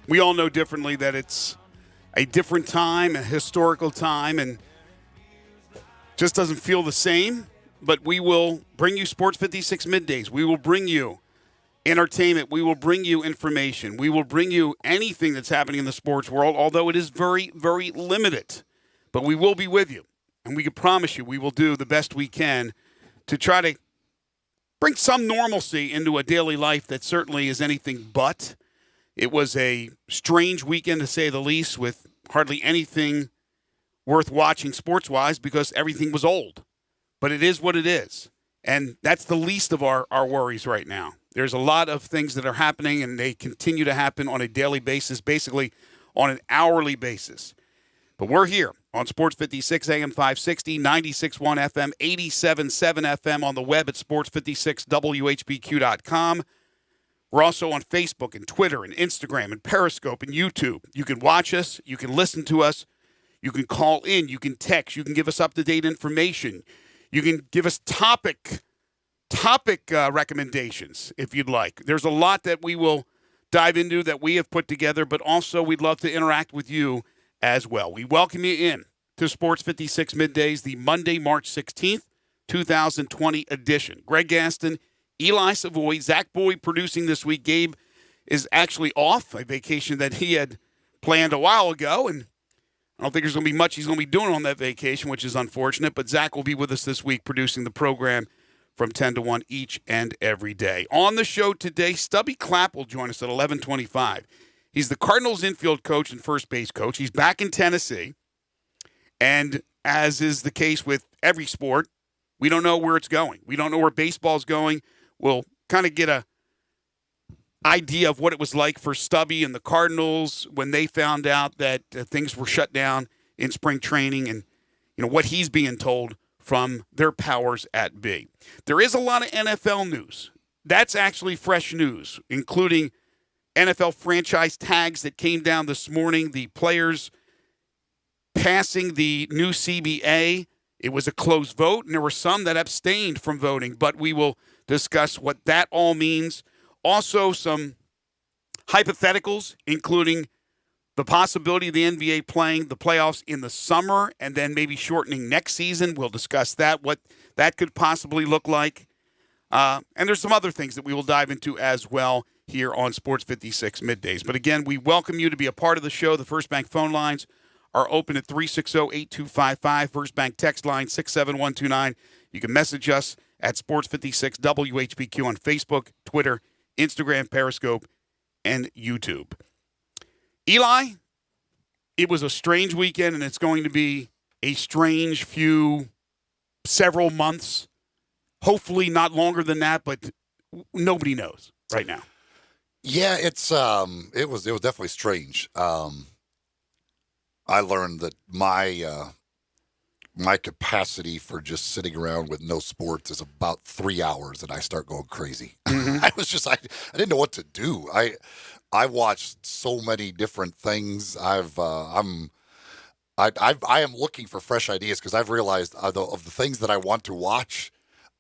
we all know differently that it's a different time, a historical time, and just doesn't feel the same. But we will bring you Sports 56 Middays. We will bring you entertainment. We will bring you information. We will bring you anything that's happening in the sports world, although it is very, very limited. But we will be with you, and we can promise you we will do the best we can to try to bring some normalcy into a daily life that certainly is anything but. It was a strange weekend, to say the least, with hardly anything worth watching sports-wise because everything was old. But it is what it is, and that's the least of our worries right now. There's a lot of things that are happening, and they continue to happen on a daily basis, basically on an hourly basis. But we're here on Sports 56 AM 560, 96.1 FM, 87.7 FM on the web at sports56whbq.com. We're also on Facebook and Twitter and Instagram and Periscope and YouTube. You can watch us. You can listen to us. You can call in. You can text. You can give us up-to-date information. You can give us topic recommendations if you'd like. There's a lot that we will dive into that we have put together, but also we'd love to interact with you as well. We welcome you in to Sports 56 Middays, the Monday, March 16th, 2020 edition. Greg Gaston, Eli Savoie, Zach Boyd producing this week. Gabe is actually off, a vacation that he had planned a while ago, and I don't think there's going to be much he's going to be doing on that vacation, which is unfortunate, but Zach will be with us this week producing the program from 10 to 1 each and every day. On the show today, Stubby Clapp will join us at 11:25. He's the Cardinals infield coach and first base coach. He's back in Tennessee, and as is the case with every sport, we don't know where it's going. We don't know where baseball's going. We'll kind of get a idea of what it was like for Stubby and the Cardinals when they found out that things were shut down in spring training, and what he's being told from their powers at be. There is a lot of NFL news. That's actually fresh news, including NFL franchise tags that came down this morning, the players passing the new CBA. It was a close vote, and there were some that abstained from voting, but we will discuss what that all means. Also, some hypotheticals, including the possibility of the NBA playing the playoffs in the summer and then maybe shortening next season. We'll discuss that, what that could possibly look like. And there's some other things that we will dive into as well here on Sports 56 Middays. But again, we welcome you to be a part of the show. The First Bank phone lines are open at 360-8255. First Bank text line 67129. You can message us at Sports 56 WHBQ on Facebook, Twitter, Instagram, Periscope, and YouTube. Eli, it was a strange weekend, and it's going to be a strange several months. Hopefully not longer than that, but nobody knows right now. Yeah, it was definitely strange. I learned that my capacity for just sitting around with no sports is about 3 hours, and I start going crazy. Mm-hmm. I didn't know what to do. I watched so many different things. I am looking for fresh ideas because I've realized of the things that I want to watch,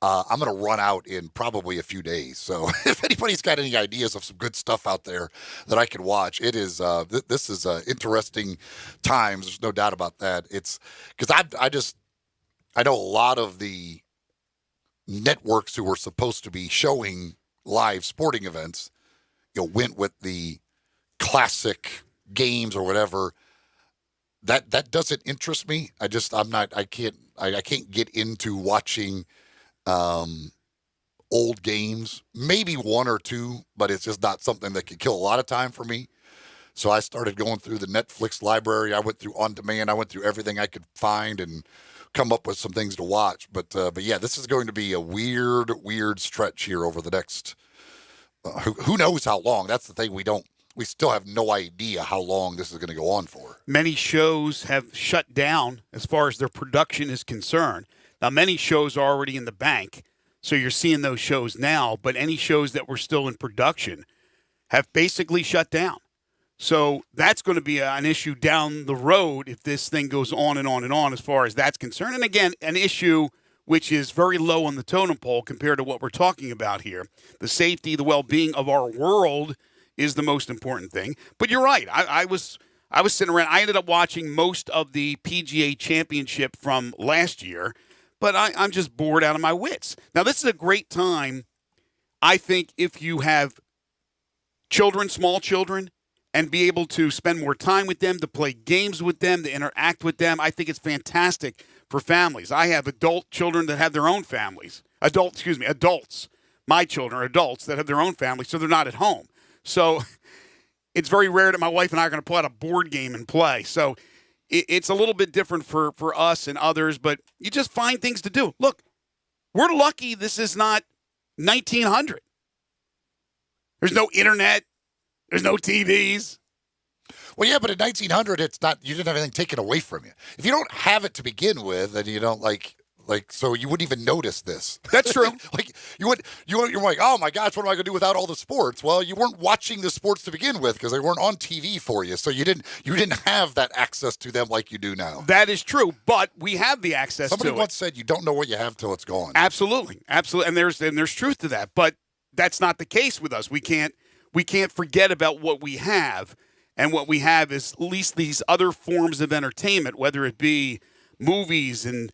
I'm going to run out in probably a few days. So if anybody's got any ideas of some good stuff out there that I can watch, it is this is interesting times. There's no doubt about that. It's because I know a lot of the networks who were supposed to be showing live sporting events, went with the classic games or whatever. That doesn't interest me. I can't get into watching old games, maybe one or two, but it's just not something that could kill a lot of time for me. So I started going through the Netflix library. I went through On Demand. I went through everything I could find and come up with some things to watch. But yeah, this is going to be a weird stretch here over the next, who knows how long. That's the thing. We still have no idea how long this is going to go on for. Many shows have shut down as far as their production is concerned. Now, many shows are already in the bank, so you're seeing those shows now, but any shows that were still in production have basically shut down. So that's going to be an issue down the road if this thing goes on and on and on as far as that's concerned. And again, an issue which is very low on the totem pole compared to what we're talking about here. The safety, the well-being of our world is the most important thing. But you're right. I was sitting around. I ended up watching most of the PGA Championship from last year, but I'm just bored out of my wits. Now, this is a great time, I think, if you have children, small children, and be able to spend more time with them, to play games with them, to interact with them. I think it's fantastic for families. I have adult children that have their own families. Adults. My children are adults that have their own families, so they're not at home. So it's very rare that my wife and I are going to pull out a board game and play. So it's a little bit different for us and others, but you just find things to do. Look, we're lucky this is not 1900. There's no internet. There's no TVs. Well, yeah, but in 1900, it's not. You didn't have anything taken away from you. If you don't have it to begin with, and you don't so you wouldn't even notice this. That's true. You're like, oh my gosh, what am I going to do without all the sports? Well, you weren't watching the sports to begin with because they weren't on TV for you, so you didn't have that access to them like you do now. That is true, but we have the access to it. Somebody once said you don't know what you have till it's gone. Absolutely, and there's truth to that, but that's not the case with us. We can't forget about what we have, and what we have is at least these other forms of entertainment, whether it be movies and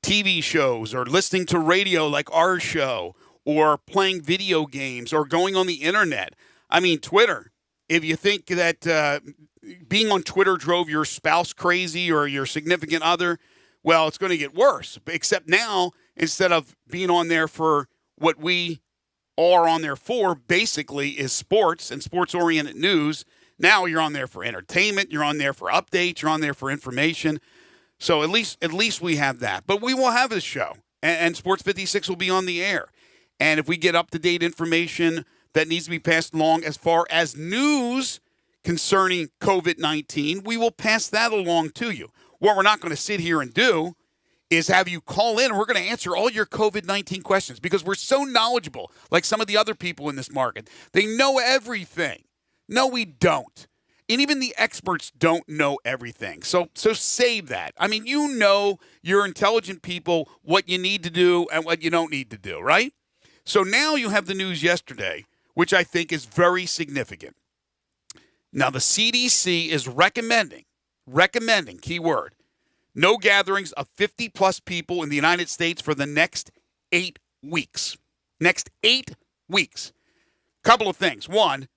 TV shows or listening to radio like our show or playing video games or going on the internet. I mean, Twitter. If you think that being on Twitter drove your spouse crazy or your significant other, well, it's going to get worse. Except now, instead of being on there for what we are on there for, basically, is sports and sports-oriented news. Now you're on there for entertainment. You're on there for updates. You're on there for information. So at least we have that. But we will have this show, and Sports 56 will be on the air. And if we get up-to-date information that needs to be passed along as far as news concerning COVID-19, we will pass that along to you. What we're not going to sit here and do is have you call in, and we're going to answer all your COVID-19 questions because we're so knowledgeable, like some of the other people in this market. They know everything. No, we don't. And even the experts don't know everything. So save that. I mean, you're intelligent people, what you need to do and what you don't need to do, right? So now you have the news yesterday, which I think is very significant. Now, the CDC is recommending, keyword, no gatherings of 50-plus people in the United States for the next 8 weeks. Next 8 weeks. Couple of things. One,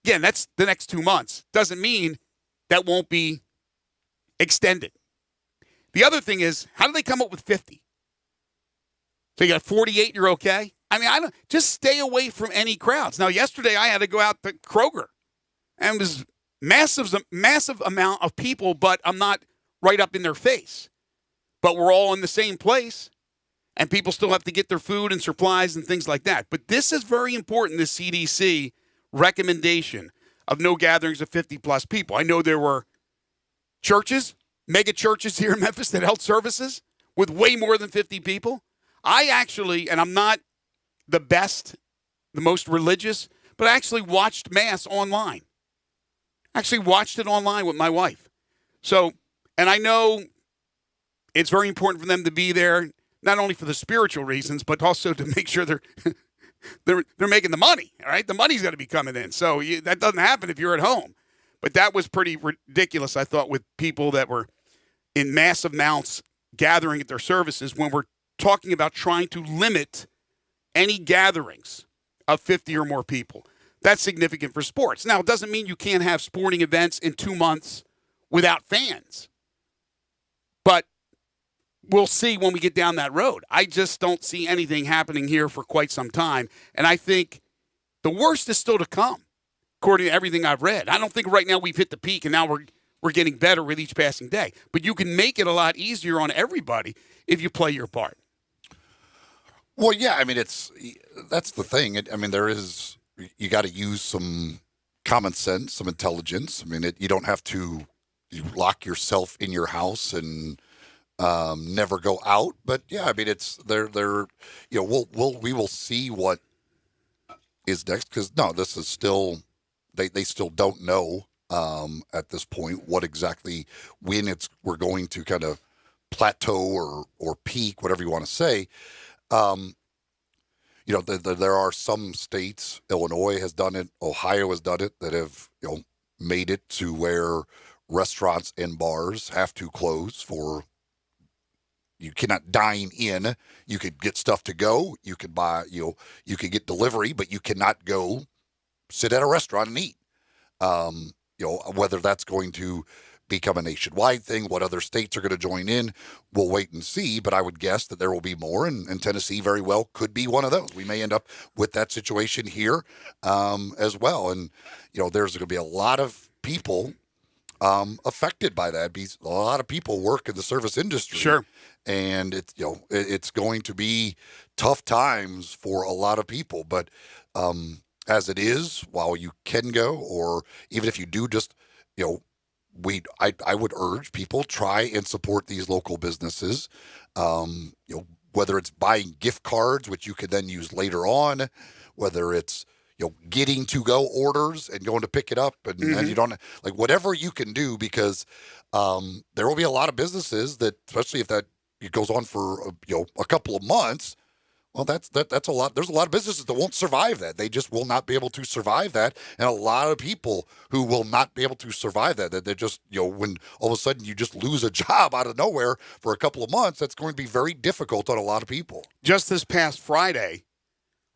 again, that's the next 2 months. Doesn't mean that won't be extended. The other thing is, how do they come up with 50? So you got 48, you're okay? I mean, just stay away from any crowds. Now, yesterday I had to go out to Kroger, and it was massive amount of people, but I'm not right up in their face. But we're all in the same place, and people still have to get their food and supplies and things like that. But this is very important, the CDC recommendation of no gatherings of 50-plus people. I know there were churches, mega churches here in Memphis that held services with way more than 50 people. I actually, and I'm not the most religious, but I actually watched Mass online. Actually watched it online with my wife. So, and I know it's very important for them to be there, not only for the spiritual reasons, but also to make sure they're making the money, all right? The money's got to be coming in. So that doesn't happen if you're at home. But that was pretty ridiculous, I thought, with people that were in massive amounts gathering at their services when we're talking about trying to limit any gatherings of 50 or more people. That's significant for sports. Now, it doesn't mean you can't have sporting events in 2 months without fans. But we'll see when we get down that road. I just don't see anything happening here for quite some time. And I think the worst is still to come, according to everything I've read. I don't think right now we've hit the peak and now we're getting better with each passing day. But you can make it a lot easier on everybody if you play your part. Well, yeah, I mean, that's the thing. I mean, you got to use some common sense, some intelligence. I mean, you don't have to lock yourself in your house and never go out. But yeah, I mean, we will see what is next because this is still, they still don't know at this point what exactly when we're going to kind of plateau or peak, whatever you want to say. there are some states, Illinois has done it, Ohio has done it, that have, made it to where restaurants and bars have to close for, you cannot dine in. You could get stuff to go. You could buy, you could get delivery, but you cannot go sit at a restaurant and eat. Whether that's going to become a nationwide thing, what other states are going to join in, we'll wait and see. But I would guess that there will be more, and Tennessee very well could be one of those. We may end up with that situation here as well. And, there's going to be a lot of people affected by that. A lot of people work in the service industry. Sure. And it's going to be tough times for a lot of people. But as it is, while you can go, or even if you do, just I would urge people, try and support these local businesses. Whether it's buying gift cards, which you could then use later on, whether it's getting to go orders and going to pick it up, and then you don't, like, whatever you can do, because there will be a lot of businesses that, especially if that it goes on for a couple of months. Well, that's a lot. There's a lot of businesses that won't survive that. They just will not be able to survive that, and a lot of people who will not be able to survive that. That they're just, when all of a sudden you just lose a job out of nowhere for a couple of months, that's going to be very difficult on a lot of people. Just this past Friday,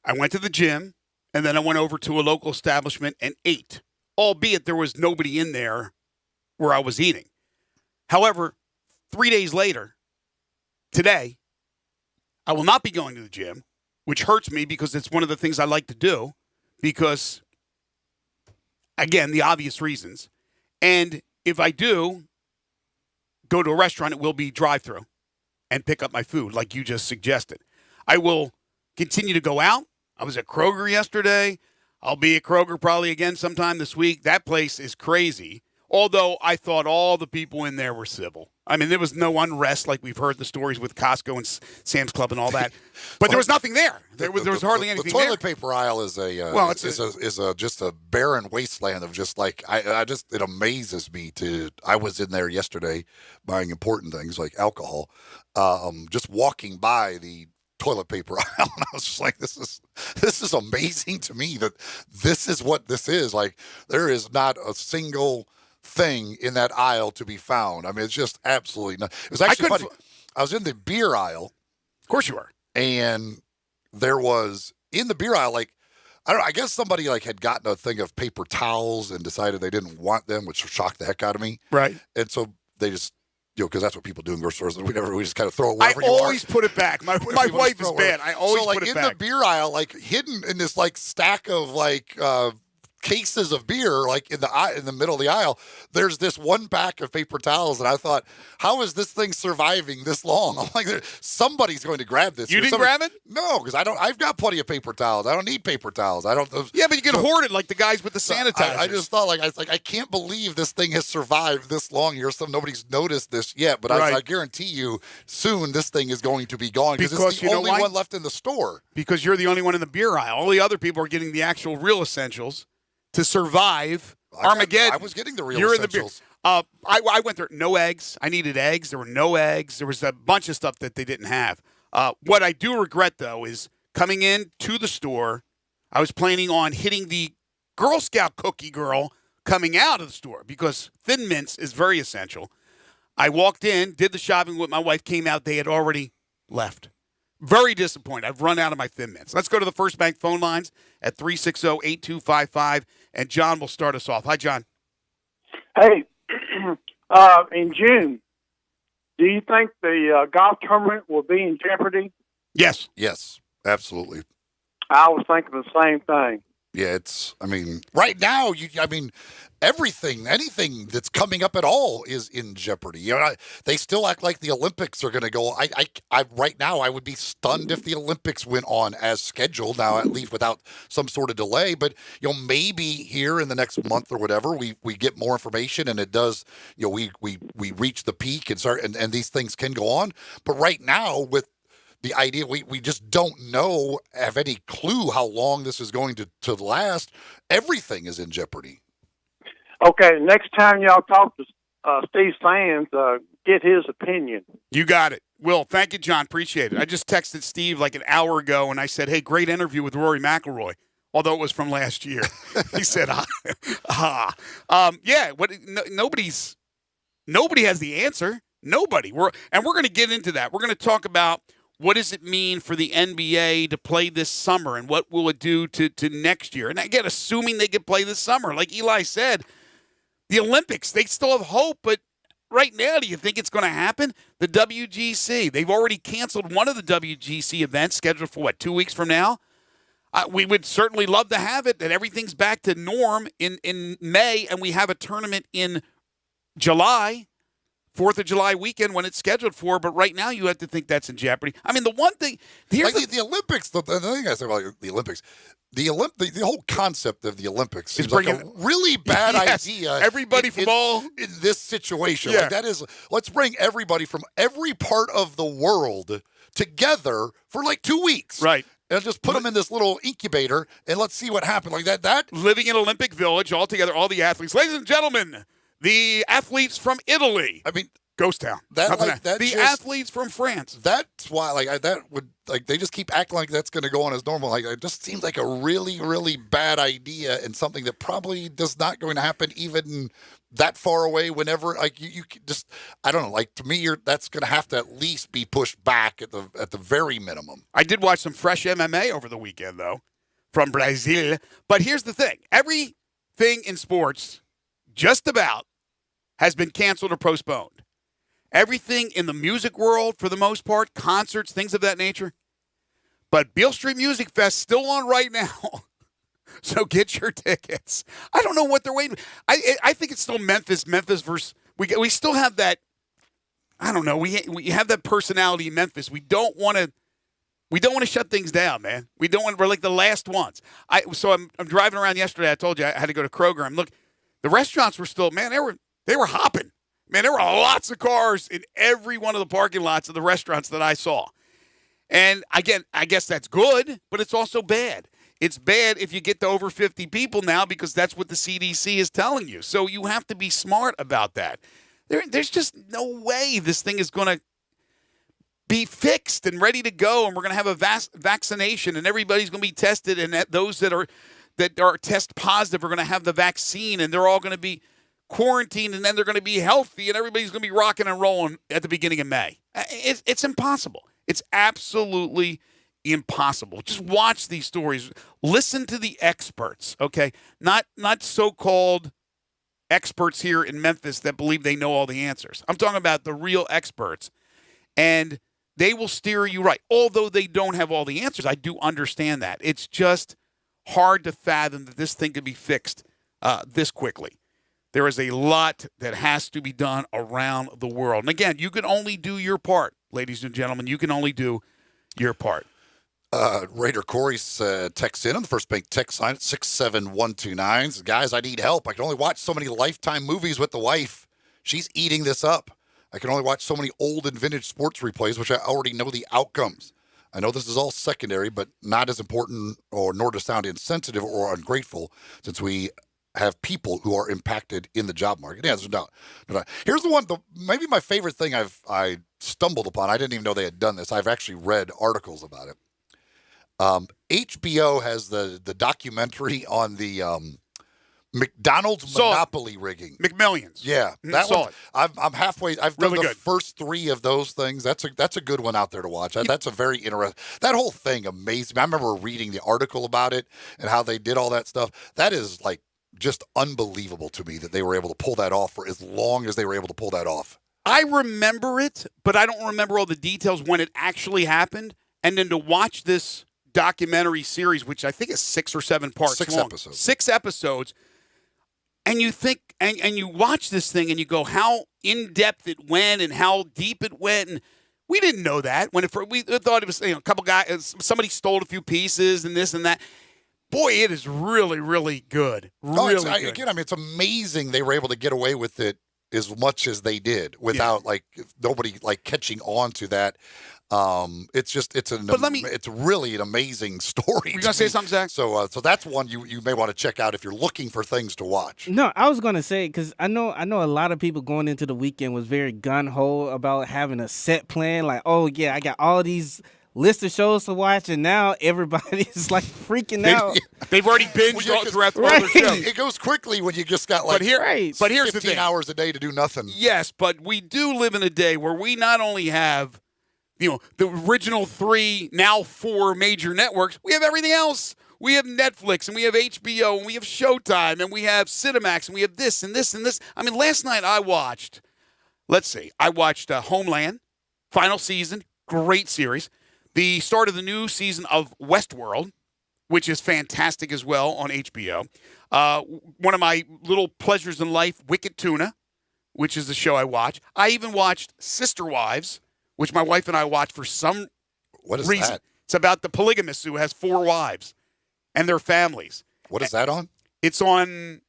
I went to the gym, and then I went over to a local establishment and ate, albeit there was nobody in there where I was eating. However, 3 days later, today, I will not be going to the gym, which hurts me because it's one of the things I like to do because, again, the obvious reasons. And if I do go to a restaurant, it will be drive-through and pick up my food like you just suggested. I will continue to go out. I was at Kroger yesterday. I'll be at Kroger probably again sometime this week. That place is crazy, although I thought all the people in there were civil. I mean, there was no unrest like we've heard the stories with Costco and Sam's Club and all that. But there was nothing there. There was hardly anything there. The toilet paper aisle is just a barren wasteland of just like, it amazes me I was in there yesterday buying important things like alcohol, just walking by the toilet paper aisle, and I was just like, this is amazing to me that this is what this is. Like, there is not a single thing in that aisle to be found. I mean, it's just absolutely not. It was actually funny. I was in the beer aisle. Of course you are. And there was, in the beer aisle, like, I don't know, I guess somebody like had gotten a thing of paper towels and decided they didn't want them, which shocked the heck out of me. Right. And so they just, because that's what people do in grocery stores. We just kind of throw it wherever you I want. always put it back. My wife is bad. I always put it back. So, like, in the beer aisle, like, hidden in this, like, stack of, like, cases of beer, like, in the middle of the aisle, there's this one pack of paper towels, and I thought, how is this thing surviving this long? I'm like, somebody's going to grab this. You didn't grab it? No, because I've got plenty of paper towels. I don't need paper towels. Yeah, but you can hoard it like the guys with the sanitizer. I just thought, I can't believe this thing has survived this long here. Nobody's noticed this yet, but right. I guarantee you, soon this thing is going to be gone because it's the only one left in the store. Because you're the only one in the beer aisle. All the other people are getting the actual real essentials to survive Armageddon. I was getting the real essentials. I went there. No eggs. I needed eggs. There were no eggs. There was a bunch of stuff that they didn't have. What I do regret, though, is coming in to the store, I was planning on hitting the Girl Scout cookie girl coming out of the store because Thin Mints is very essential. I walked in, did the shopping with my wife, came out. They had already left. Very disappointed. I've run out of my Thin Mints. Let's go to the First Bank phone lines at 360-8255, and John will start us off. Hi, John. Hey, in June, do you think the golf tournament will be in jeopardy? Yes. Yes, absolutely. I was thinking the same thing. Yeah, right now, anything that's coming up at all is in jeopardy. They still act like the Olympics are going to go. Right now, I would be stunned if the Olympics went on as scheduled. Now, at least without some sort of delay. But maybe here in the next month or whatever, we get more information, and it does. We reach the peak and start, and these things can go on. But right now, with the idea, we just don't have any clue how long this is going to last. Everything is in jeopardy. Okay, next time y'all talk to Steve Sands, get his opinion. You got it. Will, thank you, John. Appreciate it. I just texted Steve like an hour ago, and I said, hey, great interview with Rory McIlroy, although it was from last year. He said, yeah, nobody has the answer. Nobody. We're going to get into that. We're going to talk about what does it mean for the NBA to play this summer, and what will it do to next year. And again, assuming they can play this summer. Like Eli said, the Olympics, they still have hope, but right now, do you think it's going to happen? The WGC, they've already canceled one of the WGC events scheduled for, 2 weeks from now? We would certainly love to have it, that everything's back to norm in May, and we have a tournament in July, 4th of July weekend when it's scheduled for. But right now, you have to think that's in jeopardy. I mean, the one thing – the Olympics, the thing I say about the Olympics – the whole concept of the Olympics is like a really bad idea. Everybody from in this situation. Yeah. Like that is, let's bring everybody from every part of the world together for like 2 weeks. Right. And just put them in this little incubator and let's see what happens. Like that. Living in Olympic Village all together, all the athletes. Ladies and gentlemen, the athletes from Italy. I mean, Ghost town. The athletes from France. That's why, they just keep acting like that's going to go on as normal. Like, it just seems like a really, really bad idea, and something that probably does not going to happen even that far away. Whenever, like, you just, I don't know. Like, to me, that's going to have to at least be pushed back at the very minimum. I did watch some fresh MMA over the weekend, though, from Brazil. But here's the thing: everything in sports, just about, has been canceled or postponed. Everything in the music world, for the most part, concerts, things of that nature. But Beale Street Music Fest still on right now, so get your tickets. I don't know what they're waiting. I think it's still Memphis. Memphis versus we still have that. I don't know. We have that personality in Memphis. We don't want to shut things down, man. We're like the last ones. So I'm driving around yesterday. I told you I had to go to Kroger. Look, the restaurants were still, man. They were hopping. Man, there were lots of cars in every one of the parking lots of the restaurants that I saw. And again, I guess that's good, but it's also bad. It's bad if you get to over 50 people now, because that's what the CDC is telling you. So you have to be smart about that. There's just no way this thing is going to be fixed and ready to go, and we're going to have a vaccination, and everybody's going to be tested, and those that are test positive are going to have the vaccine, and they're all going to be quarantined, and then they're going to be healthy, and everybody's going to be rocking and rolling at the beginning of May. It's impossible. It's absolutely impossible. Just watch these stories. Listen to the experts, okay? Not so-called experts here in Memphis that believe they know all the answers. I'm talking about the real experts, and they will steer you right. Although they don't have all the answers, I do understand that. It's just hard to fathom that this thing could be fixed this quickly. There is a lot that has to be done around the world. And again, you can only do your part, ladies and gentlemen. You can only do your part. Raider Corey texts in on the first bank text line at 67129. Says, guys, I need help. I can only watch so many Lifetime movies with the wife. She's eating this up. I can only watch so many old and vintage sports replays, which I already know the outcomes. I know this is all secondary, but not as important, or nor to sound insensitive or ungrateful, since we have people who are impacted in the job market. Yeah, there's no doubt. Here's the one, maybe my favorite thing I stumbled upon. I didn't even know they had done this. I've actually read articles about it. HBO has the documentary on the McDonald's monopoly rigging. McMillions. Yeah, that one. I'm halfway. I've done the first three of those things. That's a good one out there to watch. That's a very interesting. That whole thing amazed me. I remember reading the article about it and how they did all that stuff. That is like just unbelievable to me that they were able to pull that off for as long as they were able to pull that off. I remember it, but I don't remember all the details when it actually happened. And then to watch this documentary series, which I think is 6 or 7 parts long. 6 episodes. And you think, and you watch this thing and you go, how in-depth it went and how deep it went. And we didn't know that. We thought it was, a couple guys, somebody stole a few pieces and this and that. Boy, it is really, really good. Really good. Again, I mean, it's amazing they were able to get away with it as much as they did without like nobody like catching on to that. It's really an amazing story. You gonna say something, Zach? So that's one you may want to check out if you're looking for things to watch. No, I was gonna say because I know a lot of people going into the weekend was very gun ho about having a set plan. Like, oh yeah, I got all these list of shows to watch, and now everybody's like freaking out. They've already binged all throughout all their shows. It goes quickly when you just got like here's the 15 thing. hours a day to do nothing. Yes, but we do live in a day where we not only have the original 3, now 4 major networks, we have everything else. We have Netflix, and we have HBO, and we have Showtime, and we have Cinemax, and we have this and this and this. I mean, last night I watched, Homeland, final season, great series. The start of the new season of Westworld, which is fantastic as well on HBO. One of my little pleasures in life, Wicked Tuna, which is the show I watch. I even watched Sister Wives, which my wife and I watched for some reason. That? It's about the polygamist who has 4 wives and their families. What is that on? It's on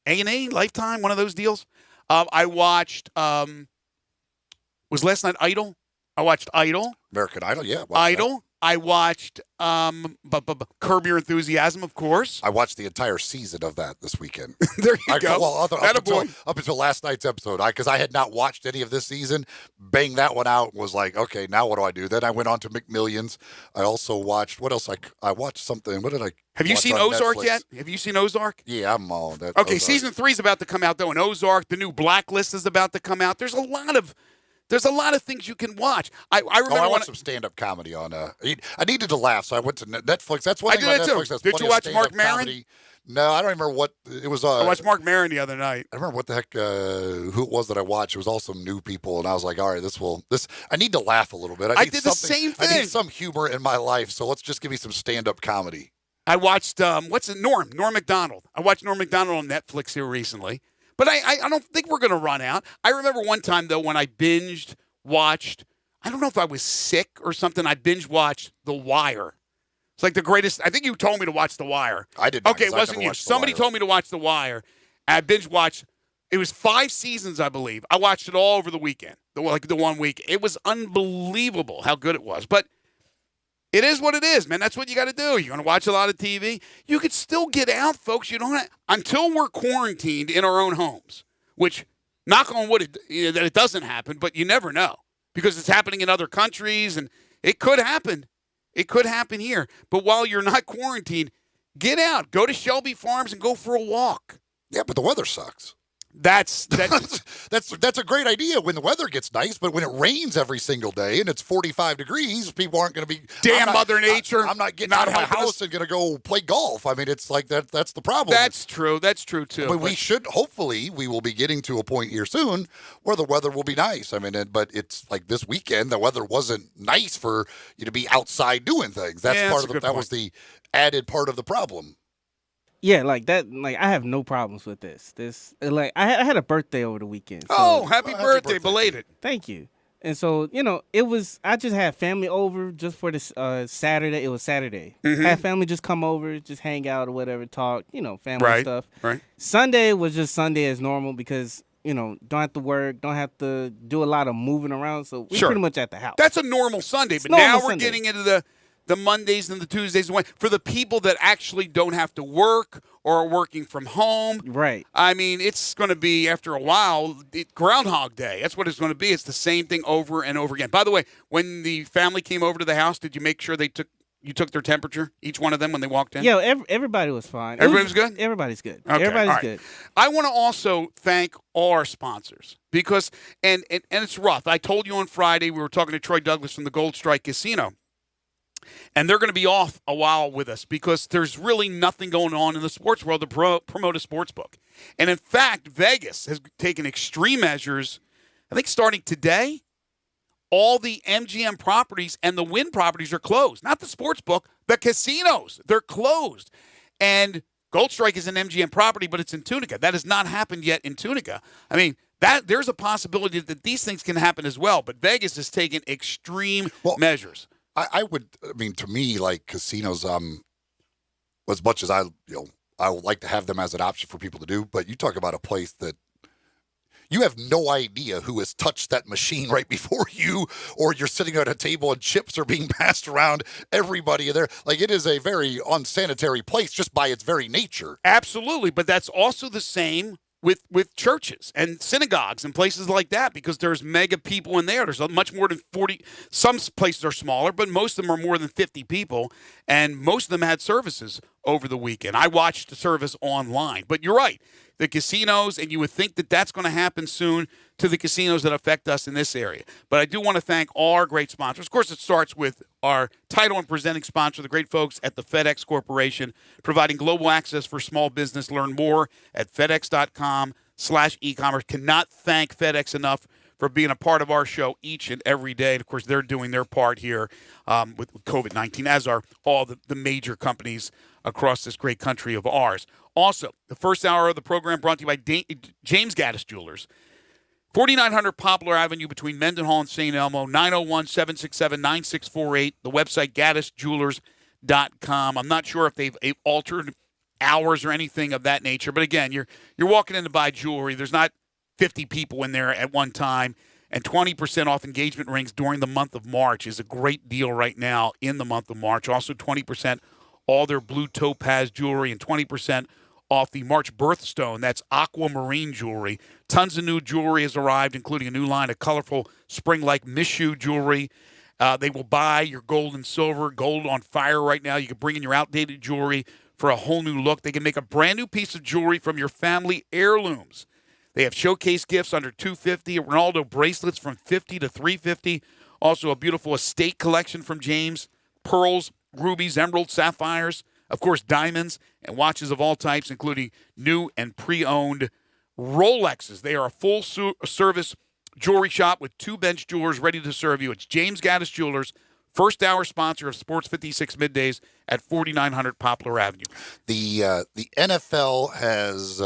A&E, Lifetime, one of those deals. I watched, was last night Idol? I watched Idol. American Idol, yeah. Idol. I watched Curb Your Enthusiasm, of course. I watched the entire season of that this weekend. There you go. Well, up until last night's episode, because I had not watched any of this season, banged that one out, was like, okay, now what do I do? Then I went on to McMillions. I also watched, what else? I watched something. What did I Have you watch seen on Ozark Netflix? yet? Have you seen Ozark? Yeah, I'm all that. Okay, Ozark. season 3 is about to come out, though, and Ozark, the new Blacklist is about to come out. There's a lot of things you can watch. I remember I watched some stand-up comedy on. I needed to laugh, so I went to Netflix. That's one thing about Netflix. There's Did you plenty of watch stand-up Mark Maron? comedy. No, I don't remember what it was. I watched Mark Maron the other night. I remember what the heck who it was that I watched. It was all some new people, and I was like, all right, this. I need to laugh a little bit. I did the same thing. I need some humor in my life, so let's just give me some stand-up comedy. I watched Norm Macdonald. I watched Norm Macdonald on Netflix here recently, but I don't think we're going to run out. I remember one time though when I watched. I don't know if I was sick or something. I binge watched The Wire. It's like the greatest. I think you told me to watch The Wire. I did not. Okay, it wasn't you. Somebody told me to watch The Wire. And I binge watched. It was 5 seasons, I believe. I watched it all over the weekend. The 1 week. It was unbelievable how good it was. But it is what it is, man. That's what you got to do. You're going to watch a lot of TV. You could still get out, folks. You don't until we're quarantined in our own homes, which, knock on wood, that it doesn't happen, but you never know. Because it's happening in other countries, and it could happen. It could happen here. But while you're not quarantined, get out. Go to Shelby Farms and go for a walk. Yeah, but the weather sucks. That's a great idea when the weather gets nice, but when it rains every single day and it's 45 degrees, people aren't going to be Mother Nature. I'm not getting out of my house and going to go play golf. I mean, it's like that. That's the problem. That's true. That's true too. But hopefully we will be getting to a point here soon where the weather will be nice. I mean, but it's like this weekend, the weather wasn't nice for you to be outside doing things. That was the added part of the problem. Yeah, like that. Like I have no problems with this. Like I had a birthday over the weekend. So, happy birthday, belated! Thank you. And so it was. I just had family over just for this Saturday. It was Saturday. Mm-hmm. Had family just come over, just hang out or whatever, talk. Family stuff. Right. Sunday was just Sunday as normal because don't have to work, don't have to do a lot of moving around. So we're pretty much at the house. That's a normal Sunday. But now we're getting into the Mondays and the Tuesdays and Wednesdays for the people that actually don't have to work or are working from home. Right. I mean, it's going to be, after a while, Groundhog Day. That's what it's going to be. It's the same thing over and over again. By the way, when the family came over to the house, did you make sure you took their temperature, each one of them, when they walked in? Yeah, everybody was fine. Everybody was good? Everybody's good. Okay, everybody's good. I want to also thank our sponsors because, and it's rough. I told you on Friday, we were talking to Troy Douglas from the Gold Strike Casino. And they're going to be off a while with us because there's really nothing going on in the sports world to promote a sports book. And in fact, Vegas has taken extreme measures, I think starting today. All the MGM properties and the Wynn properties are closed. Not the sports book, the casinos. They're closed. And Gold Strike is an MGM property, but it's in Tunica. That has not happened yet in Tunica. I mean, there's a possibility that these things can happen as well. But Vegas has taken extreme measures. I mean, to me, like casinos, as much as I would like to have them as an option for people to do, but you talk about a place that you have no idea who has touched that machine right before you, or you're sitting at a table and chips are being passed around everybody in there. Like, it is a very unsanitary place just by its very nature. Absolutely, but that's also the same with churches and synagogues and places like that, because there's mega people in there. There's much more than 40. Some places are smaller, but most of them are more than 50 people, and most of them had services over the weekend. I watched the service online, but you're right. The casinos, and you would think that that's going to happen soon to the casinos that affect us in this area. But I do want to thank all our great sponsors. Of course, it starts with our title and presenting sponsor, the great folks at the FedEx Corporation, providing global access for small business. Learn more at fedex.com/e-commerce. Cannot thank FedEx enough for being a part of our show each and every day. And, of course, they're doing their part here with COVID-19, as are all the major companies across this great country of ours. Also, the first hour of the program brought to you by James Gaddis Jewelers, 4900 Poplar Avenue between Mendenhall and St. Elmo, 901-767-9648, the website gaddisjewelers.com. I'm not sure if they've altered hours or anything of that nature, but again, you're walking in to buy jewelry. There's not 50 people in there at one time, and 20% off engagement rings during the month of March is a great deal right now in the month of March. Also 20% all their blue topaz jewelry and 20% off the March birthstone. That's aquamarine jewelry. Tons of new jewelry has arrived, including a new line of colorful spring-like Mishu jewelry. They will buy your gold and silver, gold on fire right now. You can bring in your outdated jewelry for a whole new look. They can make a brand new piece of jewelry from your family heirlooms. They have showcase gifts under $250, Ronaldo bracelets from $50 to $350. Also a beautiful estate collection from James, pearls, rubies, emeralds, sapphires, of course, diamonds, and watches of all types, including new and pre-owned Rolexes. They are a full-service jewelry shop with 2 bench jewelers ready to serve you. It's James Gaddis Jewelers, first hour sponsor of Sports 56 Middays at 4900 Poplar Avenue. The NFL has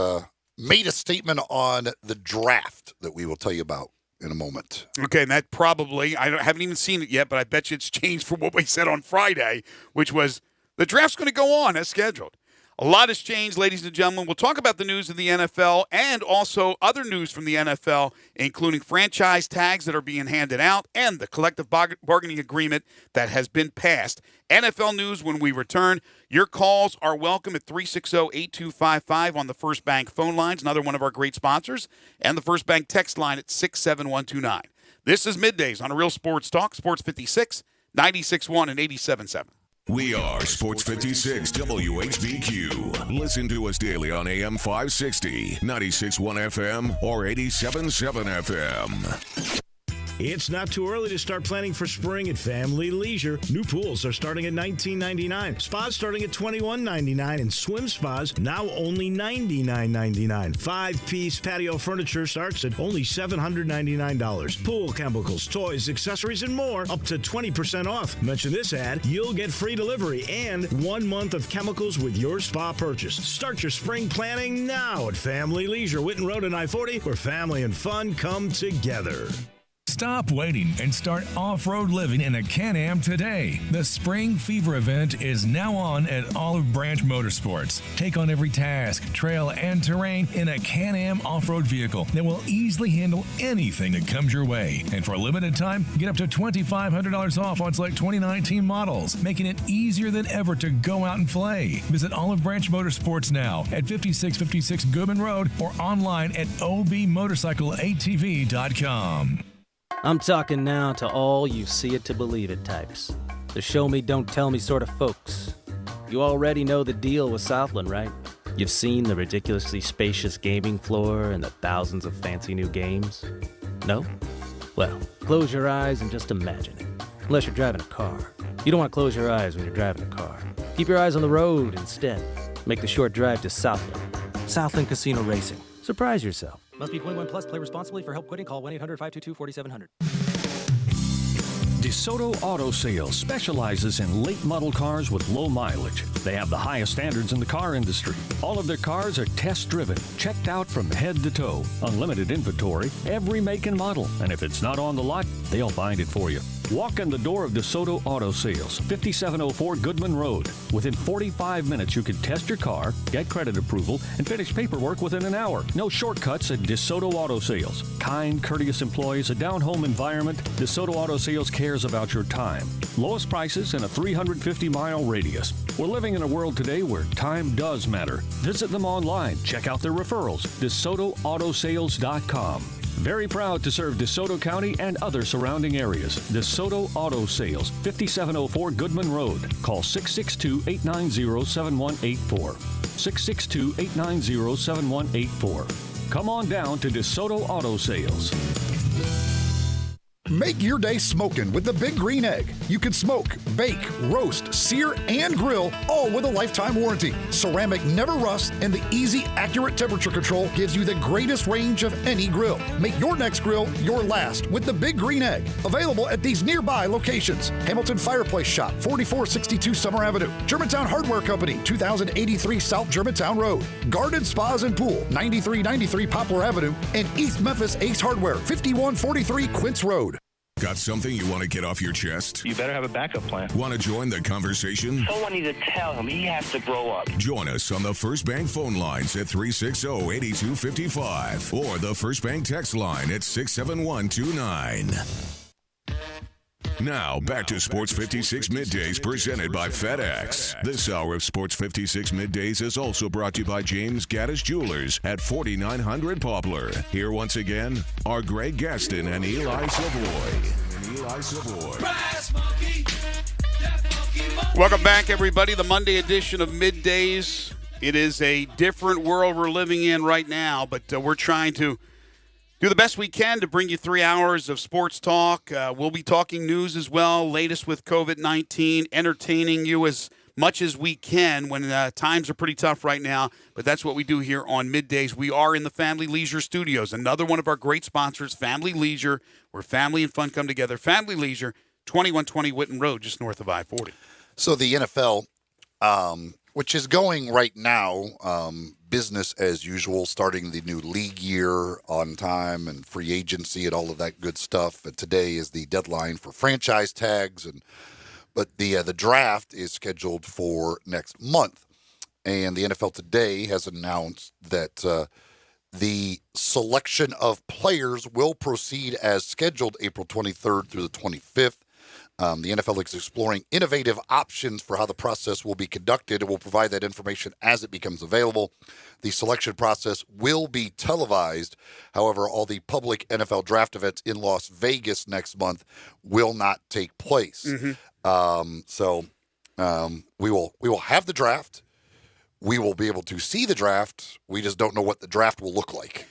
made a statement on the draft that we will tell you about in a moment. Okay, and that probably, haven't even seen it yet, but I bet you it's changed from what we said on Friday, which was the draft's going to go on as scheduled. A lot has changed, ladies and gentlemen. We'll talk about the news of the NFL and also other news from the NFL, including franchise tags that are being handed out and the collective bargaining agreement that has been passed. NFL news when we return. Your calls are welcome at 360-8255 on the First Bank phone lines, another one of our great sponsors, and the First Bank text line at 67129. This is Middays on a Real Sports Talk, Sports 56, 96.1 and 87.7. We are Sports 56 WHBQ. Listen to us daily on AM 560, 96.1 FM, or 87.7 FM. It's not too early to start planning for spring at Family Leisure. New pools are starting at $19.99, spas starting at $21.99, and swim spas now only $99.99. 5-piece patio furniture starts at only $799. Pool chemicals, toys, accessories, and more up to 20% off. Mention this ad, you'll get free delivery and 1 month of chemicals with your spa purchase. Start your spring planning now at Family Leisure, Whitten Road and I-40, where family and fun come together. Stop waiting and start off-road living in a Can-Am today. The Spring Fever event is now on at Olive Branch Motorsports. Take on every task, trail, and terrain in a Can-Am off-road vehicle that will easily handle anything that comes your way. And for a limited time, get up to $2,500 off on select 2019 models, making it easier than ever to go out and play. Visit Olive Branch Motorsports now at 5656 Goodman Road or online at obmotorcycleatv.com. I'm talking now to all you see it to believe it types. The show me, don't tell me sort of folks. You already know the deal with Southland, right? You've seen the ridiculously spacious gaming floor and the thousands of fancy new games? No? Well, close your eyes and just imagine it. Unless you're driving a car. You don't want to close your eyes when you're driving a car. Keep your eyes on the road instead. Make the short drive to Southland. Southland Casino Racing. Surprise yourself. Must be 21 plus. Play responsibly. For help quitting, call 1-800-522-4700. DeSoto Auto Sales specializes in late model cars with low mileage. They have the highest standards in the car industry. All of their cars are test driven, checked out from head to toe. Unlimited inventory, every make and model. And if it's not on the lot, they'll find it for you. Walk in the door of DeSoto Auto Sales, 5704 Goodman Road. Within 45 minutes, you can test your car, get credit approval, and finish paperwork within an hour. No shortcuts at DeSoto Auto Sales. Kind, courteous employees, a down-home environment. DeSoto Auto Sales cares about your time. Lowest prices in a 350-mile radius. We're living in a world today where time does matter. Visit them online. Check out their referrals. DeSotoAutosales.com. Very proud to serve DeSoto County and other surrounding areas. DeSoto Auto Sales, 5704 Goodman Road. Call 662-890-7184. 662-890-7184. Come on down to DeSoto Auto Sales. Make your day smoking with the Big Green Egg. You can smoke, bake, roast, sear, and grill, all with a lifetime warranty. Ceramic never rusts, and the easy, accurate temperature control gives you the greatest range of any grill. Make your next grill your last with the Big Green Egg. Available at these nearby locations: Hamilton Fireplace Shop, 4462 Summer Avenue; Germantown Hardware Company, 2083 South Germantown Road; Garden Spas and Pool, 9393 Poplar Avenue; and East Memphis Ace Hardware, 5143 Quince Road. Got something you want to get off your chest? You better have a backup plan. Want to join the conversation? Someone needs to tell him he has to grow up. Join us on the First Bank phone lines at 360-8255 or the First Bank text line at 67129. Now, back to Sports 56 Middays presented by FedEx. This hour of Sports 56 Middays is also brought to you by James Gaddis Jewelers at 4900 Poplar. Here once again are Greg Gaston and Eli Savoie. Welcome back, everybody. The Monday edition of Middays. It is a different world we're living in right now, but we're trying to do the best we can to bring you 3 hours of sports talk. We'll be talking news as well, latest with COVID-19, entertaining you as much as we can when times are pretty tough right now. But that's what we do here on Middays. We are in the Family Leisure Studios, another one of our great sponsors, Family Leisure, where family and fun come together. Family Leisure, 2120 Whitten Road, just north of I-40. So the NFL, which is going right now, business as usual, starting the new league year on time and free agency and all of that good stuff. And today is the deadline for franchise tags, but the draft is scheduled for next month. And the NFL today has announced that the selection of players will proceed as scheduled April 23rd through the 25th. The NFL is exploring innovative options for how the process will be conducted and will provide that information as it becomes available. The selection process will be televised. However, all the public NFL draft events in Las Vegas next month will not take place. So we will have the draft. We will be able to see the draft. We just don't know what the draft will look like.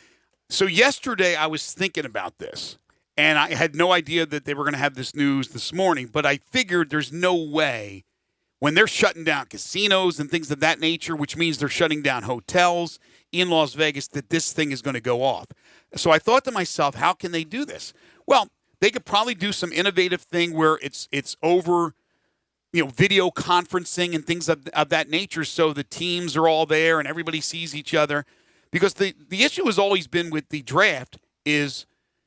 So yesterday I was thinking about this. And I had no idea that they were going to have this news this morning, but I figured there's no way when they're shutting down casinos and things of that nature, which means they're shutting down hotels in Las Vegas, that this thing is going to go off. So I thought to myself, how can they do this? Well, they could probably do some innovative thing where it's over, video conferencing and things of that nature, so the teams are all there and everybody sees each other. Because the issue has always been with the draft is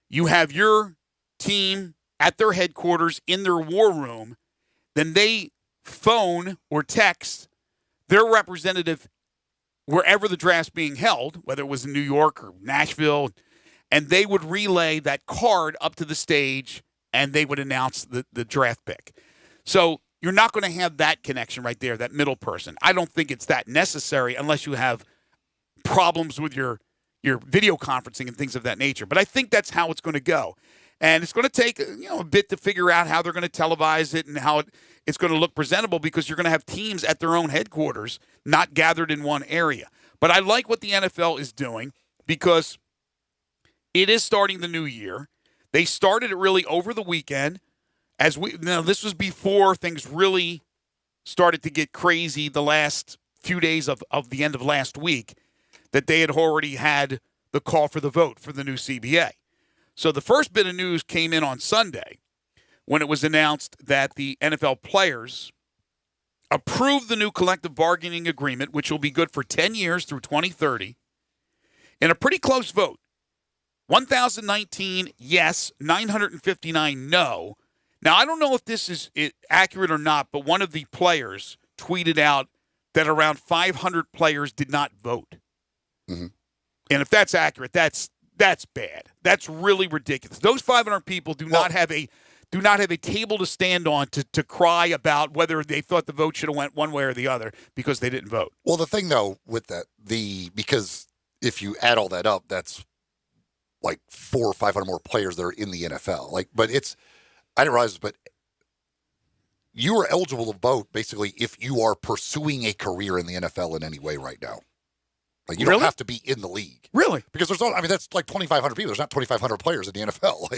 you have your team at their headquarters in their war room, then they phone or text their representative wherever the draft's being held, whether it was in New York or Nashville, and they would relay that card up to the stage and they would announce the draft pick. So you're not going to have that connection right there, that middle person. I don't think it's that necessary unless you have problems with your video conferencing and things of that nature. But I think that's how it's going to go. And it's going to take a bit to figure out how they're going to televise it and how it's going to look presentable, because you're going to have teams at their own headquarters, not gathered in one area. But I like what the NFL is doing because it is starting the new year. They started it really over the weekend. This was before things really started to get crazy the last few days of the end of last week, that they had already had the call for the vote for the new CBA. So the first bit of news came in on Sunday when it was announced that the NFL players approved the new collective bargaining agreement, which will be good for 10 years through 2030, in a pretty close vote. 1,019 yes, 959 no. Now, I don't know if this is accurate or not, but one of the players tweeted out that around 500 players did not vote. Mm-hmm. And if that's accurate, that's bad. That's really ridiculous. Those 500 people do not have a table to stand on to cry about whether they thought the vote should have went one way or the other because they didn't vote. Well, the thing though with that, because if you add all that up, that's like 400 or 500 more players that are in the NFL. But I didn't realize this, but you are eligible to vote basically if you are pursuing a career in the NFL in any way right now. Like, you don't have to be in the league. Really? Because that's like 2,500 people. There's not 2,500 players in the NFL.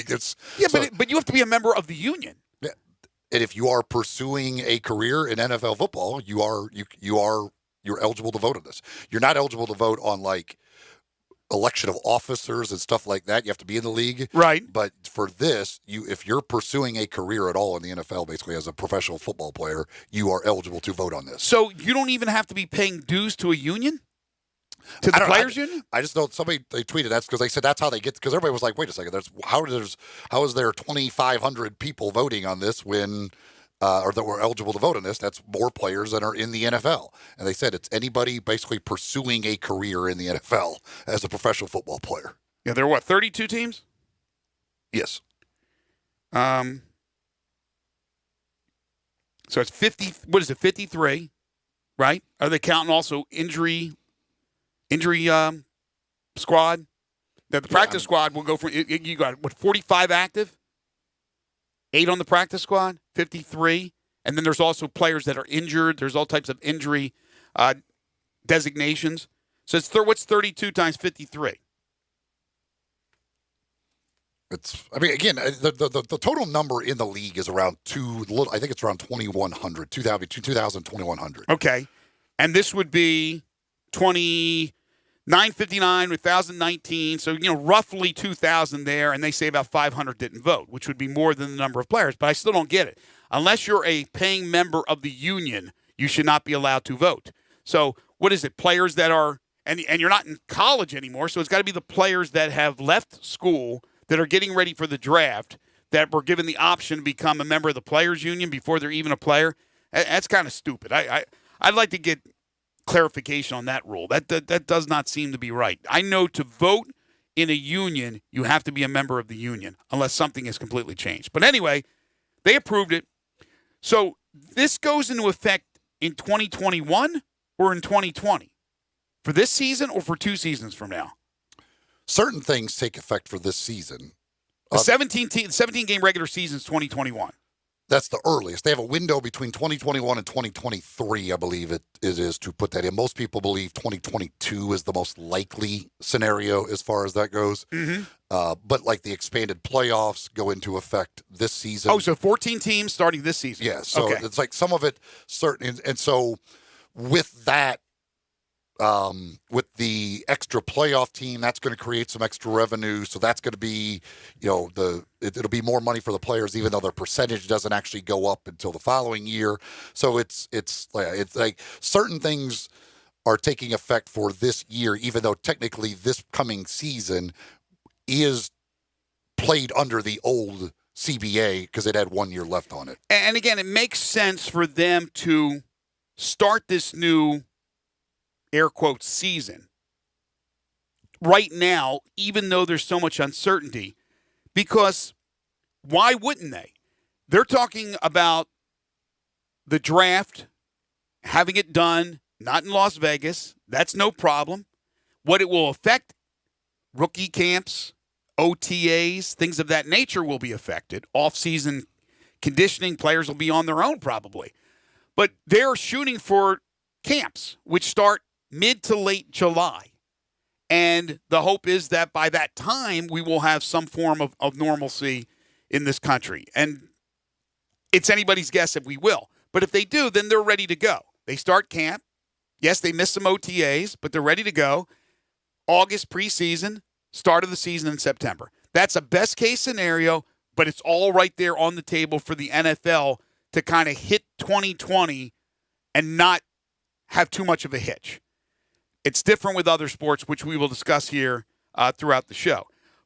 But you have to be a member of the union. Yeah. And if you are pursuing a career in NFL football, you're eligible to vote on this. You're not eligible to vote on like election of officers and stuff like that. You have to be in the league. Right. But for this, if you're pursuing a career at all in the NFL, basically as a professional football player, you are eligible to vote on this. So you don't even have to be paying dues to a union? To the players' union? I just know they tweeted that's because they said that's how they get, because everybody was like, wait a second, how is there 2,500 people voting on this when or that were eligible to vote on this? That's more players than are in the NFL. And they said it's anybody basically pursuing a career in the NFL as a professional football player. Yeah, there are 32 teams? Yes. So it's 50. What is it? 53, right? Are they counting also injury squad? Now, the practice squad will go from you got 45 active, 8 on the practice squad, 53, and then there's also players that are injured. There's all types of injury designations. So what's 32 times 53? Again, the total number in the league is around I think it's around 2,100, 2,100. Okay. And this would be 959, 1,019. So, roughly 2,000 there. And they say about 500 didn't vote, which would be more than the number of players. But I still don't get it. Unless you're a paying member of the union, you should not be allowed to vote. So what is it? Players that are, and you're not in college anymore. So it's got to be the players that have left school, that are getting ready for the draft, that were given the option to become a member of the players union before they're even a player. That's kind of stupid. I'd like to get clarification on that rule. That does not seem to be right. I know to vote in a union, you have to be a member of the union unless something has completely changed. But anyway, they approved it. So this goes into effect in 2021 or in 2020? For this season or for 2 seasons from now? Certain things take effect for this season. The 17-game regular season is 2021. That's the earliest. They have a window between 2021 and 2023, I believe it is, to put that in. Most people believe 2022 is the most likely scenario as far as that goes. Mm-hmm. But like the expanded playoffs go into effect this season. Oh, so 14 teams starting this season. Yeah, so it's like some of it certain. And so with that, with the extra playoff team, that's going to create some extra revenue. So that's going to be, it'll be more money for the players, even though their percentage doesn't actually go up until the following year. So it's like certain things are taking effect for this year, even though technically this coming season is played under the old CBA because it had 1 year left on it. And again, it makes sense for them to start this new air quotes season right now, even though there's so much uncertainty, because why wouldn't they? They're talking about the draft, having it done, not in Las Vegas. That's no problem. What it will affect, rookie camps, OTAs, things of that nature will be affected. Off-season conditioning, players will be on their own probably. But they're shooting for camps, which start mid to late July. And the hope is that by that time, we will have some form of normalcy in this country. And it's anybody's guess if we will. But if they do, then they're ready to go. They start camp. Yes, they missed some OTAs, but they're ready to go. August preseason, start of the season in September. That's a best-case scenario, but it's all right there on the table for the NFL to kind of hit 2020 and not have too much of a hitch. It's different with other sports, which we will discuss here throughout the show.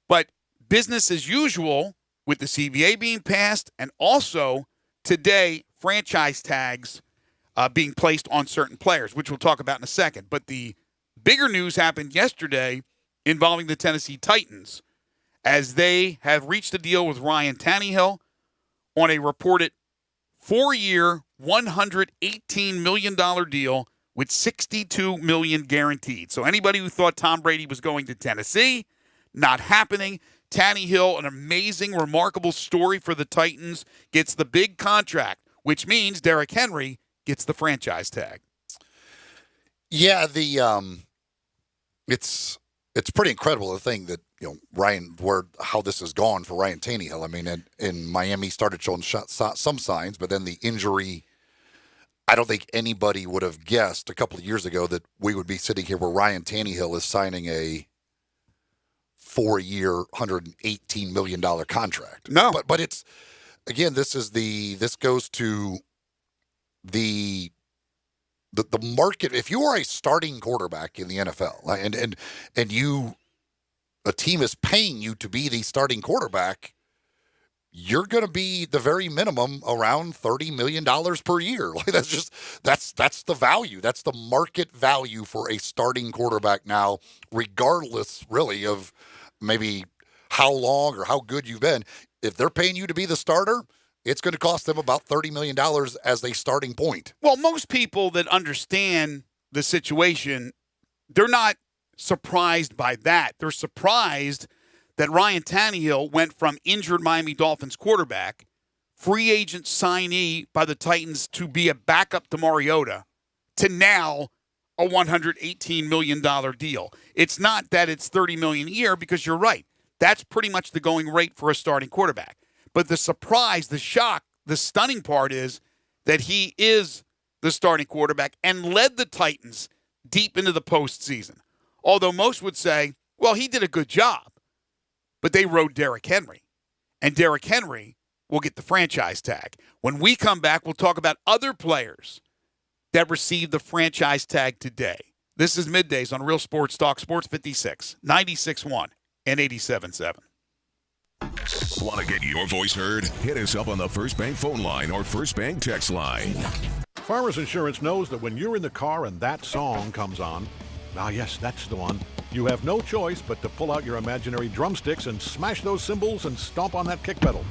But business as usual with the CBA being passed, and also today franchise tags being placed on certain players, which we'll talk about in a second. But the bigger news happened yesterday involving the Tennessee Titans, as they have reached a deal with Ryan Tannehill on a reported 4-year, $118 million deal with $62 million guaranteed. So anybody who thought Tom Brady was going to Tennessee, not happening. Tannehill, an amazing, remarkable story for the Titans, gets the big contract, which means Derrick Henry gets the franchise tag. Yeah, it's pretty incredible, the thing that, how this has gone for Ryan Tannehill. I mean, in Miami started showing some signs, but then the injury, I don't think anybody would have guessed a couple of years ago that we would be sitting here where Ryan Tannehill is signing a 4-year, $118 million contract. No. But it's, again, this goes to the market. If you are a starting quarterback in the NFL and a team is paying you to be the starting quarterback, you're going to be the very minimum around $30 million per year. Like that's the value. That's the market value for a starting quarterback now, regardless really of maybe how long or how good you've been. If they're paying you to be the starter, it's going to cost them about $30 million as a starting point. Well, most people that understand the situation, they're not surprised by that. They're surprised that Ryan Tannehill went from injured Miami Dolphins quarterback, free agent signee by the Titans to be a backup to Mariota, to now a $118 million deal. It's not that it's $30 million a year, because you're right. That's pretty much the going rate for a starting quarterback. But the surprise, the shock, the stunning part is that he is the starting quarterback and led the Titans deep into the postseason. Although most would say, well, he did a good job. But they rode Derrick Henry. And Derrick Henry will get the franchise tag. When we come back, we'll talk about other players that received the franchise tag today. This is Middays on Real Sports Talk, Sports 56, 96.1 and 87.7. Want to get your voice heard? Hit us up on the First Bank phone line or First Bank text line. Farmers Insurance knows that when you're in the car and that song comes on, yes, that's the one, you have no choice but to pull out your imaginary drumsticks and smash those cymbals and stomp on that kick pedal,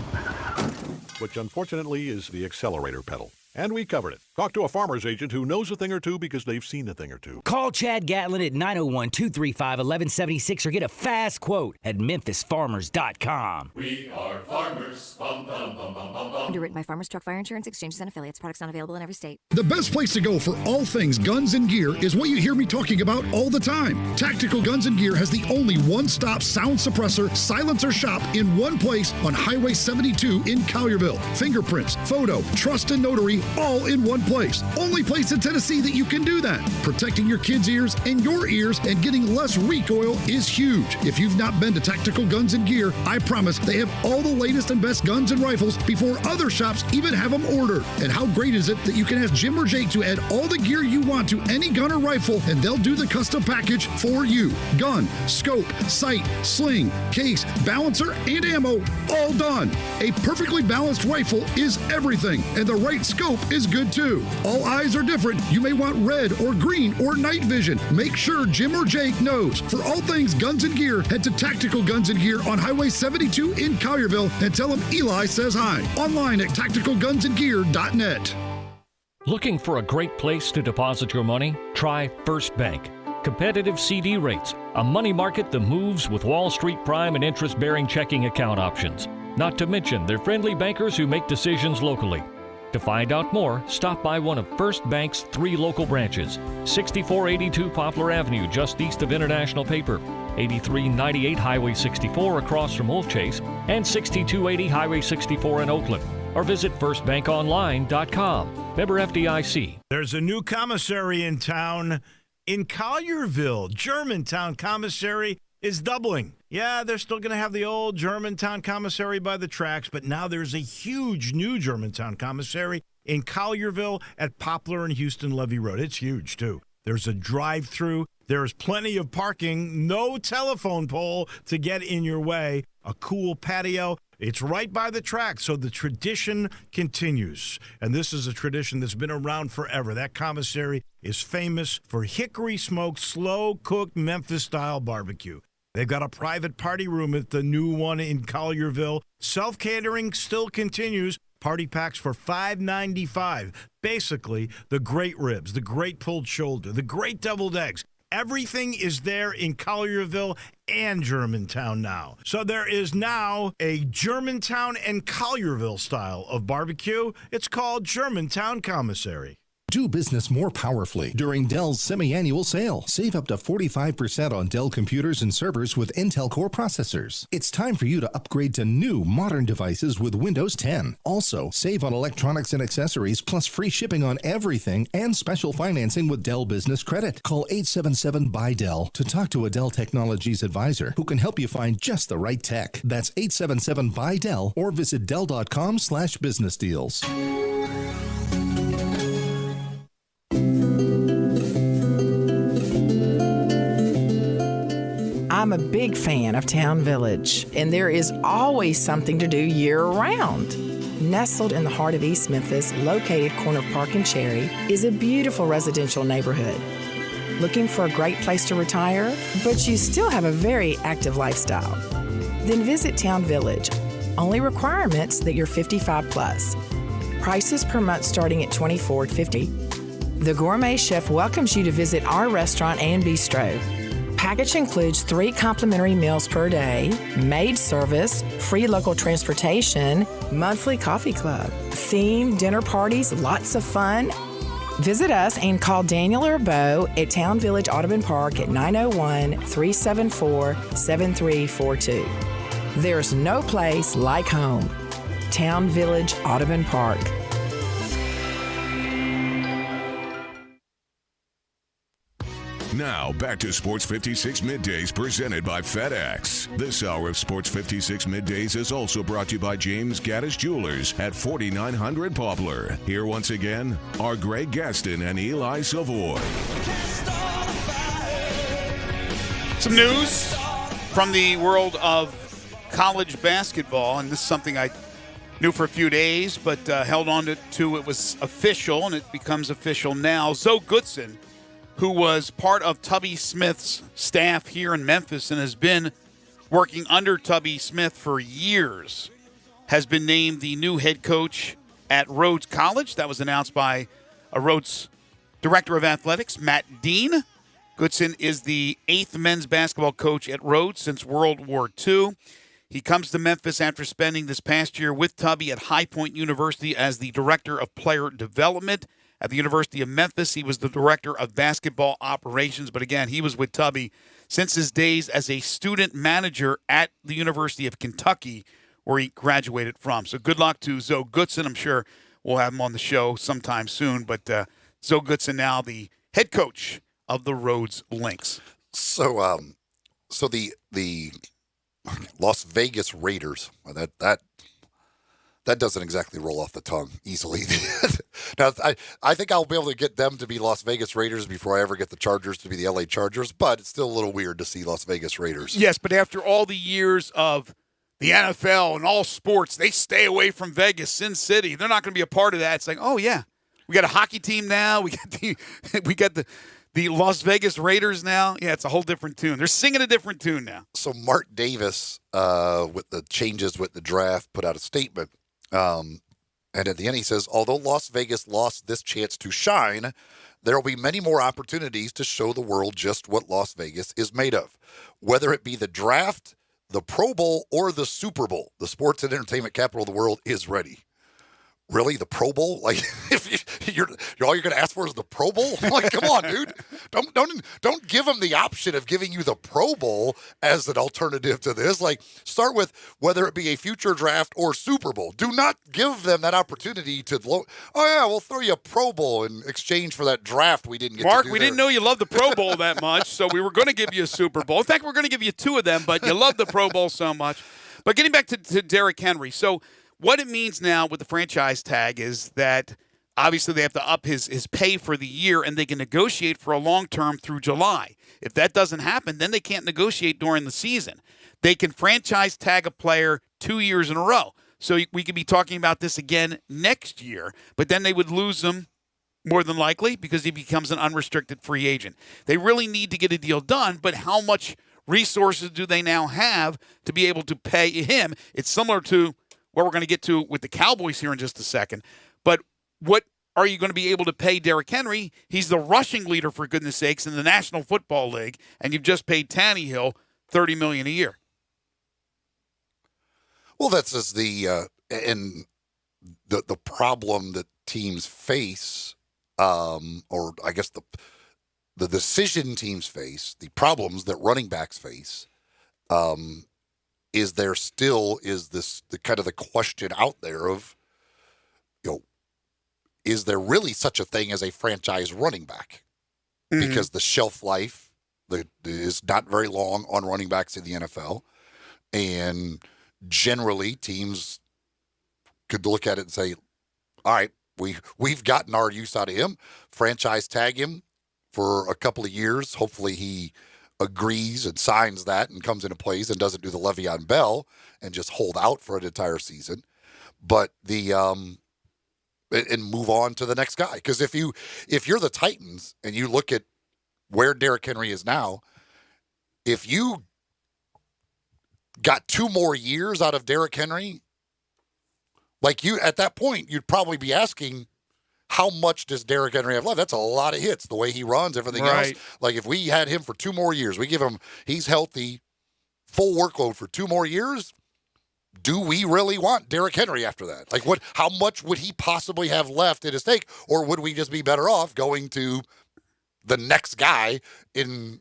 which unfortunately is the accelerator pedal. And we covered it. Talk to a farmer's agent who knows a thing or two because they've seen a thing or two. Call Chad Gatlin at 901-235-1176 or get a fast quote at memphisfarmers.com. We are farmers. Bum, bum, bum, bum, bum, bum. Underwritten by Farmers Truck Fire Insurance Exchanges and Affiliates. Products not available in every state. The best place to go for all things guns and gear is what you hear me talking about all the time. Tactical Guns and Gear has the only one-stop sound suppressor silencer shop in one place on Highway 72 in Collierville. Fingerprints, photo, trust, and notary all in one place. Only place in Tennessee that you can do that. Protecting your kids' ears and your ears and getting less recoil is huge. If you've not been to Tactical Guns and Gear, I promise they have all the latest and best guns and rifles before other shops even have them ordered. And how great is it that you can ask Jim or Jake to add all the gear you want to any gun or rifle, and they'll do the custom package for you. Gun, scope, sight, sling, case, balancer, and ammo, all done. A perfectly balanced rifle is everything, and the right scope is good too. All eyes are different. You may want red or green or night vision. Make sure Jim or Jake knows. For all things guns and gear, head to Tactical Guns and Gear on Highway 72 in Collierville and tell them Eli says hi. Online at tacticalgunsandgear.net. Looking for a great place to deposit your money? Try First Bank. Competitive CD rates, a money market that moves with Wall Street prime and interest-bearing checking account options. Not to mention their friendly bankers who make decisions locally. To find out more, stop by one of First Bank's 3 local branches. 6482 Poplar Avenue, just east of International Paper. 8398 Highway 64 across from Wolf Chase. And 6280 Highway 64 in Oakland. Or visit firstbankonline.com. Member FDIC. There's a new commissary in town in Collierville. Germantown Commissary is doubling. Yeah, they're still going to have the old Germantown Commissary by the tracks, but now there's a huge new Germantown Commissary in Collierville at Poplar and Houston Levee Road. It's huge, too. There's a drive-through. There's plenty of parking. No telephone pole to get in your way. A cool patio. It's right by the track, so the tradition continues. And this is a tradition that's been around forever. That commissary is famous for hickory-smoked, slow-cooked Memphis-style barbecue. They've got a private party room at the new one in Collierville. Self-catering still continues. Party packs for $5.95. Basically, the great ribs, the great pulled shoulder, the great deviled eggs. Everything is there in Collierville and Germantown now. So there is now a Germantown and Collierville style of barbecue. It's called Germantown Commissary. Do business more powerfully during Dell's semi-annual sale. Save up to 45% on Dell computers and servers with Intel Core processors. It's time for you to upgrade to new modern devices with Windows 10. Also, save on electronics and accessories plus free shipping on everything and special financing with Dell Business Credit. Call 877-BUY-DELL to talk to a Dell Technologies advisor who can help you find just the right tech. That's 877-BUY-DELL or visit Dell.com/business deals. I'm a big fan of Town Village, and there is always something to do year-round. Nestled in the heart of East Memphis, located corner of Park and Cherry, is a beautiful residential neighborhood. Looking for a great place to retire, but you still have a very active lifestyle? Then visit Town Village. Only requirements that you're 55 plus. Prices per month starting at $24.50. The Gourmet Chef welcomes you to visit our restaurant and bistro. Package includes 3 complimentary meals per day, maid service, free local transportation, monthly coffee club, themed dinner parties, lots of fun. Visit us and call Daniel or Bo at Town Village Audubon Park at 901-374-7342. There's no place like home. Town Village Audubon Park. Now, back to Sports 56 Middays presented by FedEx. This hour of Sports 56 Middays is also brought to you by James Gaddis Jewelers at 4900 Poplar. Here once again are Greg Gaston and Eli Savoie. Some news from the world of college basketball, and this is something I knew for a few days, but held on to it was official, and it becomes official now. Zoe Goodson, who was part of Tubby Smith's staff here in Memphis and has been working under Tubby Smith for years, has been named the new head coach at Rhodes College. That was announced by a Rhodes Director of Athletics, Matt Dean. Goodson is the 8th men's basketball coach at Rhodes since World War II. He comes to Memphis after spending this past year with Tubby at High Point University as the Director of Player Development. At the University of Memphis, he was the Director of Basketball Operations. But again, he was with Tubby since his days as a student manager at the University of Kentucky, where he graduated from. So good luck to Zoe Goodson. I'm sure we'll have him on the show sometime soon. But Zoe Goodson now the head coach of the Rhodes Lynx. So the Las Vegas Raiders, that doesn't exactly roll off the tongue easily. Now, I think I'll be able to get them to be Las Vegas Raiders before I ever get the Chargers to be the LA Chargers, but it's still a little weird to see Las Vegas Raiders. Yes, but after all the years of the NFL and all sports, they stay away from Vegas, Sin City. They're not going to be a part of that. It's like, oh, yeah, we got a hockey team now. We got the Las Vegas Raiders now. Yeah, it's a whole different tune. They're singing a different tune now. So Mark Davis, with the changes with the draft, put out a statement. And at the end, he says, although Las Vegas lost this chance to shine, there will be many more opportunities to show the world just what Las Vegas is made of. Whether it be the draft, the Pro Bowl, or the Super Bowl, the sports and entertainment capital of the world is ready. Really, the Pro Bowl? Like, if you're all you're going to ask for is the Pro Bowl? Like, come on, dude! Don't give them the option of giving you the Pro Bowl as an alternative to this. Like, start with whether it be a future draft or Super Bowl. Do not give them that opportunity to. Oh yeah, we'll throw you a Pro Bowl in exchange for that draft we didn't get. Mark, to do we there. didn't know you loved the Pro Bowl that much, so we were going to give you a Super Bowl. In fact, we're going to give you 2 of them, but you love the Pro Bowl so much. But getting back to Derrick Henry, so. What it means now with the franchise tag is that obviously they have to up his pay for the year, and they can negotiate for a long term through July. If that doesn't happen, then they can't negotiate during the season. They can franchise tag a player 2 years in a row. So we could be talking about this again next year, but then they would lose him more than likely because he becomes an unrestricted free agent. They really need to get a deal done, but how much resources do they now have to be able to pay him? It's similar to what we're going to get to with the Cowboys here in just a second. But what are you going to be able to pay Derrick Henry? He's the rushing leader, for goodness sakes, in the National Football League, and you've just paid Tannehill $30 million a year. Well, that's just the problem that teams face, or I guess the decision teams face, the problems that running backs face, is there still is this the kind of the question out there of, is there really such a thing as a franchise running back? Mm-hmm. Because the shelf life is not very long on running backs in the NFL, and generally teams could look at it and say, all right, we've gotten our use out of him, franchise tag him for a couple of years. Hopefully he agrees and signs that and comes into plays and doesn't do the Le'Veon Bell and just hold out for an entire season. But and move on to the next guy. Because if you're the Titans and you look at where Derrick Henry is now, if you got 2 more years out of Derrick Henry, at that point, you'd probably be asking, how much does Derrick Henry have left? That's a lot of hits, the way he runs, everything else. Like, if we had him for 2 more years, we give him, he's healthy, full workload for 2 more years, do we really want Derrick Henry after that? Like, how much would he possibly have left in his tank? Or would we just be better off going to the next guy and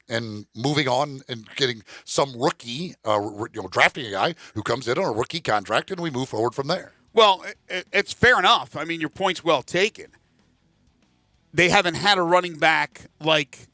moving on and getting some rookie, drafting a guy who comes in on a rookie contract, and we move forward from there? Well, it's fair enough. I mean, your point's well taken. They haven't had a running back like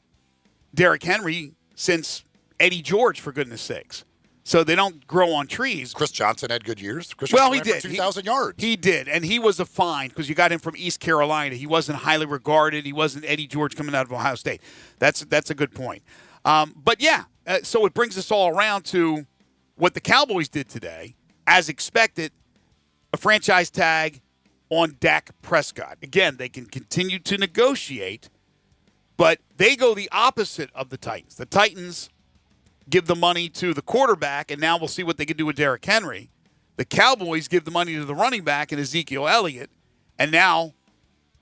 Derrick Henry since Eddie George, for goodness sakes. So they don't grow on trees. Chris Johnson had good years. He did. 2,000 yards. He did, and he was a find because you got him from East Carolina. He wasn't highly regarded. He wasn't Eddie George coming out of Ohio State. That's a good point. But, yeah, so it brings us all around to what the Cowboys did today. As expected, a franchise tag on Dak Prescott. Again, they can continue to negotiate, but they go the opposite of the Titans. The Titans give the money to the quarterback, and now we'll see what they can do with Derrick Henry. The Cowboys give the money to the running back and Ezekiel Elliott, and now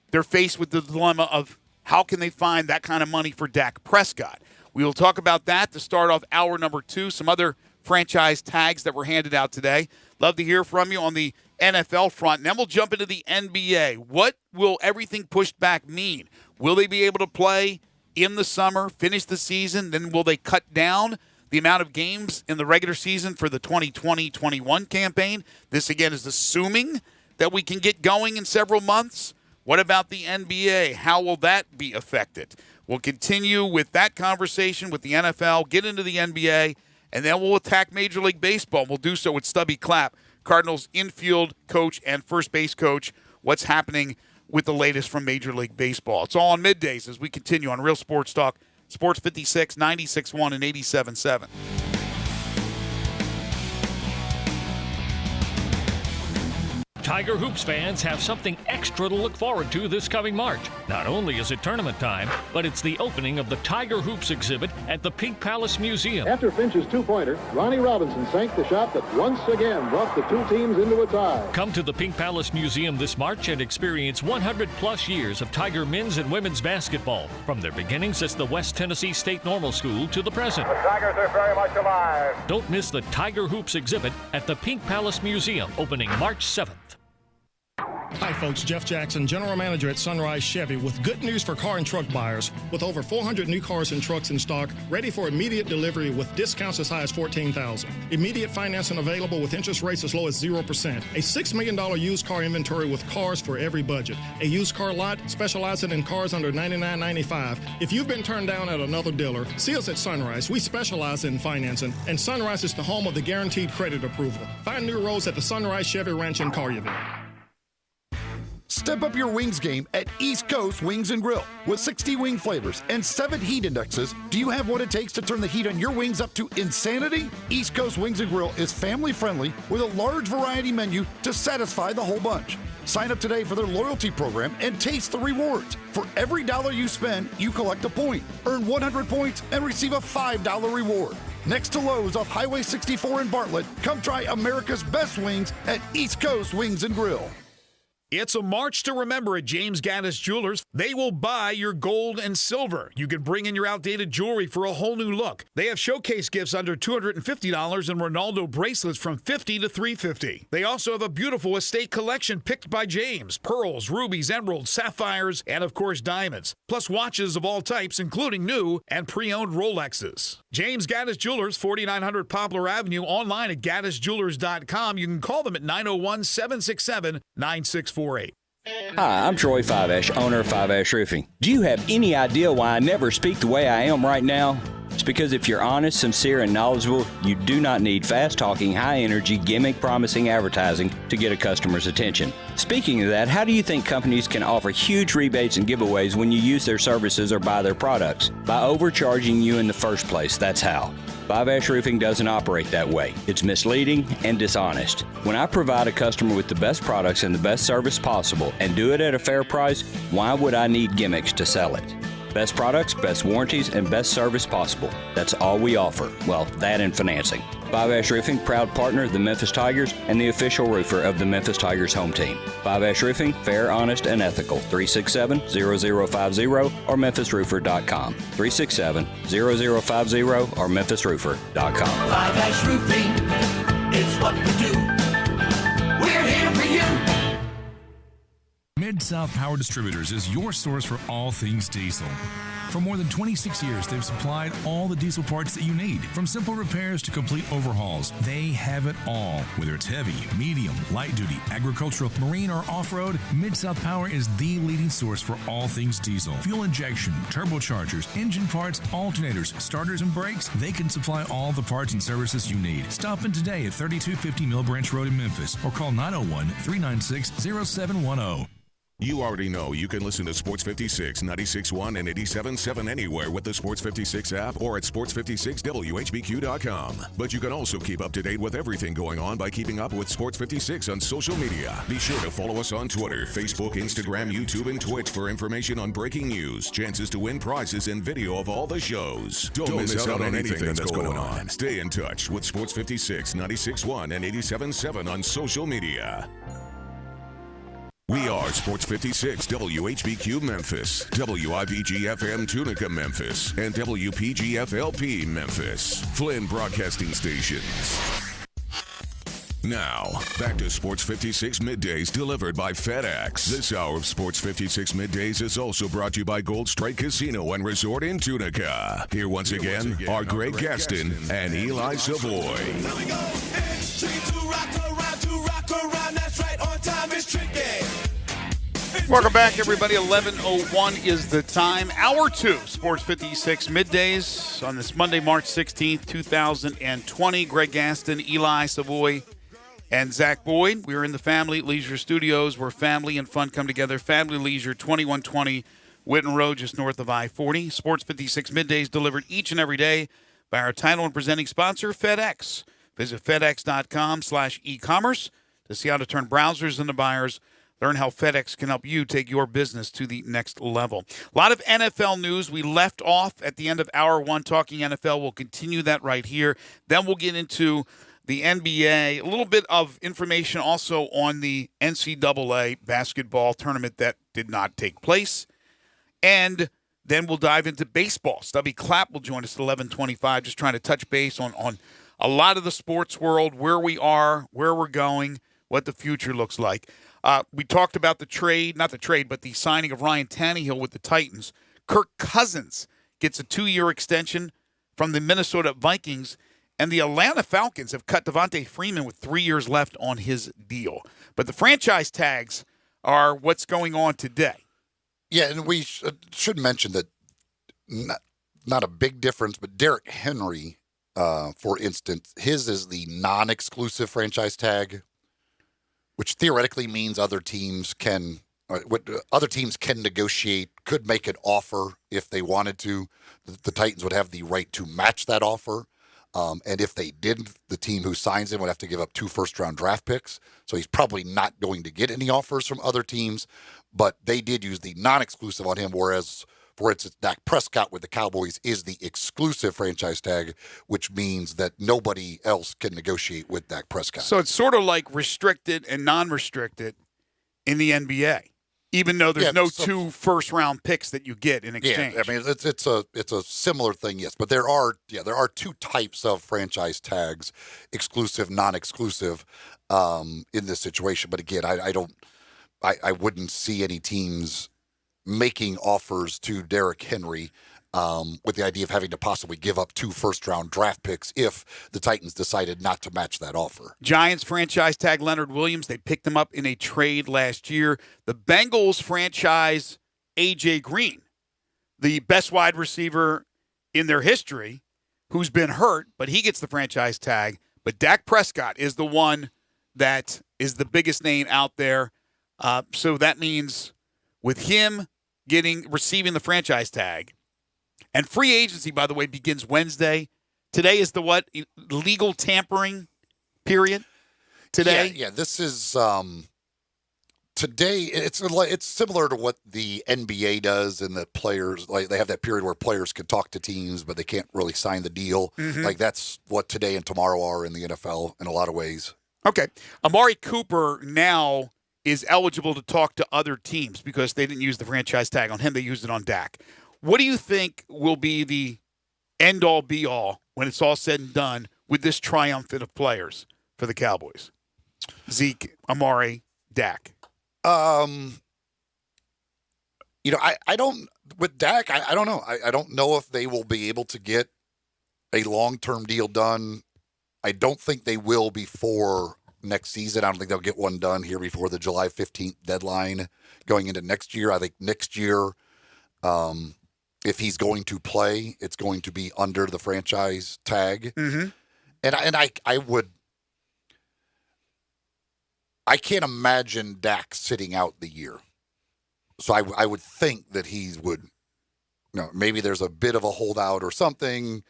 they're faced with the dilemma of how can they find that kind of money for Dak Prescott. We will talk about that to start off hour number 2, some other franchise tags that were handed out today. Love to hear from you on the NFL front, and then we'll jump into the NBA. What will everything pushed back mean? Will they be able to play in the summer, finish the season? Then will they cut down the amount of games in the regular season for the 2020-21 campaign? This, again, is assuming that we can get going in several months. What about the NBA? How will that be affected? We'll continue with that conversation with the NFL, get into the NBA, and then we'll attack Major League Baseball. We'll do so with Stubby Clapp, Cardinals infield coach and first base coach. What's happening with the latest from Major League Baseball? It's all on Middays as we continue on Real Sports Talk, Sports 56, 96.1, and 87.7. Tiger Hoops fans have something extra to look forward to this coming March. Not only is it tournament time, but it's the opening of the Tiger Hoops exhibit at the Pink Palace Museum. After Finch's 2-pointer, Ronnie Robinson sank the shot that once again brought the 2 teams into a tie. Come to the Pink Palace Museum this March and experience 100-plus years of Tiger men's and women's basketball, from their beginnings as the West Tennessee State Normal School to the present. The Tigers are very much alive. Don't miss the Tiger Hoops exhibit at the Pink Palace Museum, opening March 7th. Hi folks, Jeff Jackson, General Manager at Sunrise Chevy, with good news for car and truck buyers. With over 400 new cars and trucks in stock, ready for immediate delivery with discounts as high as $14,000. Immediate financing available with interest rates as low as 0%. A $6 million used car inventory with cars for every budget. A used car lot specializing in cars under $99.95. If you've been turned down at another dealer, see us at Sunrise. We specialize in financing, and Sunrise is the home of the guaranteed credit approval. Find new roads at the Sunrise Chevy Ranch in Collierville. Step up your wings game at East Coast Wings and Grill. With 60 wing flavors and 7 heat indexes, do you have what it takes to turn the heat on your wings up to insanity? East Coast Wings and Grill is family friendly with a large variety menu to satisfy the whole bunch. Sign up today for their loyalty program and taste the rewards. For every $1 you spend, you collect a point. Earn 100 points and receive a $5 reward. Next to Lowe's off Highway 64 in Bartlett, come try America's best wings at East Coast Wings and Grill. It's a march to remember at James Gaddis Jewelers. They will buy your gold and silver. You can bring in your outdated jewelry for a whole new look. They have showcase gifts under $250 and Ronaldo bracelets from $50 to $350. They also have a beautiful estate collection picked by James. Pearls, rubies, emeralds, sapphires, and of course diamonds. Plus watches of all types, including new and pre-owned Rolexes. James Gaddis Jewelers, 4900 Poplar Avenue, online at gaddisjewelers.com. You can call them at 901-767-9648. Hi, I'm Troy Fiveash, owner of Fiveash Roofing. Do you have any idea why I never speak the way I am right now? It's because if you're honest, sincere, and knowledgeable, you do not need fast-talking, high-energy, gimmick-promising advertising to get a customer's attention. Speaking of that, how do you think companies can offer huge rebates and giveaways when you use their services or buy their products? By overcharging you in the first place, that's how. Fiveash Roofing doesn't operate that way. It's misleading and dishonest. When I provide a customer with the best products and the best service possible and do it at a fair price, why would I need gimmicks to sell it? Best products, best warranties, and best service possible. That's all we offer. Well, that and financing. Fiveash Roofing, proud partner of the Memphis Tigers and the official roofer of the Memphis Tigers home team. Fiveash Roofing, fair, honest, and ethical. 367-0050 or memphisroofer.com. 367-0050 or memphisroofer.com. Fiveash Roofing, it's what we do. We're here for you. Mid-South Power Distributors is your source for all things diesel. For more than 26 years, they've supplied all the diesel parts that you need. From simple repairs to complete overhauls, they have it all. Whether it's heavy, medium, light duty, agricultural, marine, or off-road, Mid-South Power is the leading source for all things diesel. Fuel injection, turbochargers, engine parts, alternators, starters, and brakes. They can supply all the parts and services you need. Stop in today at 3250 Mill Branch Road in Memphis or call 901-396-0710. You already know you can listen to Sports 56, 96.1, and 87.7 anywhere with the Sports 56 app or at sports56whbq.com. But you can also keep up to date with everything going on by keeping up with Sports 56 on social media. Be sure to follow us on Twitter, Facebook, Instagram, YouTube, and Twitch for information on breaking news, chances to win prizes, and video of all the shows. Don't miss out on anything that's going on. Stay in touch with Sports 56, 96.1, and 87.7 on social media. We are Sports 56 WHBQ Memphis, WIVG-FM Tunica Memphis, and WPG-FLP Memphis, Flynn Broadcasting Stations. Now, back to Sports 56 Middays delivered by FedEx. This hour of Sports 56 Middays is also brought to you by Gold Strike Casino and Resort in Tunica. Here once again are Greg Gaston and Eli Savoie. Here we go. To rock around, that's right, on time is tricky. Welcome back, everybody. 11:01 is the time. Hour 2, Sports 56 Middays on this Monday, March 16th, 2020. Greg Gaston, Eli Savoie, and Zach Boyd. We are in the Family Leisure Studios where family and fun come together. Family Leisure, 2120 Whitten Road, just north of I-40. Sports 56 Middays delivered each and every day by our title and presenting sponsor, FedEx. Visit FedEx.com/e-commerce to see how to turn browsers into buyers. Learn how FedEx can help you take your business to the next level. A lot of NFL news. We left off at the end of hour 1 talking NFL. We'll continue that right here. Then we'll get into the NBA, a little bit of information also on the NCAA basketball tournament that did not take place. And then we'll dive into baseball. Stubby Clapp will join us at 11:25, just trying to touch base on a lot of the sports world, where we are, where we're going, what the future looks like. We talked about the signing of Ryan Tannehill with the Titans. Kirk Cousins gets a 2-year extension from the Minnesota Vikings, and the Atlanta Falcons have cut Devontae Freeman with 3 years left on his deal. But the franchise tags are what's going on today. Yeah, and we should mention that not a big difference, but Derrick Henry, for instance, his is the non-exclusive franchise tag, which theoretically means other teams can what other teams can negotiate, could make an offer if they wanted to. The Titans would have the right to match that offer. And if they didn't, the team who signs him would have to give up 2 first-round draft picks. So he's probably not going to get any offers from other teams. But they did use the non-exclusive on him, whereas, for instance, Dak Prescott with the Cowboys is the exclusive franchise tag, which means that nobody else can negotiate with Dak Prescott. So it's sort of like restricted and non-restricted in the NBA, even though there's no 2 first-round picks that you get in exchange. Yeah, I mean it's a similar thing, yes, but there are 2 types of franchise tags, exclusive, non-exclusive, in this situation. But again, I wouldn't see any teams making offers to Derrick Henry with the idea of having to possibly give up 2 first-round draft picks if the Titans decided not to match that offer. Giants franchise tag Leonard Williams. They picked him up in a trade last year. The Bengals franchise A.J. Green, the best wide receiver in their history, who's been hurt, but he gets the franchise tag. But Dak Prescott is the one that is the biggest name out there. So that means with him receiving the franchise tag, and free agency, by the way, begins Wednesday. Today is the legal tampering period? Today? Yeah, this is today. It's similar to what the NBA does, and the players, like, they have that period where players can talk to teams, but they can't really sign the deal. Mm-hmm. Like, that's what today and tomorrow are in the NFL in a lot of ways. Okay. Amari Cooper now is eligible to talk to other teams because they didn't use the franchise tag on him. They used it on Dak. What do you think will be the end-all, be-all when it's all said and done with this triumvirate of players for the Cowboys? Zeke, Amari, Dak. I don't, with Dak, I don't know. I don't know if they will be able to get a long-term deal done. I don't think they will before next season. I don't think they'll get one done here before the July 15th deadline going into next year. I think next year, if he's going to play, it's going to be under the franchise tag. Mm-hmm. And I can't imagine Dak sitting out the year. So I would think that he would, maybe there's a bit of a holdout or something,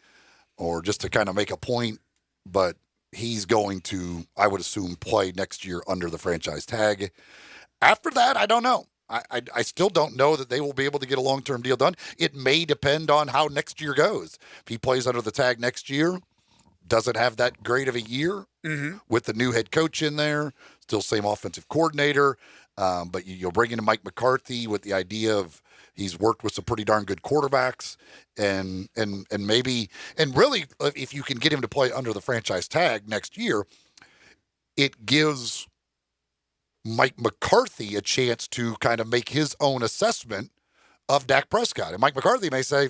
or just to kind of make a point, but he's going to, I would assume, play next year under the franchise tag. After that, I don't know. I still don't know that they will be able to get a long-term deal done. It may depend on how next year goes. If he plays under the tag next year, doesn't have that great of a year with the new head coach in there, still same offensive coordinator, but you'll bring in Mike McCarthy with the idea of he's worked with some pretty darn good quarterbacks, and maybe, and really, if you can get him to play under the franchise tag next year, it gives Mike McCarthy a chance to kind of make his own assessment of Dak Prescott. And Mike McCarthy may say,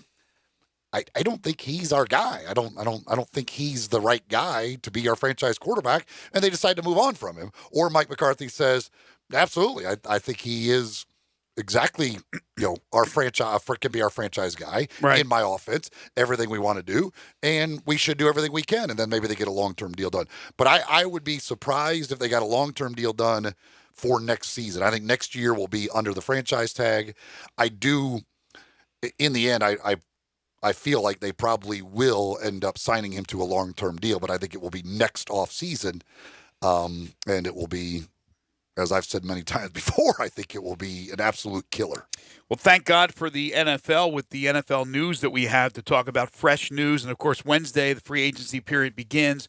I don't think he's our guy. I don't think he's the right guy to be our franchise quarterback. And they decide to move on from him. Or Mike McCarthy says, absolutely, I think he is exactly, our franchise can be our franchise guy in my offense, everything we want to do, and we should do everything we can. And then maybe they get a long-term deal done. But I would be surprised if they got a long-term deal done for next season. I think next year will be under the franchise tag. In the end, I feel like they probably will end up signing him to a long-term deal, but I think it will be next off season. And it will be, as I've said many times before, I think it will be an absolute killer. Well, thank God for the NFL with the NFL news that we have to talk about, fresh news. And, of course, Wednesday, the free agency period begins.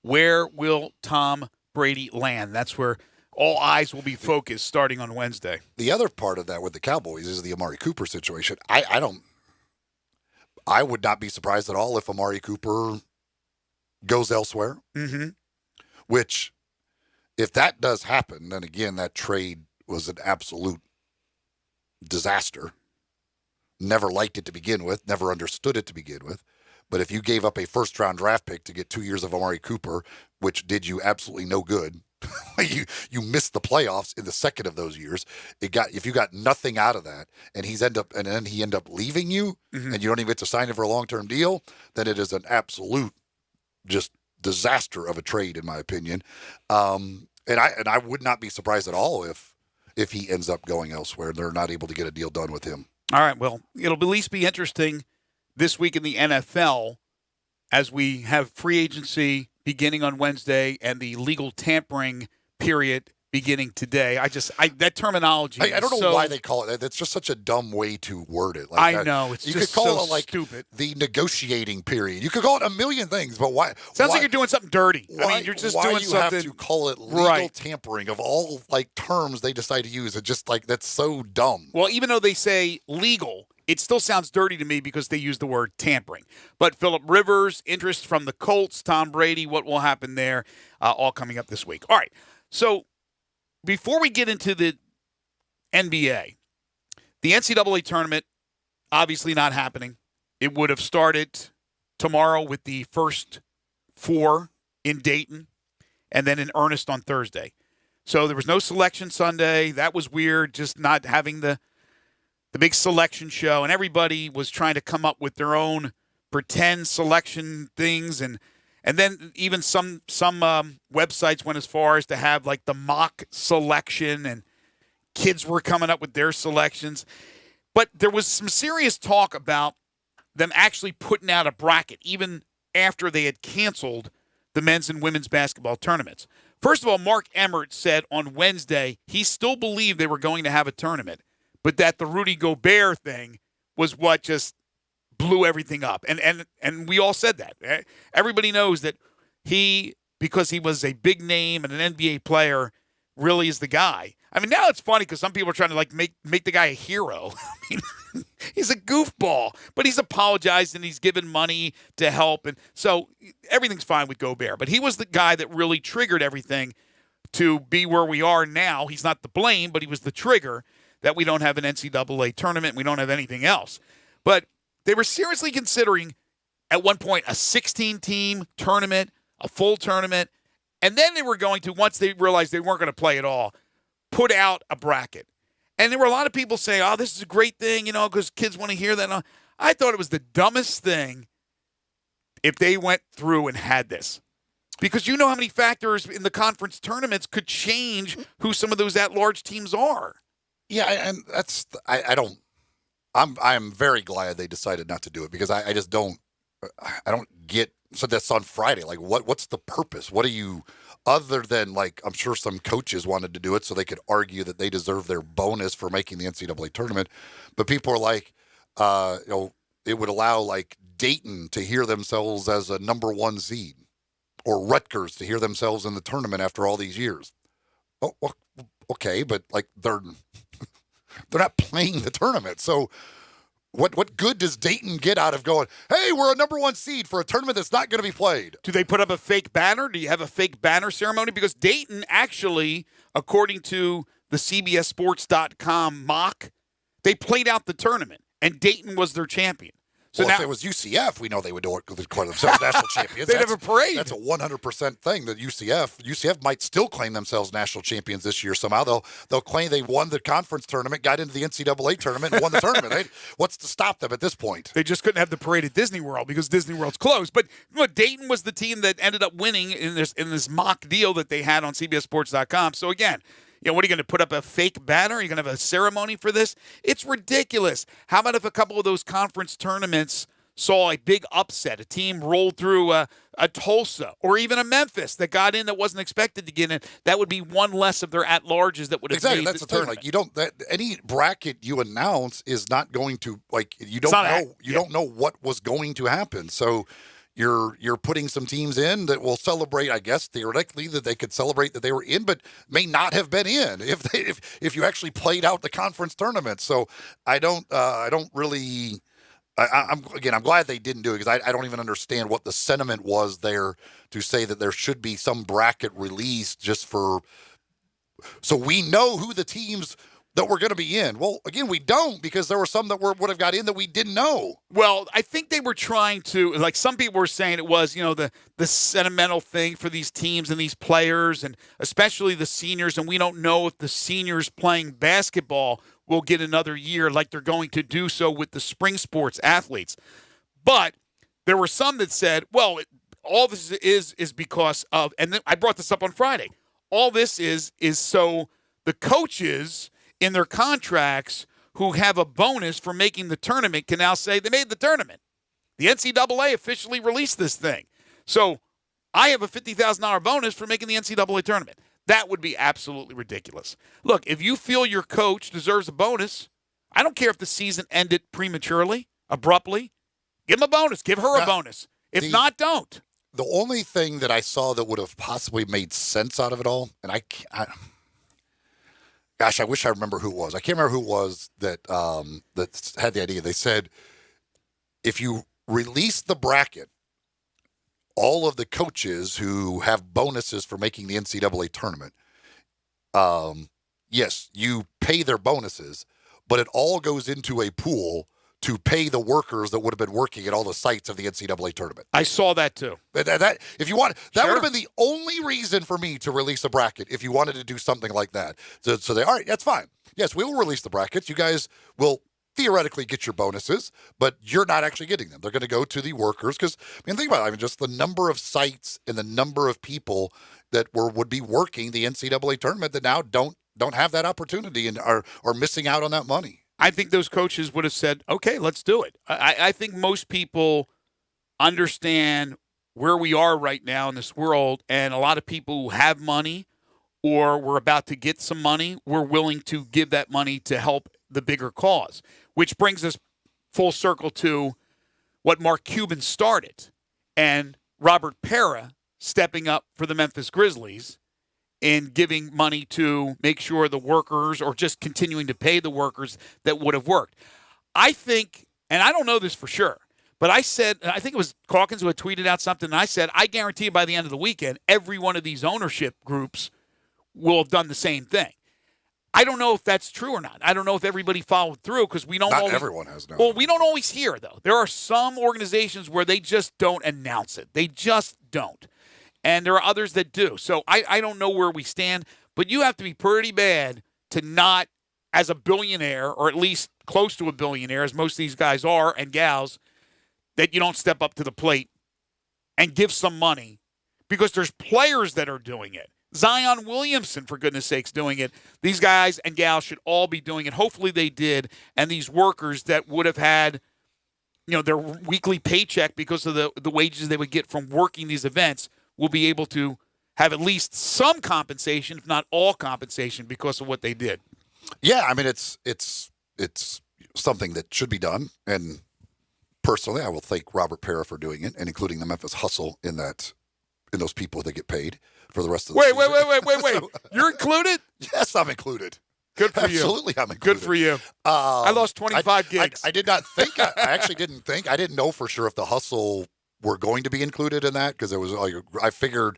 Where will Tom Brady land? That's where all eyes will be focused starting on Wednesday. The other part of that with the Cowboys is the Amari Cooper situation. I would not be surprised at all if Amari Cooper goes elsewhere, which, if that does happen, then again, that trade was an absolute disaster. Never liked it to begin with, never understood it to begin with. But if you gave up a first-round draft pick to get 2 years of Amari Cooper, which did you absolutely no good, you missed the playoffs in the second of those years. If you got nothing out of that, and then he end up leaving you, and you don't even get to sign him for a long-term deal, then it is an absolute just disaster of a trade, in my opinion. And I would not be surprised at all if he ends up going elsewhere. They're not able to get a deal done with him. All right, well, it'll at least be interesting this week in the NFL as we have free agency beginning on Wednesday and the legal tampering period beginning today. That terminology. I don't know so, why they call it that. That's just such a dumb way to word it. I know. It's you just could call so it like stupid. The negotiating period. You could call it a million things, but why? Sounds why, like you're doing something dirty. Why, you're just why doing you something. have to call it legal tampering of all terms they decide to use? It's just that's so dumb. Well, even though they say legal, it still sounds dirty to me because they use the word tampering. But Phillip Rivers, interest from the Colts, Tom Brady, what will happen there, all coming up this week. All right, so before we get into the NBA, the NCAA tournament, obviously not happening. It would have started tomorrow with the first 4 in Dayton and then in earnest on Thursday. So there was no selection Sunday. That was weird, just not having the big selection show. And everybody was trying to come up with their own pretend selection things. And then even some websites went as far as to have like the mock selection, and kids were coming up with their selections. But there was some serious talk about them actually putting out a bracket, even after they had canceled the men's and women's basketball tournaments. First of all, Mark Emmert said on Wednesday he still believed they were going to have a tournament, but that the Rudy Gobert thing was what just blew everything up. And we all said that. Everybody knows that he, because he was a big name and an NBA player, really is the guy. I mean, now it's funny because some people are trying to make the guy a hero. I mean, he's a goofball, but he's apologized and he's given money to help. And so everything's fine with Gobert. But he was the guy that really triggered everything to be where we are now. He's not the blame, but he was the trigger that we don't have an NCAA tournament. We don't have anything else. But they were seriously considering at one point a 16-team tournament, a full tournament. And then they were going to, once they realized they weren't going to play at all, put out a bracket. And there were a lot of people saying, oh, this is a great thing, because kids want to hear that. I thought it was the dumbest thing if they went through and had this. Because you know how many factors in the conference tournaments could change who some of those at-large teams are. Yeah, and that's I'm very glad they decided not to do it, because I just don't get. So that's on Friday. Like, what's the purpose? What are you, other than I'm sure some coaches wanted to do it so they could argue that they deserve their bonus for making the NCAA tournament, but people are like, it would allow Dayton to hear themselves as a number 1 seed, or Rutgers to hear themselves in the tournament after all these years. Oh, okay, but they're not playing the tournament, so. What good does Dayton get out of going, hey, we're a number 1 seed for a tournament that's not going to be played? Do they put up a fake banner? Do you have a fake banner ceremony? Because Dayton actually, according to the CBSSports.com mock, they played out the tournament, and Dayton was their champion. So if it was UCF, we know they would declare themselves national champions. They'd have a parade. That's a 100% thing. That UCF might still claim themselves national champions this year somehow. They'll claim they won the conference tournament, got into the NCAA tournament, and won the tournament. What's to stop them at this point? They just couldn't have the parade at Disney World because Disney World's closed. But Dayton was the team that ended up winning in this mock deal that they had on CBSSports.com. So again. What are you going to put up a fake banner? Are you going to have a ceremony for this? It's ridiculous. How about if a couple of those conference tournaments saw a big upset, a team rolled through a Tulsa or even a Memphis that got in that wasn't expected to get in? That would be one less of their at-larges that would have made that's the thing. tournament. Any bracket you announce is not going to you don't know what was going to happen. So. You're putting some teams in that will celebrate, I guess, theoretically, that they could celebrate that they were in, but may not have been in if you actually played out the conference tournament. So I'm glad they didn't do it, because I don't even understand what the sentiment was there to say that there should be some bracket released just so we know who the teams that we're going to be in. Well, again, we don't, because there were some that would have got in that we didn't know. Well, I think they were trying to, some people were saying it was, the sentimental thing for these teams and these players, and especially the seniors, and we don't know if the seniors playing basketball will get another year like they're going to do so with the spring sports athletes. But there were some that said, well, all this is because of, and then I brought this up on Friday, all this is so the coaches in their contracts who have a bonus for making the tournament can now say they made the tournament. The NCAA officially released this thing. So I have a $50,000 bonus for making the NCAA tournament. That would be absolutely ridiculous. Look, if you feel your coach deserves a bonus, I don't care if the season ended prematurely, abruptly. Give him a bonus. Give her a bonus. If not, don't. The only thing that I saw that would have possibly made sense out of it all, and gosh, I wish I remember who it was. I can't remember who it was that had the idea. They said, if you release the bracket, all of the coaches who have bonuses for making the NCAA tournament, yes, you pay their bonuses, but it all goes into a pool to pay the workers that would have been working at all the sites of the NCAA tournament. I saw that too. That if you want, that would have been the only reason for me to release a bracket if you wanted to do something like that. So they, all right, that's fine. Yes, we will release the brackets. You guys will theoretically get your bonuses, but you're not actually getting them. They're going to go to the workers because, think about it. Just the number of sites and the number of people that would be working the NCAA tournament that now don't have that opportunity and are missing out on that money. I think those coaches would have said, okay, let's do it. I think most people understand where we are right now in this world, and a lot of people who have money or we're about to get some money, we're willing to give that money to help the bigger cause, which brings us full circle to what Mark Cuban started and Robert Pera stepping up for the Memphis Grizzlies in giving money to make sure the workers or just continuing to pay the workers that would have worked. I think, and I don't know this for sure, but I said, I think it was Calkins who had tweeted out something, and I said, I guarantee by the end of the weekend, every one of these ownership groups will have done the same thing. I don't know if that's true or not. I don't know if everybody followed through because we don't Not always, everyone has no. Well, we don't always hear, though. There are some organizations where they just don't announce it. They just don't. And there are others that do. So I don't know where we stand, but you have to be pretty bad to not, as a billionaire, or at least close to a billionaire, as most of these guys are and gals, that you don't step up to the plate and give some money because there's players that are doing it. Zion Williamson, for goodness sakes, doing it. These guys and gals should all be doing it. Hopefully they did. And these workers that would have had, their weekly paycheck because of the wages they would get from working these events will be able to have at least some compensation, if not all compensation, because of what they did. Yeah, it's something that should be done. And personally, I will thank Robert Pera for doing it and including the Memphis Hustle in those people that get paid for the rest of the season. Wait. So, you're included? Yes, I'm included. Good for you. Absolutely, I'm included. Good for you. I lost 25 gigs. I did not think. I actually didn't think. I didn't know for sure if the Hustle were going to be included in that because I figured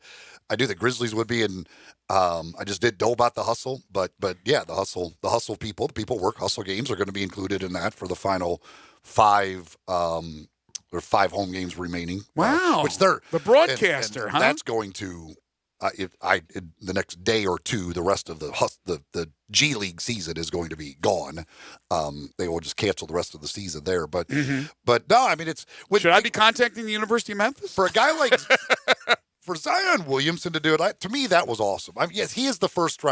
I knew the Grizzlies would be, and I just didn't know about the Hustle. But yeah, the Hustle people, the people who work Hustle games are going to be included in that for the final 5 or 5 home games remaining. Wow, which they're the broadcaster, and that's going to. In the next day or two, the rest of the G League season is going to be gone. They will just cancel the rest of the season there. But but no, it's. Should I be contacting the University of Memphis for a guy like for Zion Williamson to do it? To me, that was awesome. Yes, he is the first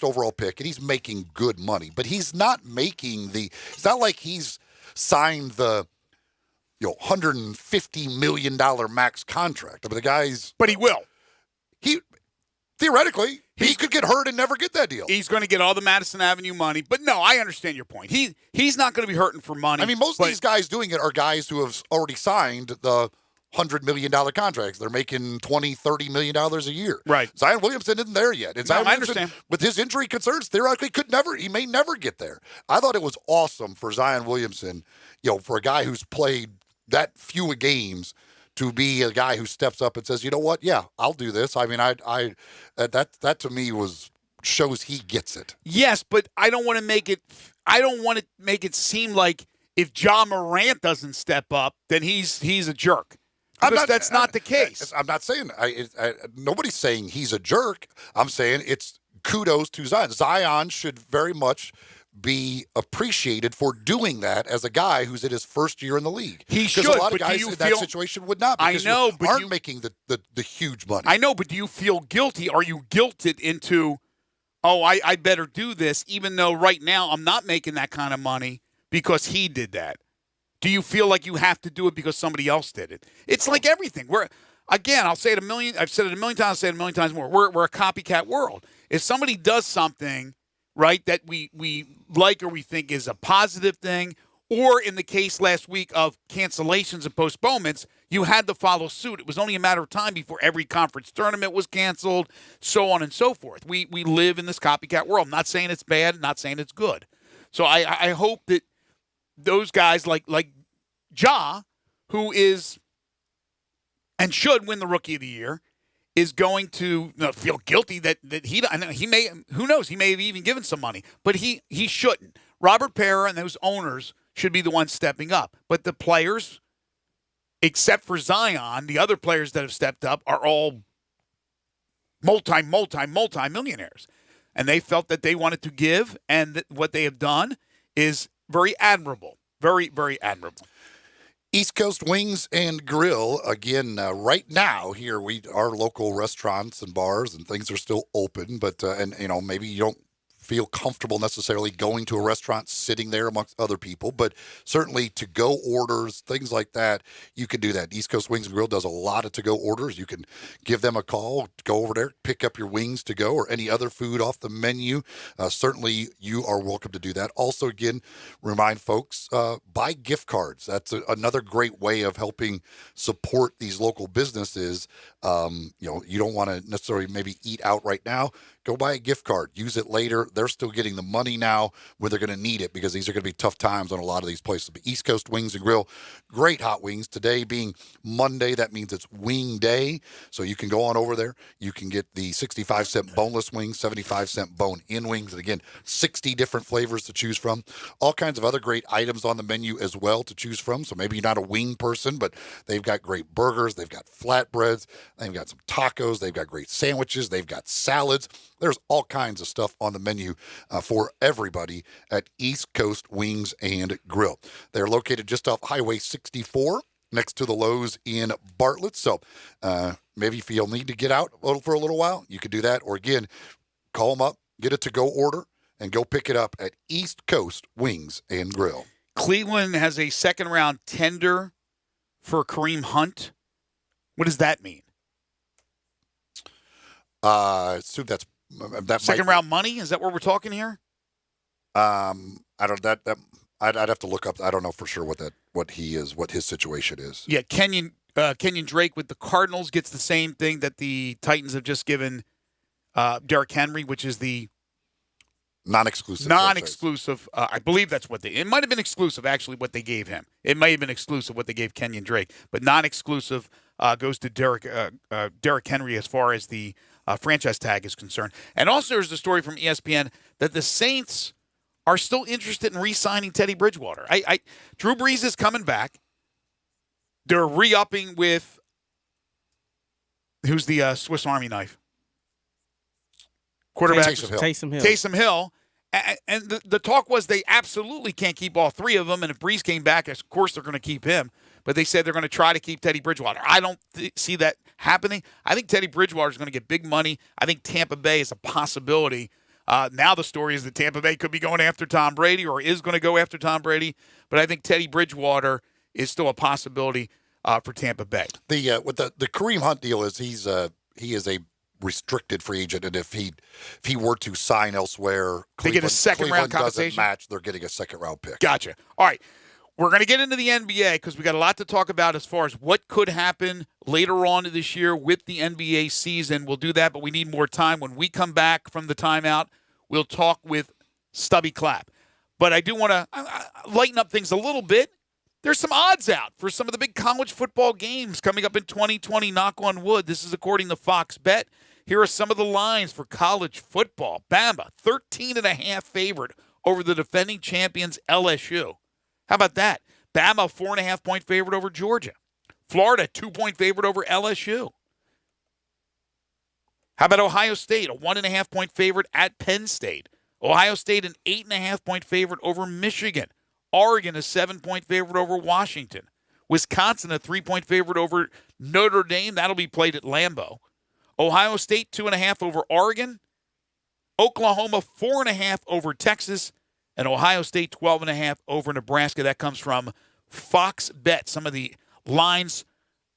overall pick, and he's making good money. But he's not making It's not like he's signed the $150 million max contract. The guy's. But he will. Theoretically, he could get hurt and never get that deal. He's going to get all the Madison Avenue money. But no, I understand your point. He's not going to be hurting for money. Most of these guys doing it are guys who have already signed the $100 million contracts. They're making $20, $30 million a year. Right. Zion Williamson isn't there yet. And Zion Williamson, understand. With his injury concerns, theoretically he may never get there. I thought it was awesome for Zion Williamson, for a guy who's played that few games, to be a guy who steps up and says, you know what? Yeah, I'll do this. That to me shows he gets it. Yes, but I don't want to make it seem like if Ja Morant doesn't step up, then he's a jerk. That's not the case. I'm not saying nobody's saying he's a jerk. I'm saying it's kudos to Zion. Zion should very much be appreciated for doing that as a guy who's in his first year in the league. He should. A lot of guys in that situation would not. Because you aren't making the huge money. I know, but do you feel guilty? Are you guilted into, oh, I better do this, even though right now I'm not making that kind of money because he did that? Do you feel like you have to do it because somebody else did it? It's like everything. Again, I'll say it I've said it a million times, I'll say it a million times more. We're a copycat world. If somebody does something, right, that we like or we think is a positive thing, or in the case last week of cancellations and postponements, you had to follow suit. It was only a matter of time before every conference tournament was canceled, so on and so forth. We live in this copycat world. I'm not saying it's bad, not saying it's good. So I hope that those guys like Ja, who is and should win the Rookie of the Year, is going to feel guilty that he may, who knows, he may have even given some money, but he shouldn't. Robert Parra and those owners should be the ones stepping up. But the players, except for Zion, the other players that have stepped up are all multi-millionaires. And they felt that they wanted to give, and that what they have done is very admirable. Very, very admirable. East Coast Wings and Grill, again, right now here, our local restaurants and bars and things are still open, but, maybe you don't feel comfortable necessarily going to a restaurant, sitting there amongst other people, but certainly to-go orders, things like that, you can do that. East Coast Wings and Grill does a lot of to-go orders. You can give them a call, go over there, pick up your wings to go or any other food off the menu. Certainly, you are welcome to do that. Also, again, remind folks, buy gift cards. That's another great way of helping support these local businesses. You don't want to necessarily maybe eat out right now. Go buy a gift card. Use it later. They're still getting the money now when they're going to need it because these are going to be tough times on a lot of these places. But East Coast Wings and Grill, great hot wings. Today being Monday, that means it's wing day. So you can go on over there. You can get the 65-cent boneless wings, 75-cent bone-in wings. And again, 60 different flavors to choose from. All kinds of other great items on the menu as well to choose from. So maybe you're not a wing person, but they've got great burgers. They've got flatbreads. They've got some tacos. They've got great sandwiches. They've got salads. There's all kinds of stuff on the menu for everybody at East Coast Wings and Grill. They're located just off Highway 64 next to the Lowe's in Bartlett. So maybe if you'll need to get out for a little while, you could do that. Or again, call them up, get a to-go order, and go pick it up at East Coast Wings and Grill. Cleveland has a second-round tender for Kareem Hunt. What does that mean? So that second round money? Is that what we're talking here? I don't. I'd have to look up. I don't know for sure what his situation is. Yeah, Kenyon Drake with the Cardinals gets the same thing that the Titans have just given Derrick Henry, which is the non-exclusive. I believe that's what it might have been exclusive, actually, what they gave him. It may have been exclusive what they gave Kenyon Drake, but non-exclusive goes to Derrick Henry as far as the franchise tag is concerned. And also there's the story from ESPN that the Saints are still interested in re-signing Teddy Bridgewater. Drew Brees is coming back. They're re-upping with who's the Swiss Army knife? Quarterback Taysom Hill. And the talk was they absolutely can't keep all three of them. And if Brees came back, of course they're going to keep him. But they said they're going to try to keep Teddy Bridgewater. I don't see that happening. I think Teddy Bridgewater is going to get big money. I think Tampa Bay is a possibility. Now the story is that Tampa Bay could be going after Tom Brady or is going to go after Tom Brady. But I think Teddy Bridgewater is still a possibility for Tampa Bay. With the Kareem Hunt deal is he is a restricted free agent, and if he were to sign elsewhere, they get a second round compensation. Doesn't match, they're getting a second round pick. Gotcha. All right. We're going to get into the NBA because we got a lot to talk about as far as what could happen later on this year with the NBA season. We'll do that, but we need more time. When we come back from the timeout, we'll talk with Stubby Clapp. But I do want to lighten up things a little bit. There's some odds out for some of the big college football games coming up in 2020, knock on wood. This is according to Fox Bet. Here are some of the lines for college football. Bama, 13.5 favorite over the defending champions LSU. How about that? Bama, 4.5-point favorite over Georgia. Florida, 2-point favorite over LSU. How about Ohio State, a 1.5-point favorite at Penn State? Ohio State, an 8.5-point favorite over Michigan. Oregon, a 7-point favorite over Washington. Wisconsin, a 3-point favorite over Notre Dame. That'll be played at Lambeau. Ohio State, 2.5 over Oregon. Oklahoma 4.5 over Texas, and Ohio State 12.5 over Nebraska. That comes from Fox Bet. Some of the lines,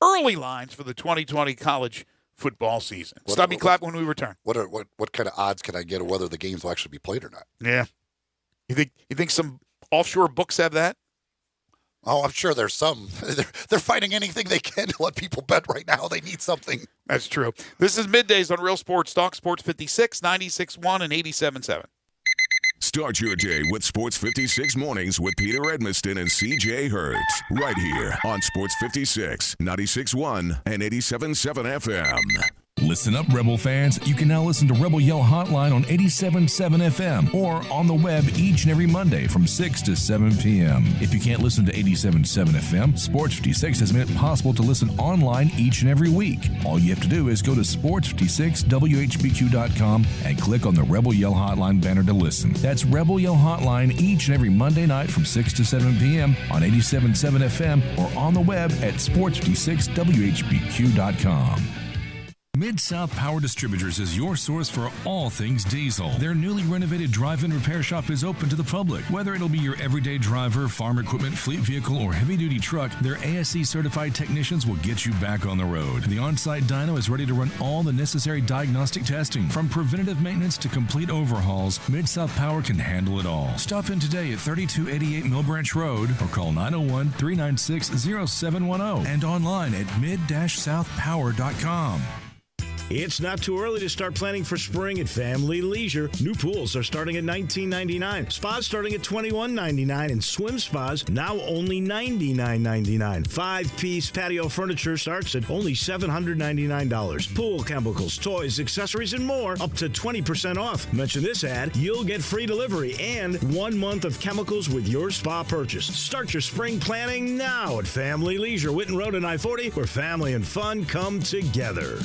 early lines for the 2020 college football season. Stubby clap when we return. What kind of odds can I get of whether the games will actually be played or not? Yeah. You think some offshore books have that? Oh, I'm sure there's some. They're finding anything they can to let people bet right now. They need something. That's true. This is Middays on Real Sports Talk, Sports 56, 96.1 and 87.7. Start your day with Sports 56 Mornings with Peter Edmiston and CJ Hurt. Right here on Sports 56, 96.1 and 87.7 FM. Listen up, Rebel fans. You can now listen to Rebel Yell Hotline on 87.7 FM or on the web each and every Monday from 6 to 7 p.m. If you can't listen to 87.7 FM, Sports 56 has made it possible to listen online each and every week. All you have to do is go to sports56whbq.com and click on the Rebel Yell Hotline banner to listen. That's Rebel Yell Hotline each and every Monday night from 6 to 7 p.m. on 87.7 FM or on the web at sports56whbq.com. Mid-South Power Distributors is your source for all things diesel. Their newly renovated drive-in repair shop is open to the public. Whether it'll be your everyday driver, farm equipment, fleet vehicle, or heavy-duty truck, their ASE-certified technicians will get you back on the road. The on-site dyno is ready to run all the necessary diagnostic testing. From preventative maintenance to complete overhauls, Mid-South Power can handle it all. Stop in today at 3288 Mill Branch Road or call 901-396-0710 and online at mid-southpower.com. It's not too early to start planning for spring at Family Leisure. New pools are starting at $19.99, spas starting at $21.99, and swim spas now only $99.99. 5-piece patio furniture starts at only $799. Pool chemicals, toys, accessories, and more up to 20% off. Mention this ad, you'll get free delivery and 1 month of chemicals with your spa purchase. Start your spring planning now at Family Leisure, Witten Road and I-40, where family and fun come together.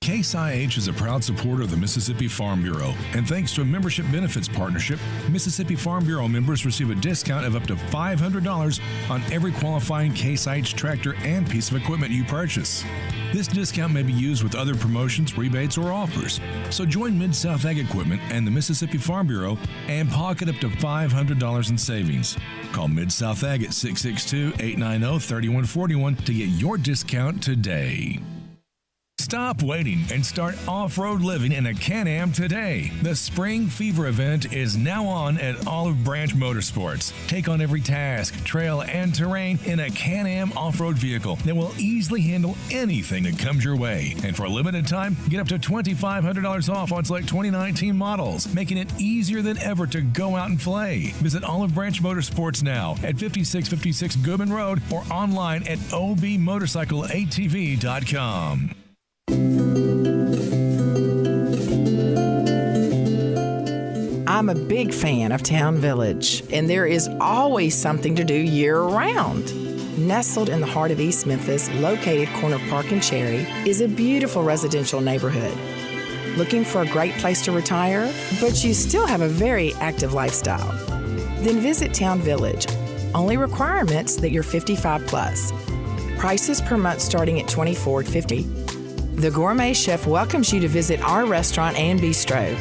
Case IH is a proud supporter of the Mississippi Farm Bureau, and thanks to a membership benefits partnership, Mississippi Farm Bureau members receive a discount of up to $500 on every qualifying Case IH tractor and piece of equipment you purchase. This discount may be used with other promotions, rebates, or offers. So join Mid-South Ag Equipment and the Mississippi Farm Bureau and pocket up to $500 in savings. Call Mid-South Ag at 662-890-3141 to get your discount today. Stop waiting and start off-road living in a Can-Am today. The Spring Fever event is now on at Olive Branch Motorsports. Take on every task, trail, and terrain in a Can-Am off-road vehicle that will easily handle anything that comes your way. And for a limited time, get up to $2,500 off on select 2019 models, making it easier than ever to go out and play. Visit Olive Branch Motorsports now at 5656 Goodman Road or online at obmotorcycleatv.com. I'm a big fan of Town Village, and there is always something to do year-round. Nestled in the heart of East Memphis, located corner of Park and Cherry, is a beautiful residential neighborhood. Looking for a great place to retire, but you still have a very active lifestyle? Then visit Town Village. Only requirements that you're 55 plus. Prices per month starting at $24.50. The Gourmet Chef welcomes you to visit our restaurant and bistro.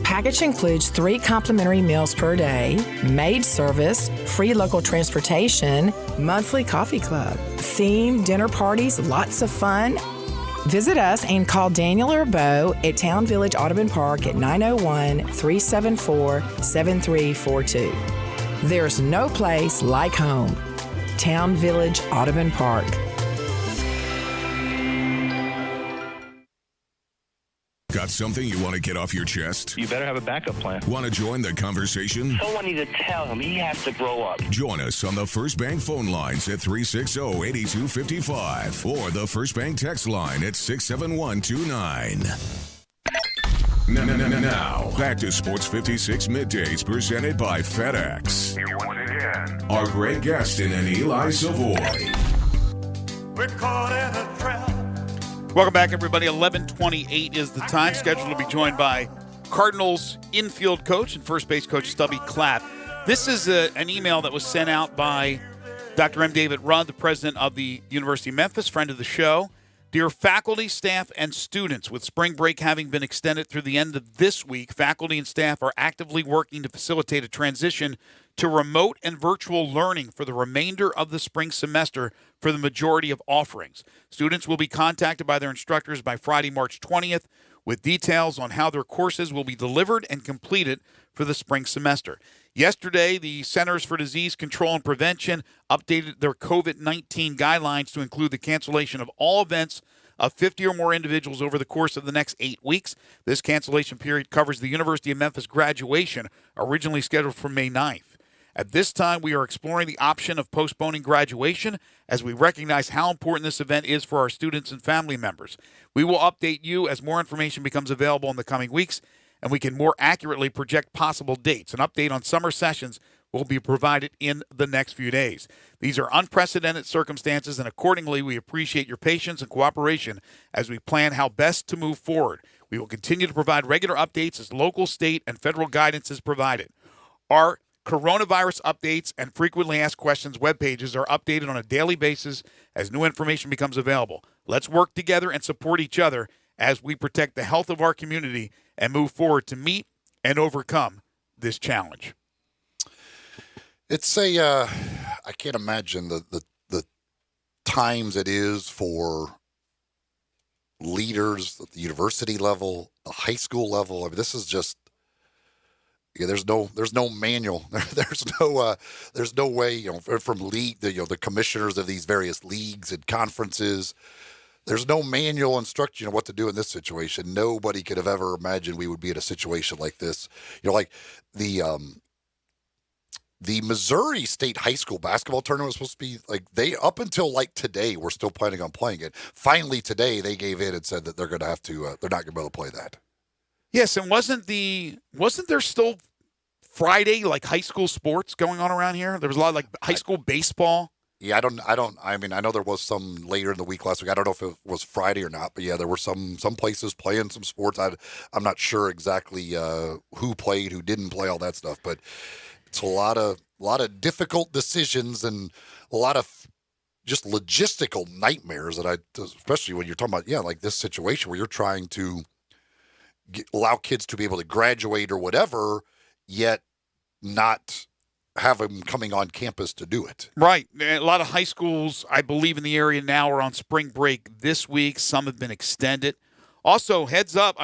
Package includes 3 complimentary meals per day, maid service, free local transportation, monthly coffee club, themed dinner parties, lots of fun. Visit us and call Daniel or Bo at Town Village Audubon Park at 901-374-7342. There's no place like home. Town Village Audubon Park. Got something you want to get off your chest? You better have a backup plan. Want to join the conversation? Someone needs to tell him he has to grow up. Join us on the First Bank phone lines at 360-8255 or the First Bank text line at 67129. Now, back to Sports 56 Middays presented by FedEx. Here once again are Greg Gaston and Eli Savoie. we're caught in a trap. Welcome back, everybody. 11:28 is the time. Scheduled to be joined by Cardinals infield coach and first base coach Stubby Clapp. This is an email that was sent out by Dr. M. David Rudd, the president of the University of Memphis, friend of the show. Dear faculty, staff, and students, with spring break having been extended through the end of this week, faculty and staff are actively working to facilitate a transition to remote and virtual learning for the remainder of the spring semester for the majority of offerings. Students will be contacted by their instructors by Friday, March 20th, with details on how their courses will be delivered and completed for the spring semester. Yesterday, the Centers for Disease Control and Prevention updated their COVID-19 guidelines to include the cancellation of all events of 50 or more individuals over the course of the next 8 weeks. This cancellation period covers the University of Memphis graduation, originally scheduled for May 9th. At this time, we are exploring the option of postponing graduation as we recognize how important this event is for our students and family members. We will update you as more information becomes available in the coming weeks, and we can more accurately project possible dates. An update on summer sessions will be provided in the next few days. These are unprecedented circumstances, and accordingly, we appreciate your patience and cooperation as we plan how best to move forward. We will continue to provide regular updates as local, state, and federal guidance is provided. Our coronavirus updates and frequently asked questions web pages are updated on a daily basis as new information becomes available. Let's work together and support each other as we protect the health of our community and move forward to meet and overcome this challenge. It's I can't imagine the times it is for leaders at the university level, the high school level. I mean, this is just, there's no manual. There's no way, from league, the commissioners of these various leagues and conferences, there's no manual instruction on what to do in this situation. Nobody could have ever imagined we would be in a situation like this. Like the Missouri State High School basketball tournament was supposed to be up until today, we're still planning on playing it. Finally today, they gave in and said that they're going to have to, they're not going to be able to play that. Yes, and wasn't there still Friday high school sports going on around here? There was a lot of high school baseball. Yeah, I mean, I know there was some later in the week last week. I don't know if it was Friday or not, but yeah, there were some places playing some sports. I'm not sure exactly who played, who didn't play, all that stuff, but it's a lot of difficult decisions and a lot of just logistical nightmares especially when you're talking about, this situation where you're trying to allow kids to be able to graduate or whatever, yet not have them coming on campus to do it. Right. A lot of high schools, I believe, in the area now are on spring break this week. Some have been extended. Also, hats off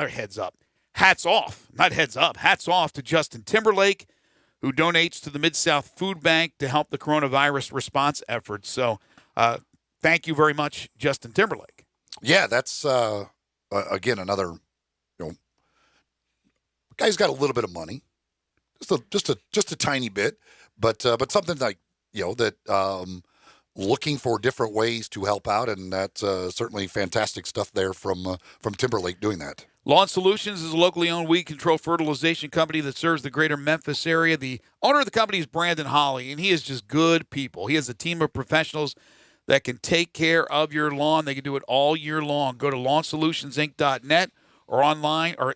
to Justin Timberlake, who donates to the Mid-South Food Bank to help the coronavirus response efforts. So thank you very much, Justin Timberlake. Yeah, that's, again, another, guy's got a little bit of money, just a tiny bit, but something that looking for different ways to help out, and that's certainly fantastic stuff there from Timberlake doing that. Lawn Solutions is a locally owned weed control fertilization company that serves the greater Memphis area. The owner of the company is Brandon Holly, and he is just good people. He has a team of professionals that can take care of your lawn. They can do it all year long. Go to lawnsolutionsinc.net or online or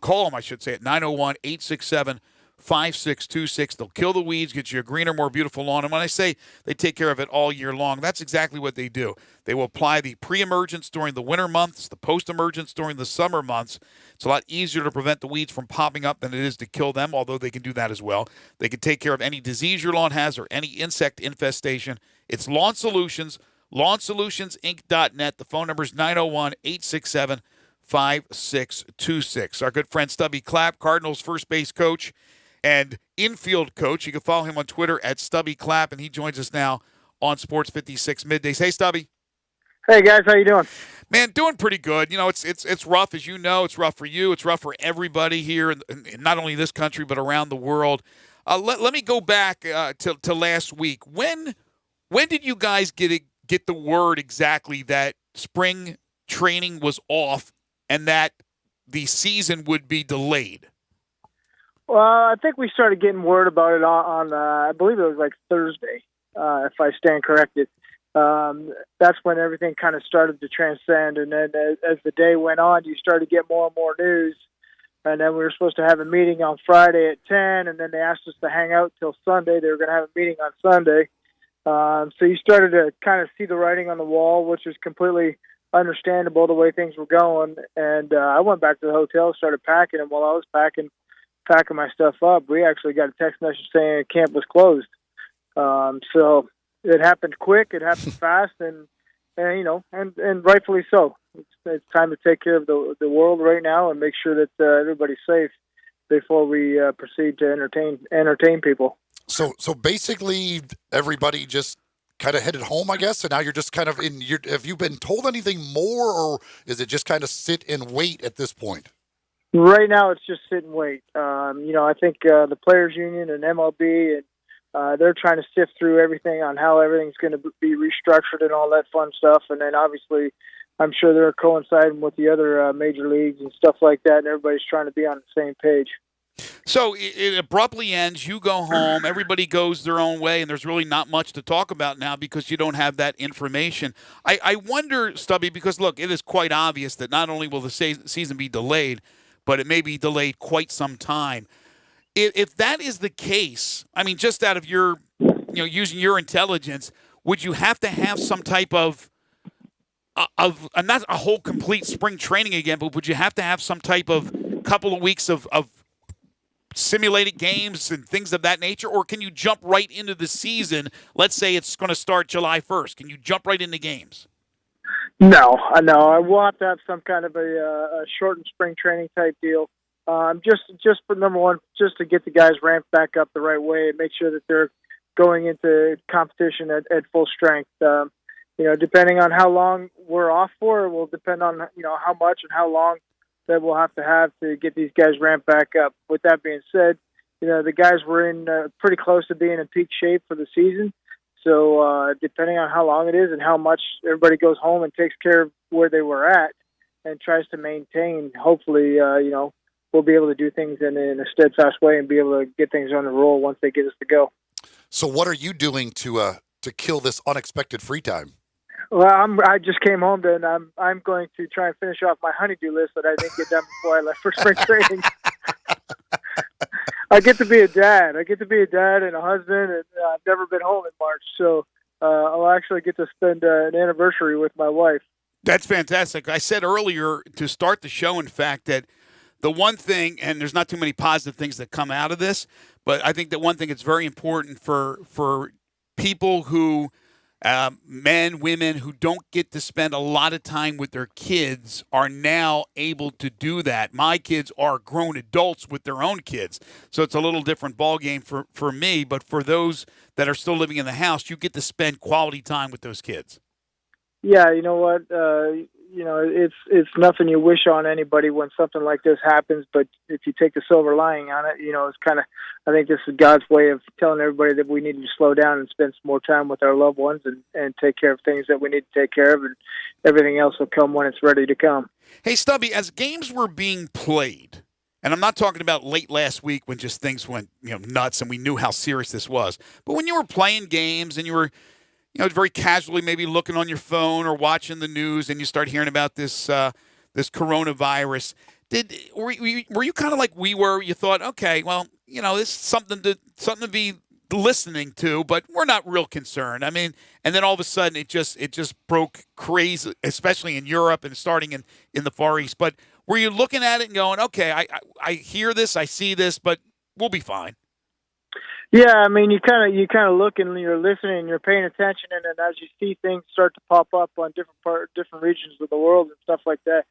call them, I should say, at 901-867-5626. They'll kill the weeds, get you a greener, more beautiful lawn. And when I say they take care of it all year long, that's exactly what they do. They will apply the pre-emergence during the winter months, the post-emergence during the summer months. It's a lot easier to prevent the weeds from popping up than it is to kill them, although they can do that as well. They can take care of any disease your lawn has or any insect infestation. It's Lawn Solutions, lawnsolutionsinc.net. The phone number is 901-867-5626. Our good friend Stubby Clapp, Cardinals first base coach and infield coach. You can follow him on Twitter at Stubby Clapp, and he joins us now on Sports 56 Middays. Hey, Stubby. Hey, guys. How you doing? Man, doing pretty good. It's rough, as you know. It's rough for you. It's rough for everybody here, in not only this country but around the world. Let me go back to last week. When did you guys get the word exactly that spring training was off and that the season would be delayed? Well, I think we started getting word about it on I believe it was Thursday, if I stand corrected. That's when everything kind of started to transcend. And then as the day went on, you started to get more and more news. And then we were supposed to have a meeting on Friday at 10, and then they asked us to hang out till Sunday. They were going to have a meeting on Sunday. So you started to kind of see the writing on the wall, which is completely understandable the way things were going. And I went back to the hotel, started packing, and while I was packing my stuff up, we actually got a text message saying camp was closed. So it happened quick, it happened fast, and rightfully so. It's time to take care of the world right now and make sure that everybody's safe before we proceed to entertain people. So basically, everybody just kind of headed home, I guess, and now you're just kind of have you been told anything more, or is it just kind of sit and wait at this point? Right now, it's just sit and wait. I think the Players Union and MLB, and they're trying to sift through everything on how everything's going to be restructured and all that fun stuff. And then obviously, I'm sure they're coinciding with the other major leagues and stuff like that, and everybody's trying to be on the same page. So it abruptly ends. You go home. Everybody goes their own way, and there's really not much to talk about now because you don't have that information. I wonder, Stubby, because, look, it is quite obvious that not only will the season be delayed, but it may be delayed quite some time. If that is the case, I mean, just out of your, using your intelligence, would you have to have some type of not a whole complete spring training again, but would you have to have some type of couple of weeks of simulated games and things of that nature, or can you jump right into the season? Let's say it's going to start July 1st. Can you jump right into games? No. We'll have to have some kind of a shortened spring training type deal. Just for number one, just to get the guys ramped back up the right way and make sure that they're going into competition at full strength. Depending on how long we're off for, it will depend on, how much and how long that we'll have to get these guys ramped back up. With that being said, the guys were in pretty close to being in peak shape for the season. So depending on how long it is and how much everybody goes home and takes care of where they were at and tries to maintain, hopefully, we'll be able to do things in a steadfast way and be able to get things on the roll once they get us to go. So what are you doing to kill this unexpected free time? Well, I just came home and I'm going to try and finish off my honeydew list that I didn't get done before I left for spring training. I get to be a dad. And a husband, and I've never been home in March, so I'll actually get to spend an anniversary with my wife. That's fantastic. I said earlier to start the show, in fact, that the one thing, and there's not too many positive things that come out of this, but I think that one thing that's very important for people who men, women who don't get to spend a lot of time with their kids are now able to do that. My kids are grown adults with their own kids, so it's a little different ballgame for me. But for those that are still living in the house, you get to spend quality time with those kids. Yeah, you know what? It's nothing you wish on anybody when something like this happens. But if you take the silver lining on it, it's kind of, I think this is God's way of telling everybody that we need to slow down and spend some more time with our loved ones and take care of things that we need to take care of, and everything else will come when it's ready to come. Hey, Stubby, as games were being played, and I'm not talking about late last week when just things went nuts and we knew how serious this was, but when you were playing games and you were very casually maybe looking on your phone or watching the news, and you start hearing about this coronavirus. Were you kind of like we were? You thought, okay, well, this is something to be listening to, but we're not real concerned. I mean, and then all of a sudden it just broke crazy, especially in Europe and starting in the Far East. But were you looking at it and going, okay, I hear this, I see this, but we'll be fine? Yeah, I mean, you kind of look and you're listening and you're paying attention, and then as you see things start to pop up on different regions of the world and stuff like that,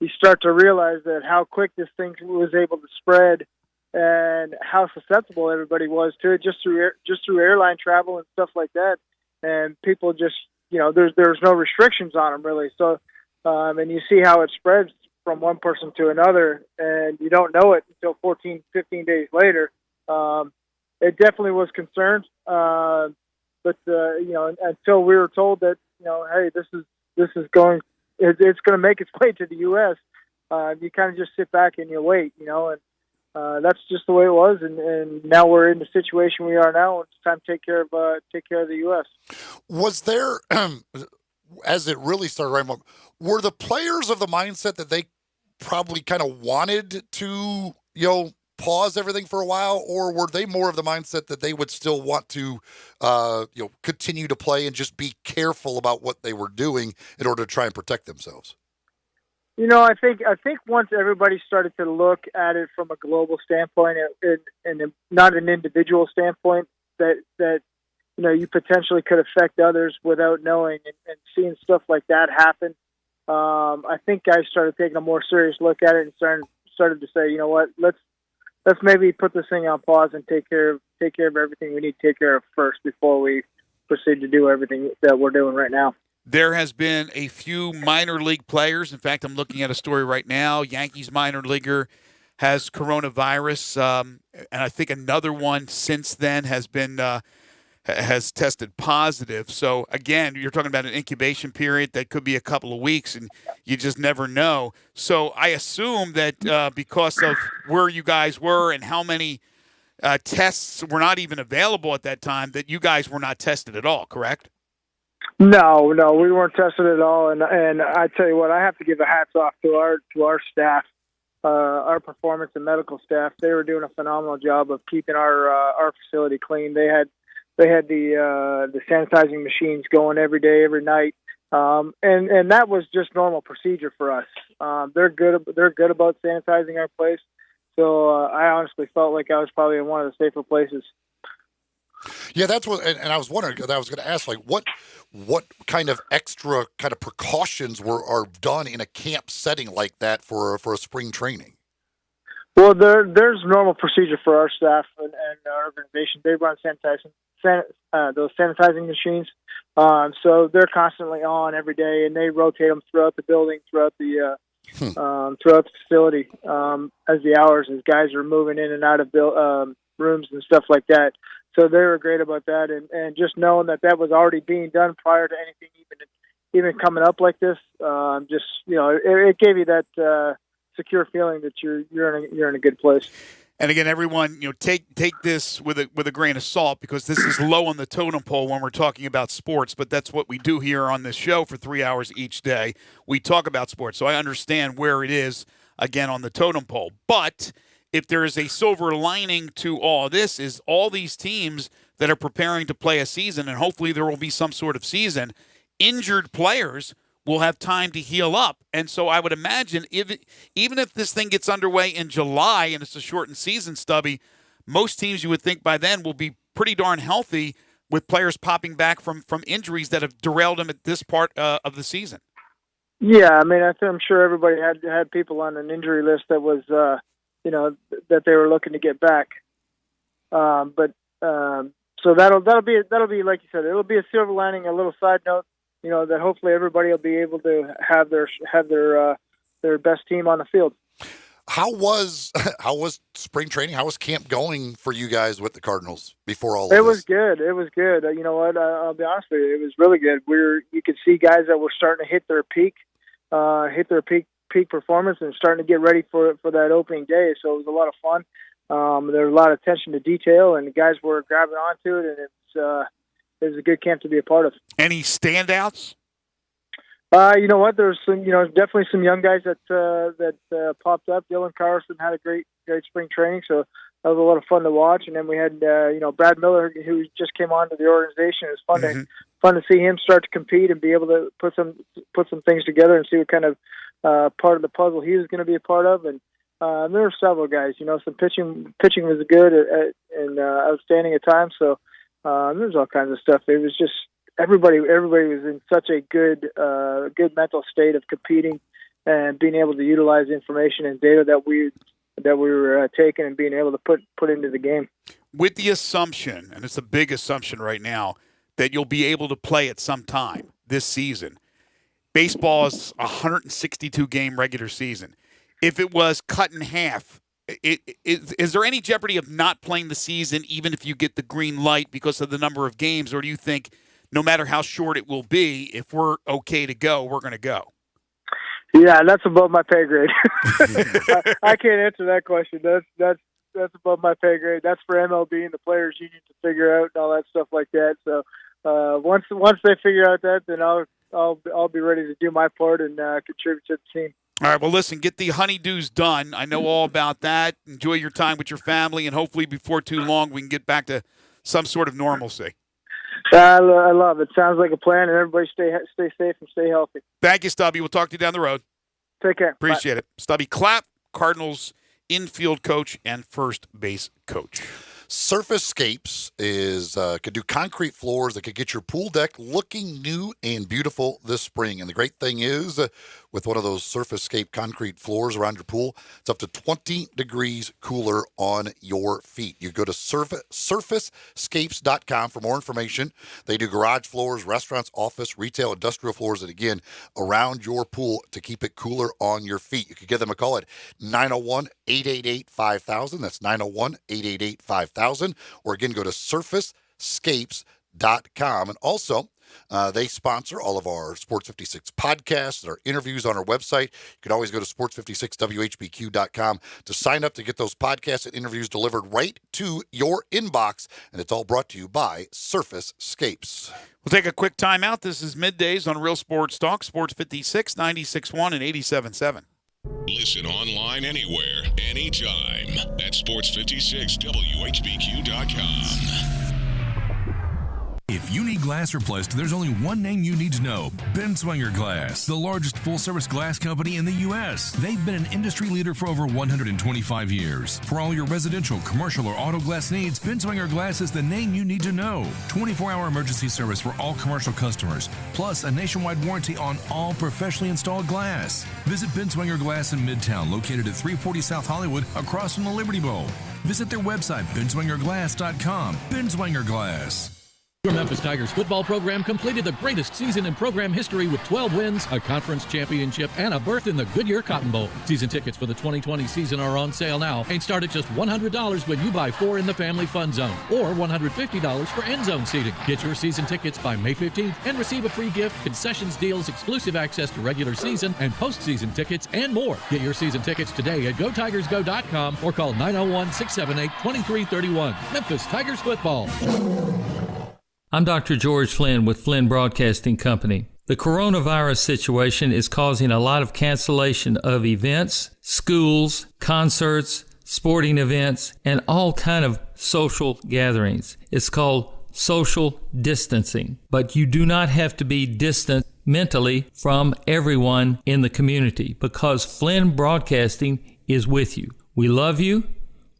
you start to realize that how quick this thing was able to spread and how susceptible everybody was to it just through airline travel and stuff like that. And people just, there's no restrictions on them really. So, and you see how it spreads from one person to another, and you don't know it until 14, 15 days later. It definitely was concerned, but until we were told that hey, this is going, it's going to make its way to the U.S. You kind of just sit back and you wait, and that's just the way it was. And now we're in the situation we are now. It's time to take care of the U.S. Was there, as it really started, were the players of the mindset that they probably kind of wanted to, pause everything for a while, or were they more of the mindset that they would still want to, continue to play and just be careful about what they were doing in order to try and protect themselves? I think once everybody started to look at it from a global standpoint and not an individual standpoint, that you potentially could affect others without knowing, and seeing stuff like that happen. I think guys started taking a more serious look at it and started to say, you know what, let's maybe put this thing on pause and take care of everything we need to take care of first before we proceed to do everything that we're doing right now. There has been a few minor league players. In fact, I'm looking at a story right now. Yankees minor leaguer has coronavirus, and I think another one since then has tested positive. So again, you're talking about an incubation period that could be a couple of weeks, and you just never know. So I assume that because of where you guys were and how many tests were not even available at that time, that you guys were not tested at all, correct? No, we weren't tested at all, and I tell you what, I have to give a hats off to our staff, our performance and medical staff. They were doing a phenomenal job of keeping our facility clean. They had the sanitizing machines going every day, every night, and that was just normal procedure for us. They're good about sanitizing our place, so I honestly felt like I was probably in one of the safer places. Yeah, that's what, and I was wondering. I was going to ask, like, what kind of extra kind of precautions are done in a camp setting like that for a spring training? Well, there's normal procedure for our staff and our organization. They run those sanitizing machines, so they're constantly on every day, and they rotate them throughout the building, throughout the facility, as guys are moving in and out of rooms and stuff like that. So they were great about that, and just knowing that was already being done prior to anything even coming up like this, it gave you that secure feeling that you're in a good place. And again, everyone, take this with a grain of salt, because this is low on the totem pole when we're talking about sports. But that's what we do here on this show for 3 hours each day. We talk about sports, so I understand where it is again on the totem pole. But if there is a silver lining to all this, is all these teams that are preparing to play a season, and hopefully there will be some sort of season, injured players will have time to heal up. And so I would imagine even if this thing gets underway in July and it's a shortened season, Stubby, most teams you would think by then will be pretty darn healthy, with players popping back from injuries that have derailed them at this part of the season. Yeah, I mean, I'm sure everybody had people on an injury list that was that they were looking to get back. So that'll be like you said, it'll be a silver lining, a little side note, that hopefully everybody will be able to have their best team on the field. How was spring training? How was camp going for you guys with the Cardinals before all of this? It was good. You know what? I'll be honest with you. It was really good. You could see guys that were starting to hit their peak performance and starting to get ready for that opening day. So it was a lot of fun. There was a lot of attention to detail, and the guys were grabbing onto it, and it was a good camp to be a part of. Any standouts? You know what? There's some, definitely some young guys that popped up. Dylan Carlson had a great spring training, so that was a lot of fun to watch. And then we had Brad Miller, who just came on to the organization. It was fun to see him start to compete and be able to put some things together and see what kind of part of the puzzle he was going to be a part of. And there were several guys. Some pitching was good and outstanding at times. So there's all kinds of stuff. It was just everybody was in such a good mental state of competing and being able to utilize information and data that we were taking and being able to put into the game. With the assumption, and it's a big assumption right now, that you'll be able to play at some time this season. Baseball is a 162-game regular season. If it was cut in half, is there any jeopardy of not playing the season even if you get the green light because of the number of games, or do you think no matter how short it will be, if we're okay to go, we're going to go? Yeah, that's above my pay grade. I can't answer that question. That's above my pay grade. That's for MLB and the Players Union to figure out and all that stuff like that. So once they figure out that, then I'll be ready to do my part and contribute to the team. All right, well, listen, get the honeydews done. I know all about that. Enjoy your time with your family, and hopefully before too long we can get back to some sort of normalcy. I love it. Sounds like a plan, and everybody stay safe and stay healthy. Thank you, Stubby. We'll talk to you down the road. Take care. Appreciate it. Stubby Clapp, Cardinals infield coach and first base coach. Surfacescapes could do concrete floors that could get your pool deck looking new and beautiful this spring. And the great thing is, with one of those Surfacescape concrete floors around your pool, it's up to 20 degrees cooler on your feet. You go to surfacescapes.com for more information. They do garage floors, restaurants, office, retail, industrial floors, and again, around your pool to keep it cooler on your feet. You could give them a call at 901-888-5000. That's 901-888-5000. Or again, go to surfacescapes.com. And also, they sponsor all of our Sports 56 podcasts, our interviews on our website. You can always go to sports56whbq.com to sign up to get those podcasts and interviews delivered right to your inbox. And it's all brought to you by Surfacescapes. We'll take a quick time out. This is Middays on Real Sports Talk, Sports 56, 96.1 and 87.7. Listen online anywhere, anytime at sports56whbq.com. If you need glass replaced, there's only one name you need to know: Binswanger Glass, the largest full-service glass company in the U.S. They've been an industry leader for over 125 years. For all your residential, commercial, or auto glass needs, Binswanger Glass is the name you need to know. 24-hour emergency service for all commercial customers, plus a nationwide warranty on all professionally installed glass. Visit Binswanger Glass in Midtown, located at 340 South Hollywood, across from the Liberty Bowl. Visit their website, binswangerglass.com. Binswanger Glass. Your Memphis Tigers football program completed the greatest season in program history with 12 wins, a conference championship, and a berth in the Goodyear Cotton Bowl. Season tickets for the 2020 season are on sale now and start at just $100 when you buy 4 in the family fun zone, or $150 for end zone seating. Get your season tickets by May 15th and receive a free gift, concessions deals, exclusive access to regular season and postseason tickets, and more. Get your season tickets today at GoTigersGo.com or call 901-678-2331. Memphis Tigers football. I'm Dr. George Flynn with Flynn Broadcasting Company. The coronavirus situation is causing a lot of cancellation of events, schools, concerts, sporting events, and all kind of social gatherings. It's called social distancing, but you do not have to be distant mentally from everyone in the community because Flynn Broadcasting is with you. We love you.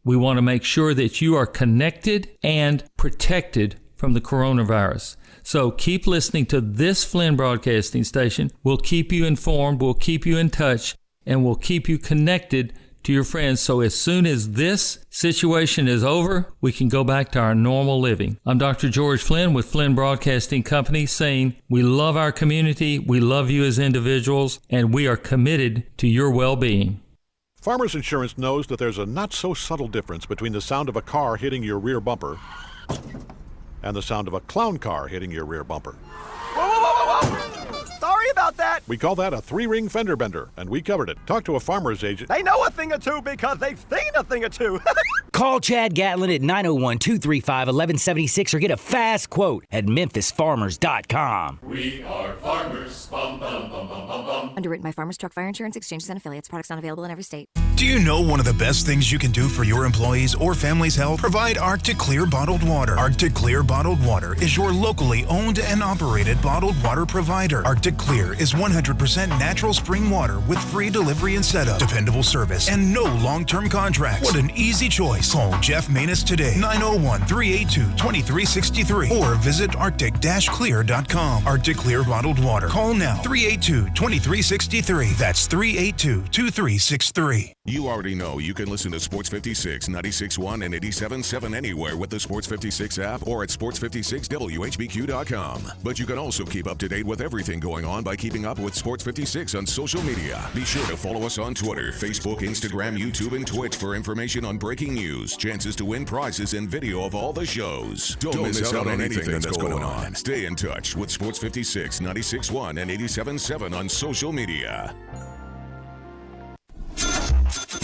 We want to make sure that you are connected and protected from the coronavirus. So keep listening to this Flynn Broadcasting Station. We'll keep you informed, we'll keep you in touch, and we'll keep you connected to your friends. So as soon as this situation is over, we can go back to our normal living. I'm Dr. George Flynn with Flynn Broadcasting Company saying we love our community, we love you as individuals, and we are committed to your well-being. Farmers Insurance knows that there's a not-so-subtle difference between the sound of a car hitting your rear bumper and the sound of a clown car hitting your rear bumper. Whoa, whoa, whoa, whoa, whoa! Sorry about that. We call that a 3-ring fender bender, and we covered it. Talk to a farmer's agent. They know a thing or two because they've seen a thing or two. Call Chad Gatlin at 901-235-1176 or get a fast quote at memphisfarmers.com. We are farmers. Bum, bum, bum, bum, bum, bum. Underwritten by Farmers Truck Fire Insurance Exchanges and Affiliates. Products not available in every state. Do you know one of the best things you can do for your employees or family's health? Provide Arctic Clear bottled water. Arctic Clear bottled water is your locally owned and operated bottled water provider. Arctic Clear is 100% natural spring water with free delivery and setup, dependable service, and no long-term contracts. What an easy choice. Call Jeff Manus today, 901-382-2363, or visit arctic-clear.com. Arctic Clear bottled water. Call now, 382-2363. That's 382-2363. You already know you can listen to Sports 56, 96.1, and 87.7 anywhere with the Sports 56 app or at sports56whbq.com. But you can also keep up to date with everything going on by keeping up with Sports 56 on social media. Be sure to follow us on Twitter, Facebook, Instagram, YouTube, and Twitch for information on breaking news, chances to win prizes, and video of all the shows. Don't miss out on anything that's going on. Stay in touch with Sports 56, 96.1, and 87.7 on social media.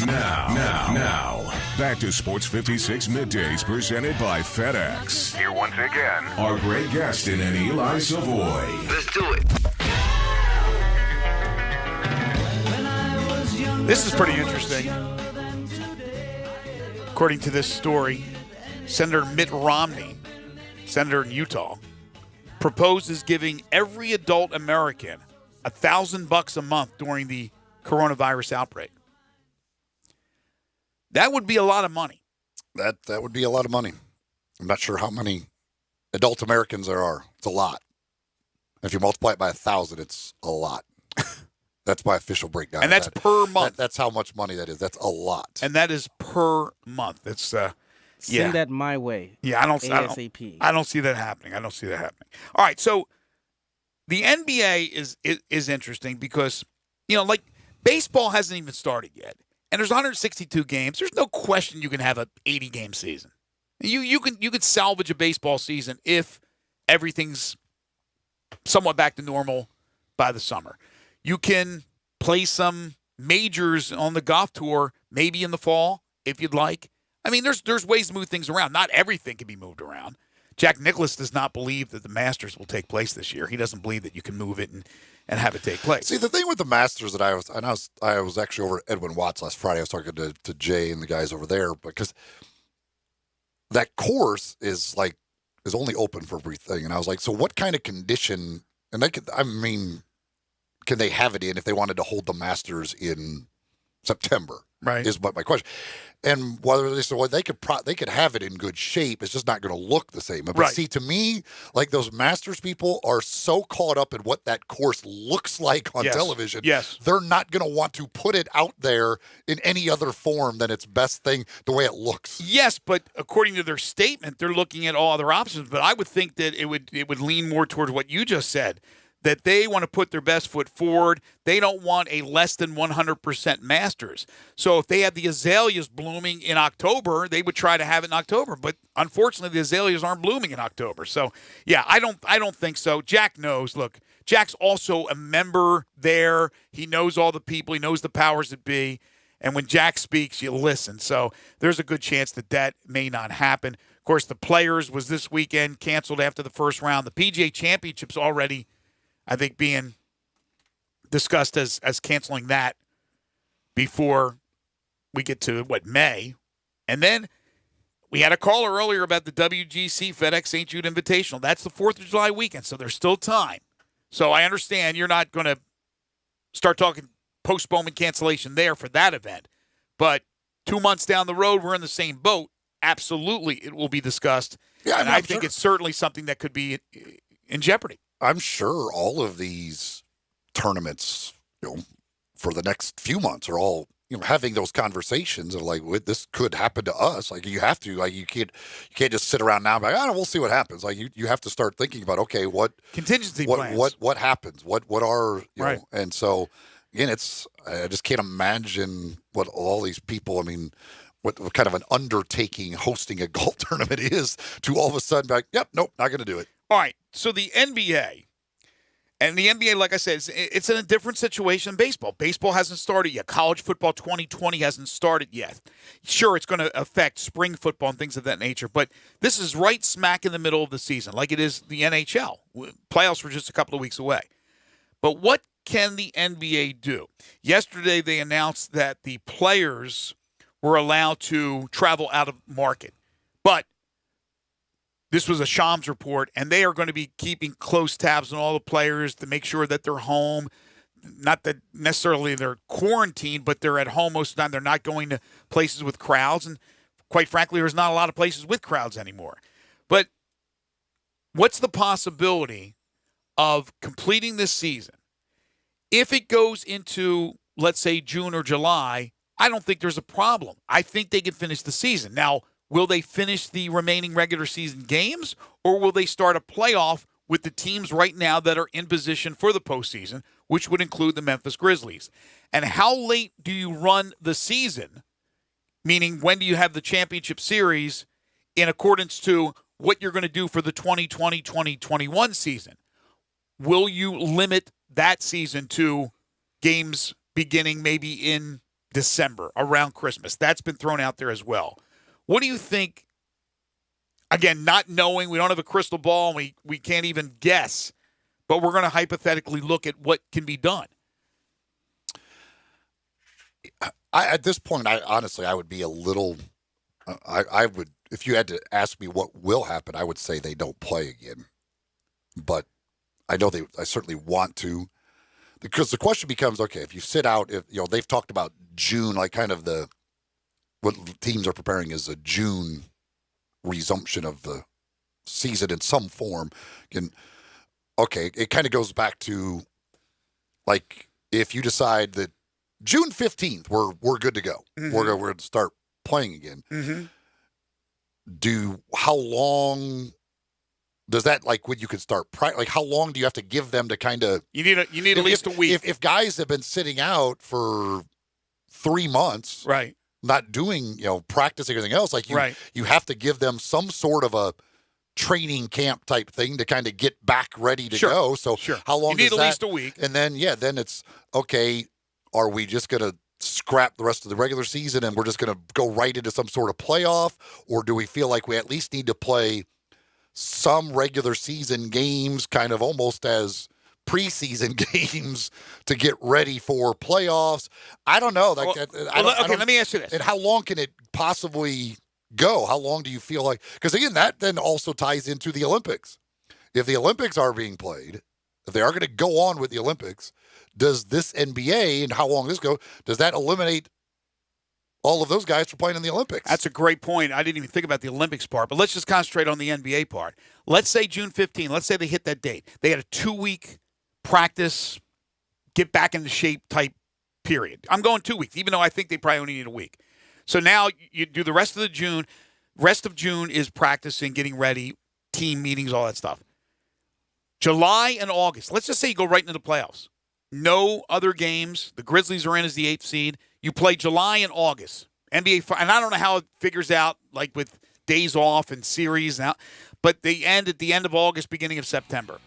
Now, back to Sports 56 Middays presented by FedEx. Here once again are Greg Gaston and Eli Savoie. Let's do it. When I This is pretty interesting. According to this story, Senator Mitt Romney, senator in Utah, proposes giving every adult American $1,000 a month during the coronavirus outbreak. That would be a lot of money. That would be a lot of money. I'm not sure how many adult Americans there are. It's a lot. If you multiply it by 1,000, it's a lot. That's my official breakdown. And that's per month. That's how much money that is. That's a lot. And that is per month. It's Send that my way. Yeah, I don't see that happening. I don't see that happening. All right, so the NBA is interesting because, like baseball hasn't even started yet. And there's 162 games. There's no question you can have an 80-game season. You could salvage a baseball season if everything's somewhat back to normal by the summer. You can play some majors on the golf tour maybe in the fall if you'd like. I mean, there's ways to move things around. Not everything can be moved around. Jack Nicklaus does not believe that the Masters will take place this year. He doesn't believe that you can move it and have it take place. See, the thing with the Masters that I was actually over at Edwin Watts last Friday. I was talking to Jay and the guys over there because that course is only open for a brief thing. And I was like, so what kind of condition? And can they have it in if they wanted to hold the Masters in September? Right. Is what my question. And whether they said, well, they could have it in good shape. It's just not going to look the same. But see, to me, like those Masters people are so caught up in what that course looks like on television. Yes. They're not going to want to put it out there in any other form than its best thing, the way it looks. Yes, but according to their statement, they're looking at all other options. But I would think that it would lean more towards what you just said, that they want to put their best foot forward. They don't want a less than 100% Masters. So if they had the azaleas blooming in October, they would try to have it in October. But unfortunately, the azaleas aren't blooming in October. So, yeah, I don't think so. Jack knows. Look, Jack's also a member there. He knows all the people. He knows the powers that be. And when Jack speaks, you listen. So there's a good chance that may not happen. Of course, the Players was this weekend, canceled after the first round. The PGA Championship's already, I think, being discussed as canceling that before we get to, May. And then we had a caller earlier about the WGC FedEx St. Jude Invitational. That's the 4th of July weekend, so there's still time. So I understand you're not going to start talking postponement cancellation there for that event. But 2 months down the road, we're in the same boat. Absolutely, it will be discussed. Yeah, and I think it's certainly something that could be in jeopardy. I'm sure all of these tournaments, for the next few months are all, having those conversations of like, this could happen to us. Like you have to, you can't just sit around now and be like, we'll see what happens. Like you have to start thinking about, okay, what contingency plans, what happens, what are, right. know, and so again, I just can't imagine what all these people, what kind of an undertaking hosting a golf tournament is to all of a sudden be like, yep, nope, not going to do it. All right, so the NBA, like I said, it's in a different situation than baseball. Baseball hasn't started yet. College football 2020 hasn't started yet. Sure, it's going to affect spring football and things of that nature, but this is right smack in the middle of the season, like it is the NHL. Playoffs were just a couple of weeks away. But what can the NBA do? Yesterday, they announced that the players were allowed to travel out of market, but this was a Shams report, and they are going to be keeping close tabs on all the players to make sure that they're home. Not that necessarily they're quarantined, but they're at home most of the time. They're not going to places with crowds. And quite frankly, there's not a lot of places with crowds anymore. But what's the possibility of completing this season? If it goes into, let's say, June or July, I don't think there's a problem. I think they can finish the season. Now, will they finish the remaining regular season games, or will they start a playoff with the teams right now that are in position for the postseason, which would include the Memphis Grizzlies? And how late do you run the season, meaning when do you have the championship series in accordance to what you're going to do for the 2020-2021 season? Will you limit that season to games beginning maybe in December, around Christmas? That's been thrown out there as well. What do you think? Again, not knowing, we don't have a crystal ball, and we can't even guess, but we're going to hypothetically look at what can be done. at this point, I would be a little. I would, if you had to ask me what will happen, I would say they don't play again. But I know I certainly want to, because the question becomes, okay, if you sit out, if they've talked about June, like kind of what teams are preparing is a June resumption of the season in some form. And okay, it kind of goes back to, like, if you decide that June 15th we're good to go, we're going to start playing again. How long does that, like, when you can start like, how long do you have to give them to kind of, you need at least a week. If guys have been sitting out for 3 months, right, not doing, practicing or anything else, like you have to give them some sort of a training camp type thing to kind of get back ready to go. So how long you need does at least a week? And then then it's okay, are we just going to scrap the rest of the regular season and we're just going to go right into some sort of playoff, or do we feel like we at least need to play some regular season games, kind of almost as preseason games, to get ready for playoffs? I don't know. Let me ask you this. And how long can it possibly go? How long do you feel like? Because again, that then also ties into the Olympics. If the Olympics are being played, if they are going to go on with the Olympics, does this NBA and how long this go? Does that eliminate all of those guys from playing in the Olympics? That's a great point. I didn't even think about the Olympics part, but let's just concentrate on the NBA part. Let's say June 15. Let's say they hit that date. They had a 2-week practice, get back into shape type period. I'm going 2 weeks, even though I think they probably only need a week. So now you do the rest of the June. Rest of June is practicing, getting ready, team meetings, all that stuff. July and August. Let's just say you go right into the playoffs. No other games. The Grizzlies are in as the 8th seed. You play July and August. NBA, and I don't know how it figures out, like with days off and series now, but they end at the end of August, beginning of September.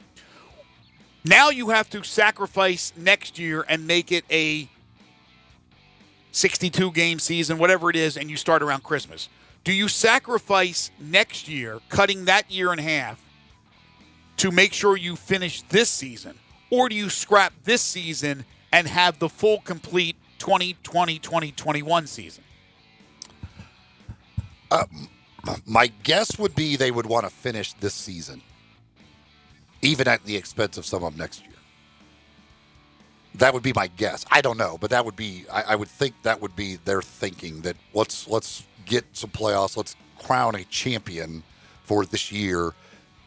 Now you have to sacrifice next year and make it a 62-game season, whatever it is, and you start around Christmas. Do you sacrifice next year, cutting that year in half, to make sure you finish this season? Or do you scrap this season and have the full, complete 2020-2021 season? My guess would be they would want to finish this season, even at the expense of some of next year. That would be my guess. I don't know, but that would be, I would think that would be their thinking, that let's get some playoffs, let's crown a champion for this year,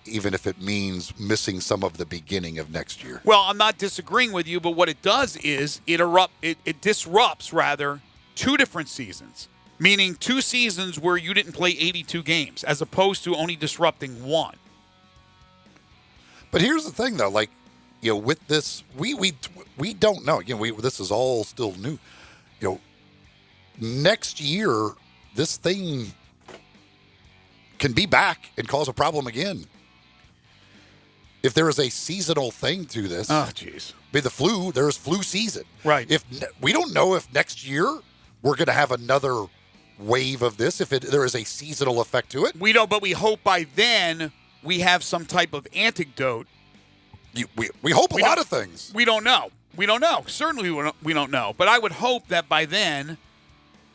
even if it means missing some of the beginning of next year. Well, I'm not disagreeing with you, but what it does is it disrupts, rather, 2 different seasons, meaning 2 seasons where you didn't play 82 games, as opposed to only disrupting 1. But here's the thing, though, like, with this, we don't know. This is all still new. Next year, this thing can be back and cause a problem again. If there is a seasonal thing to this, the flu, there's flu season. Right. If we don't know if next year we're going to have another wave of this, if there is a seasonal effect to it. We don't, but we hope by then we have some type of antidote. We hope a lot of things. We don't know. We don't know. Certainly we don't know. But I would hope that by then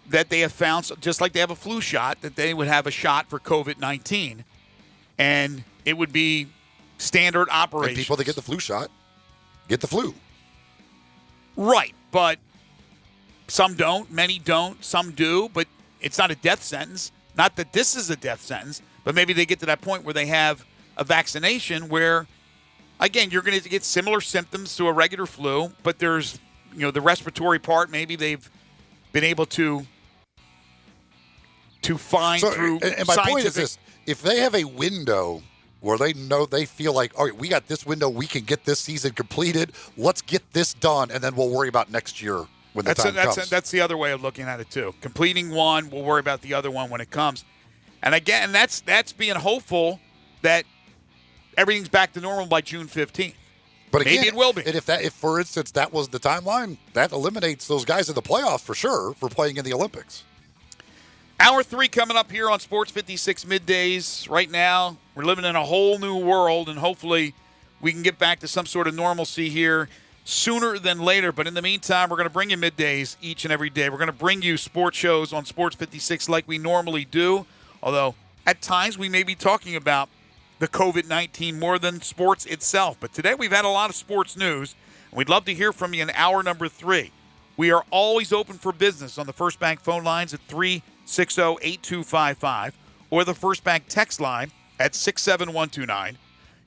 that they have found, just like they have a flu shot, that they would have a shot for COVID-19. And it would be standard operation. And people that get the flu shot get the flu. Right, but some don't, many don't, some do, but it's not a death sentence. Not that this is a death sentence, but maybe they get to that point where they have a vaccination where, again, you're going to get similar symptoms to a regular flu, but there's, the respiratory part, maybe they've been able to find through and my point is this: if they have a window where they feel like, all right, we got this window, we can get this season completed, let's get this done, and then we'll worry about next year when the time comes. That's the other way of looking at it, too. Completing one, we'll worry about the other one when it comes. And again, that's being hopeful that everything's back to normal by June 15th. But again, maybe it will be. And if for instance, that was the timeline, that eliminates those guys in the playoffs for sure for playing in the Olympics. Hour 3 coming up here on Sports 56 Middays. Right now, we're living in a whole new world, and hopefully we can get back to some sort of normalcy here sooner than later. But in the meantime, we're going to bring you middays each and every day. We're going to bring you sports shows on Sports 56 like we normally do, although at times we may be talking about the COVID-19 more than sports itself. But today we've had a lot of sports news, and we'd love to hear from you in hour number 3. We are always open for business on the First Bank phone lines at 360-8255 or the First Bank text line at 67129.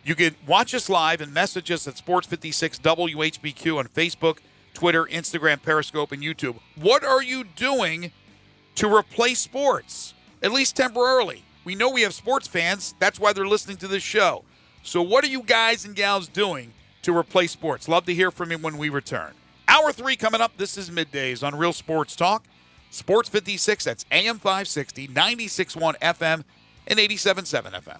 You can watch us live and message us at Sports 56 WHBQ on Facebook, Twitter, Instagram, Periscope, and YouTube. What are you doing to replace sports, at least temporarily? We know we have sports fans. That's why they're listening to this show. So what are you guys and gals doing to replace sports? Love to hear from you when we return. Hour 3 coming up. This is Middays on Real Sports Talk. Sports 56, that's AM 560, 96.1 FM, and 87.7 FM.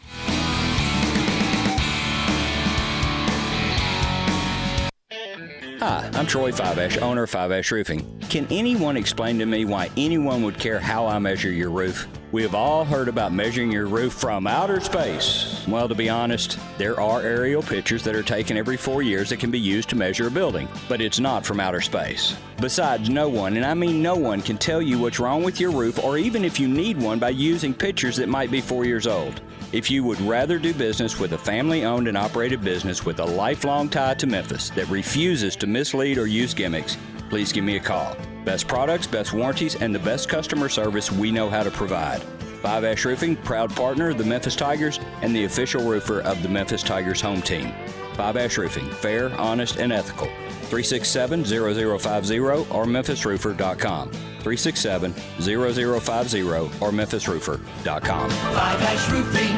Hi, I'm Troy Fiveash, owner of Fiveash Roofing. Can anyone explain to me why anyone would care how I measure your roof? We have all heard about measuring your roof from outer space. Well, to be honest, there are aerial pictures that are taken every 4 years that can be used to measure a building, but it's not from outer space. Besides, no one, and I mean no one, can tell you what's wrong with your roof or even if you need one by using pictures that might be 4 years old. If you would rather do business with a family-owned and operated business with a lifelong tie to Memphis that refuses to mislead or use gimmicks, please give me a call. Best products, best warranties, and the best customer service we know how to provide. Fiveash Roofing, proud partner of the Memphis Tigers and the official roofer of the Memphis Tigers home team. Fiveash Roofing, fair, honest, and ethical. 367-0050 or memphisroofer.com. 367-0050 or memphisroofer.com. Fiveash Roofing,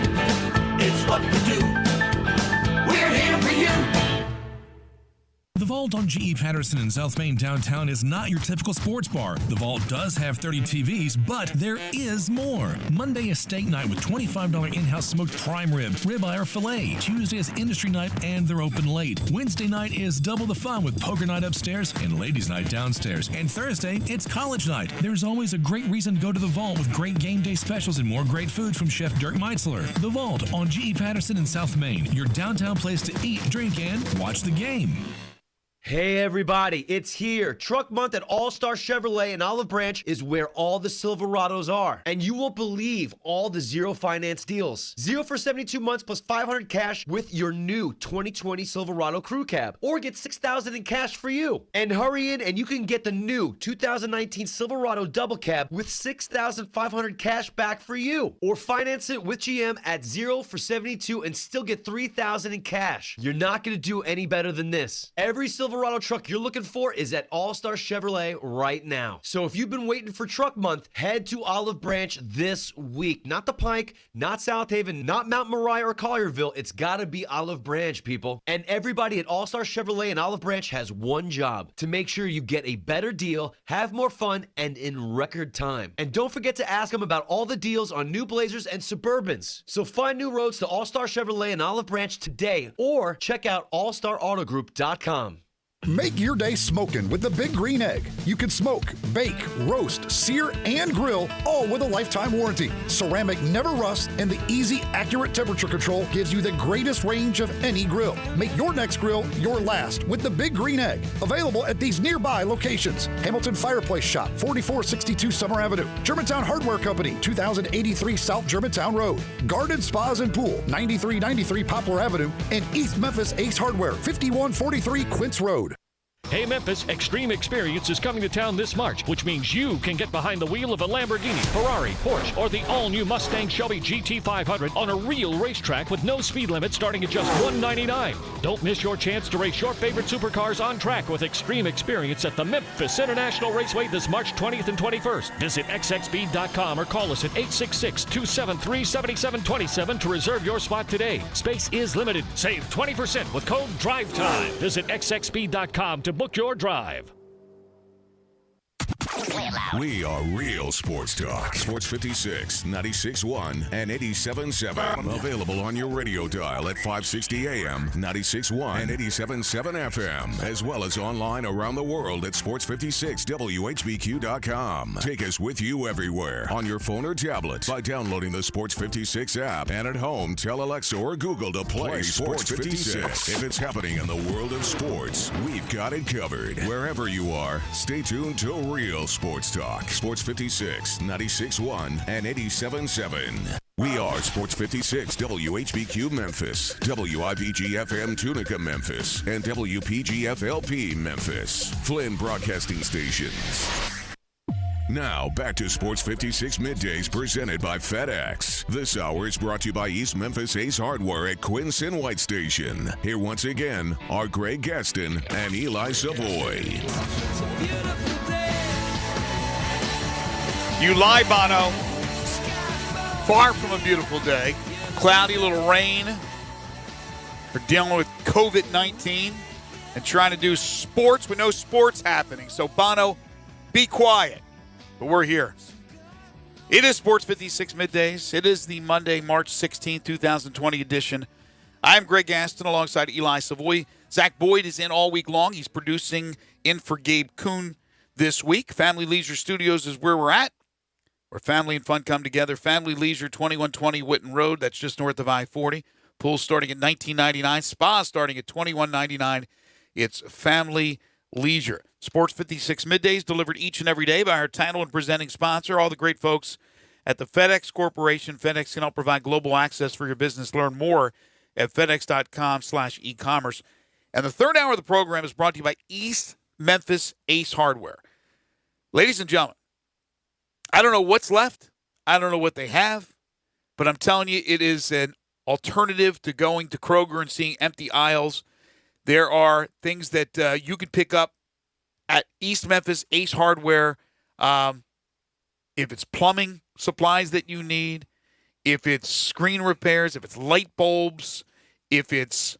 it's what we do. We're here for you. The Vault on G.E. Patterson in South Main downtown is not your typical sports bar. The Vault does have 30 TVs, but there is more. Monday is steak night with $25 in-house smoked prime rib, ribeye, or filet. Tuesday is industry night and they're open late. Wednesday night is double the fun with poker night upstairs and ladies night downstairs. And Thursday, it's college night. There's always a great reason to go to the Vault with great game day specials and more great food from Chef Dirk Meitzler. The Vault on G.E. Patterson in South Main, your downtown place to eat, drink, and watch the game. Hey everybody, it's here. Truck Month at All-Star Chevrolet in Olive Branch is where all the Silverados are. And you won't believe all the zero finance deals. 0 for 72 months plus $500 cash with your new 2020 Silverado Crew Cab. Or get $6,000 in cash for you. And hurry in and you can get the new 2019 Silverado Double Cab with $6,500 cash back for you. Or finance it with GM at 0 for 72 and still get $3,000 in cash. You're not going to do any better than this. Every Silverado truck you're looking for is at All-Star Chevrolet right now. So if you've been waiting for Truck Month, head to Olive Branch this week. Not the Pike, not South Haven, not Mount Moriah or Collierville. It's got to be Olive Branch, people. And everybody at All-Star Chevrolet and Olive Branch has one job: to make sure you get a better deal, have more fun, and in record time. And don't forget to ask them about all the deals on new Blazers and Suburbans. So find new roads to All-Star Chevrolet and Olive Branch today, or check out allstarautogroup.com. Make your day smoking with the Big Green Egg. You can smoke, bake, roast, sear, and grill, all with a lifetime warranty. Ceramic never rusts, and the easy, accurate temperature control gives you the greatest range of any grill. Make your next grill your last with the Big Green Egg. Available at these nearby locations: Hamilton Fireplace Shop, 4462 Summer Avenue; Germantown Hardware Company, 2083 South Germantown Road; Garden Spas and Pool, 9393 Poplar Avenue; and East Memphis Ace Hardware, 5143 Quince Road. Hey Memphis, Extreme Experience is coming to town this March, which means you can get behind the wheel of a Lamborghini, Ferrari, Porsche, or the all-new Mustang Shelby GT500 on a real racetrack with no speed limit starting at just $199. Don't miss your chance to race your favorite supercars on track with Extreme Experience at the Memphis International Raceway this March 20th and 21st. Visit xxb.com or call us at 866-273-7727 to reserve your spot today. Space is limited. Save 20% with code DRIVETIME. Visit xxb.com to book your drive. We are real sports talk. Sports 56, 96.1, and 87.7. Available on your radio dial at 560 AM, 96.1, and 87.7 FM, as well as online around the world at sports56whbq.com. Take us with you everywhere on your phone or tablet by downloading the Sports 56 app, and at home, tell Alexa or Google to play Sports 56. If it's happening in the world of sports, we've got it covered. Wherever you are, stay tuned to Real Sports Talk. Sports 56, 96.1, and 87.7. We are Sports 56 WHBQ Memphis, WIVG-FM Tunica Memphis, and WPG-FLP Memphis. Flynn Broadcasting Stations. Now, back to Sports 56 Middays presented by FedEx. This hour is brought to you by East Memphis Ace Hardware at Quincy White Station. Here once again are Greg Gaston and Eli Savoie. You lie, Bono. Far from a beautiful day. Cloudy, little rain. We're dealing with COVID-19 and trying to do sports with no sports happening. So, Bono, be quiet. But we're here. It is Sports 56 Middays. It is the Monday, March 16, 2020 edition. I'm Greg Gaston alongside Eli Savoie. Zach Boyd is in all week long. He's producing in for Gabe Kuhn this week. Family Leisure Studios is where we're at, where family and fun come together. Family Leisure, 2120 Whitten Road. That's just north of I-40. Pools starting at $19.99. Spa starting at $21.99. It's Family Leisure. Sports 56 Middays delivered each and every day by our title and presenting sponsor, all the great folks at the FedEx Corporation. FedEx can help provide global access for your business. Learn more at fedex.com/e-commerce. And the third hour of the program is brought to you by East Memphis Ace Hardware. Ladies and gentlemen, I don't know what's left. I don't know what they have. But I'm telling you, it is an alternative to going to Kroger and seeing empty aisles. There are things that you can pick up at East Memphis Ace Hardware. If it's plumbing supplies that you need, if it's screen repairs, if it's light bulbs, if it's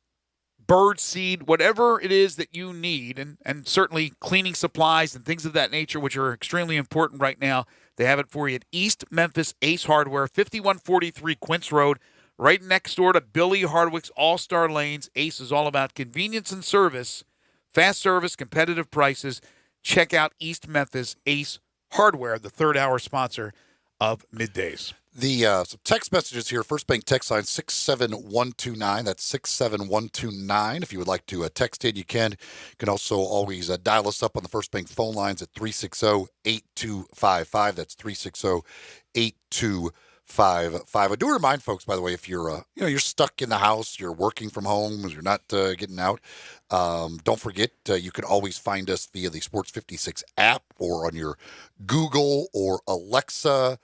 bird seed, whatever it is that you need, and certainly cleaning supplies and things of that nature, which are extremely important right now, they have it for you at East Memphis Ace Hardware, 5143 Quince Road, right next door to Billy Hardwick's All-Star Lanes. Ace is all about convenience and service, fast service, competitive prices. Check out East Memphis Ace Hardware, the third hour sponsor of Middays. Some text messages here. First Bank text line 67129. That's 67129. If you would like to text in, you can. You can also always dial us up on the First Bank phone lines at 360-8255. That's 360-8255. I do remind folks, by the way, if you're you're stuck in the house, you're working from home, you're not getting out, don't forget you can always find us via the Sports 56 app or on your Google or Alexa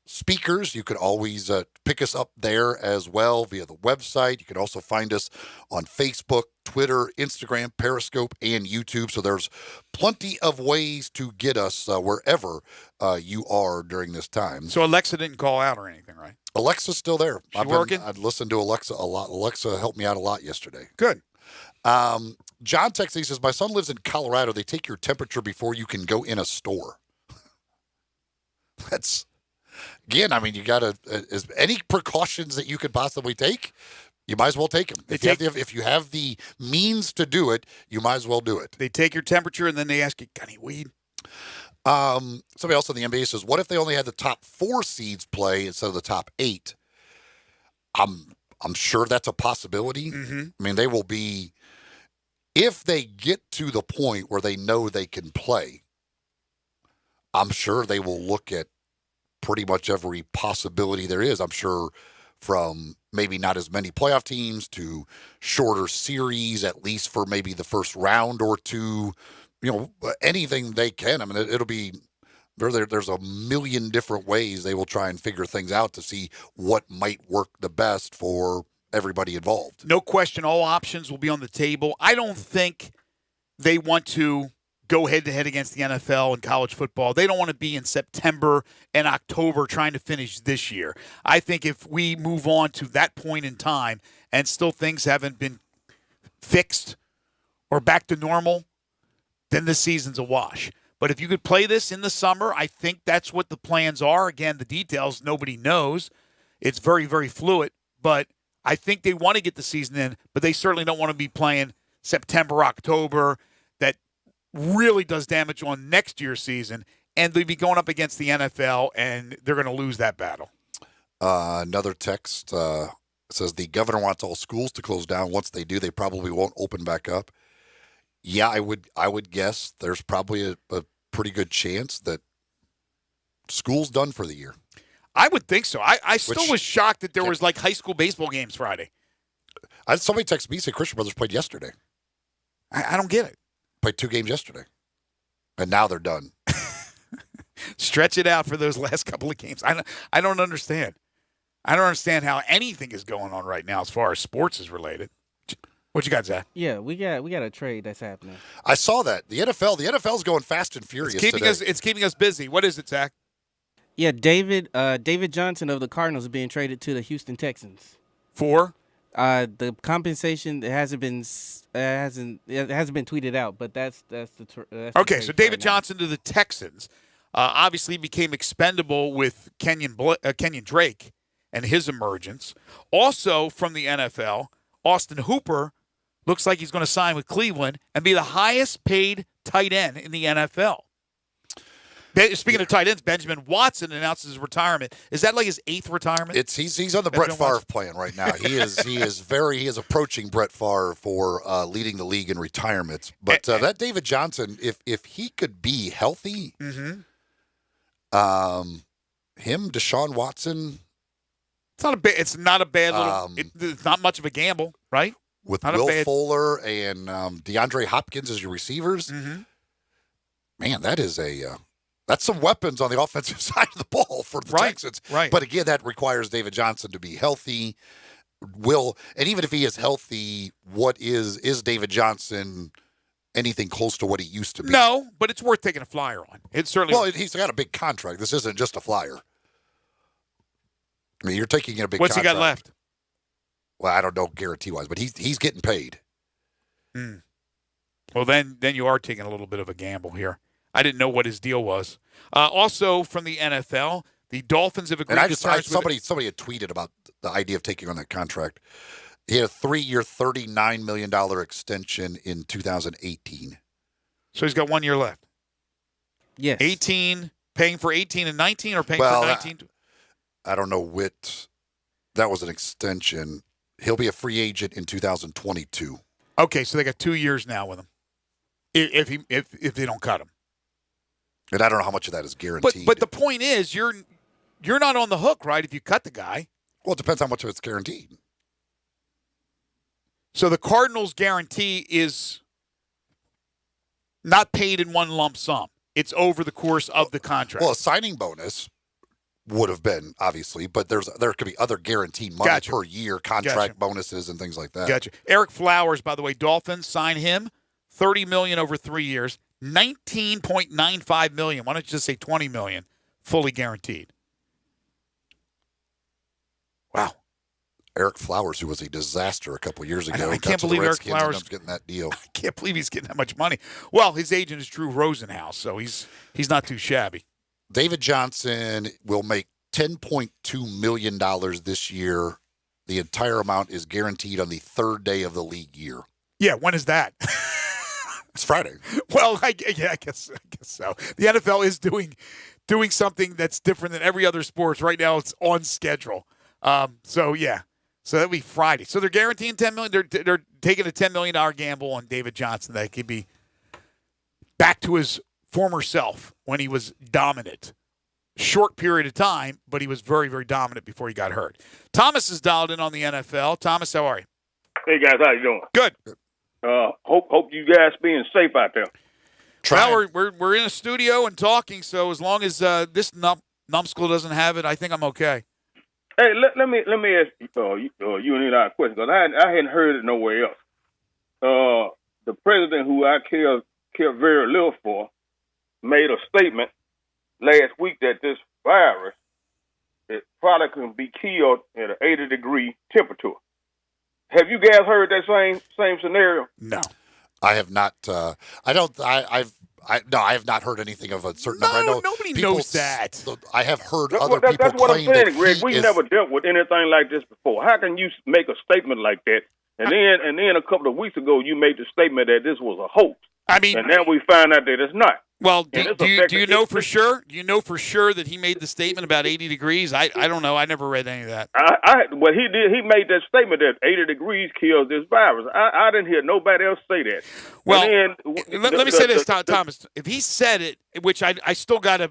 speakers. You can always pick us up there as well via the website. You can also find us on Facebook, Twitter, Instagram, Periscope, and YouTube. So there's plenty of ways to get us wherever you are during this time. So Alexa didn't call out or anything, right? Alexa's still there. Working? I've listened to Alexa a lot. Alexa helped me out a lot yesterday. Good. John texts, he says, my son lives in Colorado. They take your temperature before you can go in a store. That's, again, I mean, you got to, any precautions that you could possibly take, you might as well take them. If you have the means to do it, you might as well do it. They take your temperature and then they ask you, got any weed? Somebody else on the NBA says, what if they only had the top 4 seeds play instead of the top 8? I'm sure that's a possibility. Mm-hmm. I mean, they will be, if they get to the point where they know they can play, I'm sure they will look at pretty much every possibility there is. I'm sure from maybe not as many playoff teams to shorter series, at least for maybe the first round or two, anything they can. I mean, it'll be, there's a million different ways they will try and figure things out to see what might work the best for everybody involved. No question, all options will be on the table. I don't think they want to go head-to-head against the NFL and college football. They don't want to be in September and October trying to finish this year. I think if we move on to that point in time and still things haven't been fixed or back to normal, then the season's a wash. But if you could play this in the summer, I think that's what the plans are. Again, the details, nobody knows. It's very, very fluid. But I think they want to get the season in, but they certainly don't want to be playing September, October. That really does damage on next year's season. And they'd be going up against the NFL, and they're going to lose that battle. Another text says the governor wants all schools to close down. Once they do, they probably won't open back up. Yeah, I would guess there's probably a pretty good chance that school's done for the year. I would think so. I still was shocked that there was like high school baseball games Friday. Somebody texted me, said Christian Brothers played yesterday. I don't get it. Played 2 games yesterday. And now they're done. Stretch it out for those last couple of games. I don't understand. I don't understand how anything is going on right now as far as sports is related. What you got, Zach? Yeah, we got a trade that's happening. I saw that. The NFL's going fast and furious today. It's keeping us busy. What is it, Zach? Yeah, David Johnson of the Cardinals is being traded to the Houston Texans. For? The compensation hasn't been tweeted out, but that's the okay. So David Johnson to the Texans obviously became expendable with Kenyon Drake and his emergence. Also from the NFL, Austin Hooper looks like he's going to sign with Cleveland and be the highest paid tight end in the NFL. Speaking of tight ends, Benjamin Watson announces his retirement. Is that like his 8th retirement? He's on the Brett Favre plan right now. He is approaching Brett Favre for leading the league in retirements. But that David Johnson, if he could be healthy, him, Deshaun Watson. It's not a bad little. It's not much of a gamble, right? With not Will Fuller and DeAndre Hopkins as your receivers, man, that's some weapons on the offensive side of the ball for the Texans. Right. But again, that requires David Johnson to be healthy. And even if he is healthy, what is David Johnson anything close to what he used to be? No, but it's worth taking a flyer on. It's certainly. Well, he's got a big contract. This isn't just a flyer. I mean, you're taking a big What's contract. he got left? Well, I don't know guarantee-wise, but he's getting paid. Well, then you are taking a little bit of a gamble here. I didn't know what his deal was. Also from the NFL, the Dolphins have agreed to sign. Somebody had tweeted about the idea of taking on that contract. He had a 3-year, $39 million extension in 2018. So he's got 1 year left. Yes. 18, paying for 18 and 19, or paying for 19? I don't know what. That was an extension. He'll be a free agent in 2022. Okay, so they got 2 years now with him. If they don't cut him. And I don't know how much of that is guaranteed. But the point is, you're not on the hook, right, if you cut the guy. Well, it depends how much of it's guaranteed. So the Cardinals' guarantee is not paid in one lump sum. It's over the course of the contract. Well, a signing bonus would have been, obviously, but there could be other guaranteed money per year, contract bonuses and things like that. Gotcha. Eric Flowers, by the way, Dolphins, sign him, $30 million over 3 years. $19.95 million. Why don't you just say $20 million, fully guaranteed? Wow. Eric Flowers, who was a disaster a couple years ago. I can't believe Eric Flowers getting that deal. I can't believe he's getting that much money. Well, his agent is Drew Rosenhaus, so he's not too shabby. David Johnson will make $10.2 million this year. The entire amount is guaranteed on the 3rd day of the league year. Yeah, when is that? It's Friday. Well, I guess so. The NFL is doing something that's different than every other sports. Right now, it's on schedule. So that'll be Friday. So they're guaranteeing $10 million. They're taking a $10 million gamble on David Johnson that could be back to his former self when he was dominant. Short period of time, but he was very, very dominant before he got hurt. Thomas is dialed in on the NFL. Thomas, how are you? Hey guys, how you doing? Good. Hope you guys being safe out there. Well, we're in a studio and talking, so as long as this numbskull doesn't have it, I think I'm okay. Hey, let me ask you and I a question, because I hadn't heard it nowhere else. The president, who I care very little for, made a statement last week that this virus, it probably can be killed at an 80-degree temperature. Have you guys heard that same scenario? No. I have not. I have not heard anything of a certain number. I know nobody people knows that. I have heard That's other what, people that's what I'm claim saying, that Greg. he We've is. never dealt with anything like this before. How can you make a statement like that? And then a couple of weeks ago, you made the statement that this was a hoax. I mean, and now we find out that it's not. Well, And do it's you affecting- know for sure? Do you know for sure that he made the statement about 80 degrees? I don't know. I never read any of that. Well, he did. He made that statement that 80 degrees kills this virus. I didn't hear nobody else say that. Well, And let me say this, Thomas. If he said it, which I still got to,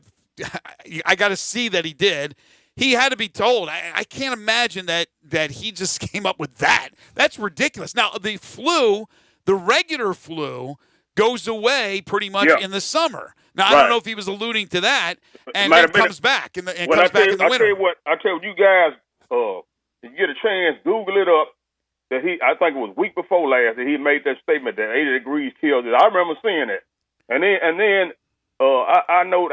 I got to see that he did. He had to be told. I can't imagine that he just came up with that. That's ridiculous. Now, the flu, the regular flu, goes away pretty much in the summer. Now, I don't know if he was alluding to that, and then comes back in the winter. I tell you, you guys, if you get a chance, Google it up. That I think it was week before last that he made that statement that 80 degrees kills it. I remember seeing it, and then I know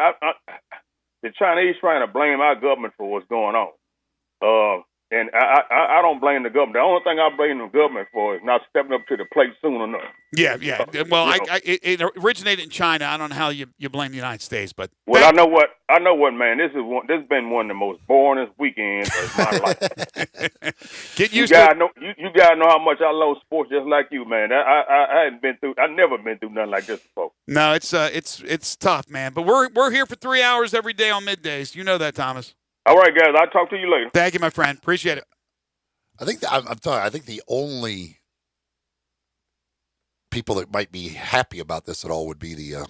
the Chinese trying to blame our government for what's going on. And I don't blame the government. The only thing I blame the government for is not stepping up to the plate soon enough. Yeah. Well, it originated in China. I don't know how you blame the United States, but I know what, man. This has been one of the most boringest weekends of my life. Get used to it. You guys know how much I love sports, just like you, man. I hadn't been through. I've never been through nothing like this before. No, it's tough, man. But we're here for 3 hours every day on middays. You know that, Thomas. All right, guys. I'll talk to you later. Thank you, my friend. Appreciate it. I think I'm telling you, I think the only people that might be happy about this at all would be the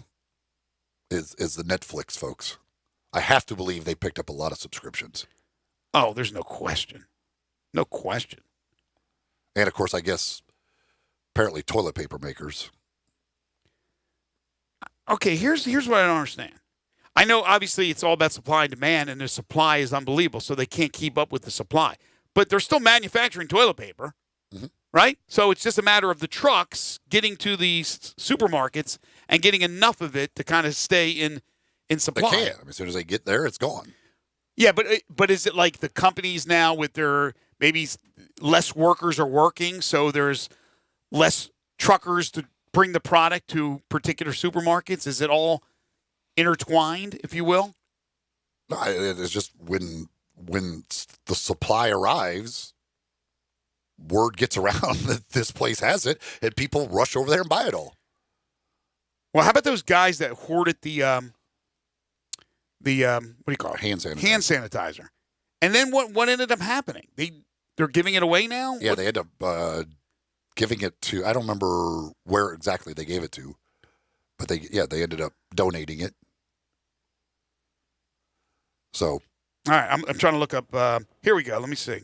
Netflix folks. I have to believe they picked up a lot of subscriptions. Oh, there's no question. No question. And of course, I guess apparently toilet paper makers. Okay, here's what I don't understand. I know, obviously, it's all about supply and demand, and the supply is unbelievable, so they can't keep up with the supply. But they're still manufacturing toilet paper, right? So it's just a matter of the trucks getting to the supermarkets and getting enough of it to kind of stay in supply. They can. I mean, as soon as they get there, it's gone. Yeah, but is it like the companies now with their maybe less workers are working, so there's less truckers to bring the product to particular supermarkets? Is it all intertwined, if you will? No, it's just when the supply arrives, word gets around that this place has it, and people rush over there and buy it all. Well, how about those guys that hoarded the what do you call it? Hand sanitizer. Hand sanitizer. And then what ended up happening? They're giving it away now? Yeah, they ended up giving it to, I don't remember where exactly they gave it to, but they ended up donating it. So, all right, I'm trying to look up. Here we go. Let me see.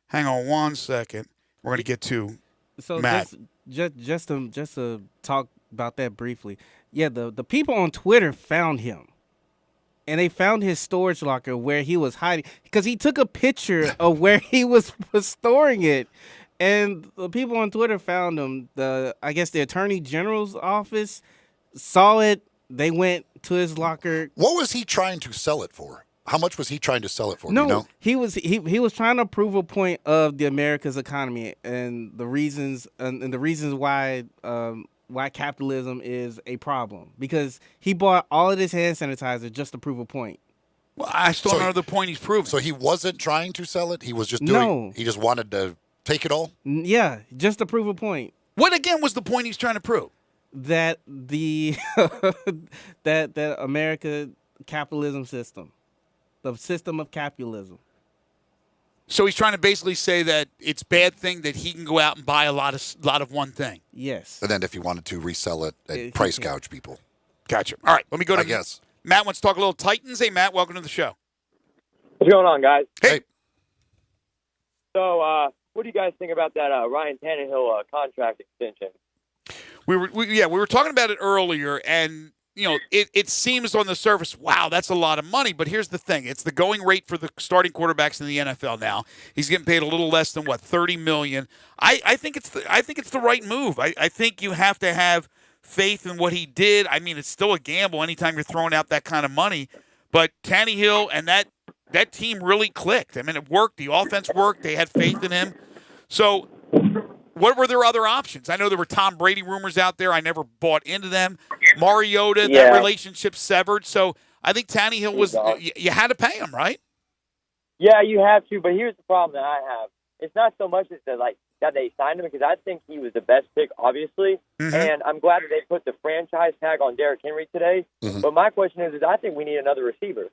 Hang on 1 second. We're going to get to Matt. Just to talk about that briefly. Yeah, the people on Twitter found him, and they found his storage locker where he was hiding because he took a picture of where he was storing it, and the people on Twitter found him. I guess the Attorney General's office saw it. They went to his locker. What was he trying to sell it for? How much was he trying to sell it for? No, you know? he was trying to prove a point of the America's economy and the reasons why capitalism is a problem. Because he bought all of this hand sanitizer just to prove a point. Well, I still don't know the point he's proving. So he wasn't trying to sell it. He was just doing. No. He just wanted to take it all. Yeah, just to prove a point. What again was the point he's trying to prove? That the that America capitalism system, the system of capitalism. So he's trying to basically say that it's a bad thing that he can go out and buy a lot of one thing. Yes. And then if he wanted to resell it and price gouge people. Gotcha. All right, let me go to. I guess Matt wants to talk a little Titans. Hey, Matt, welcome to the show. What's going on, guys? Hey. So, what do you guys think about that Ryan Tannehill contract extension? We were talking about it earlier, and it seems on the surface, wow, that's a lot of money. But here's the thing: it's the going rate for the starting quarterbacks in the NFL now. He's getting paid a little less than $30 million. I think it's the right move. I think you have to have faith in what he did. I mean, it's still a gamble anytime you're throwing out that kind of money. But Tannehill and that team really clicked. I mean, it worked. The offense worked. They had faith in him. So what were their other options? I know there were Tom Brady rumors out there. I never bought into them. Mariota, that relationship severed. So I think Tannehill was you had to pay him, right? Yeah, you have to. But here's the problem that I have. It's not so much as that they signed him, because I think he was the best pick, obviously. Mm-hmm. And I'm glad that they put the franchise tag on Derrick Henry today. Mm-hmm. But my question is I think we need another receiver.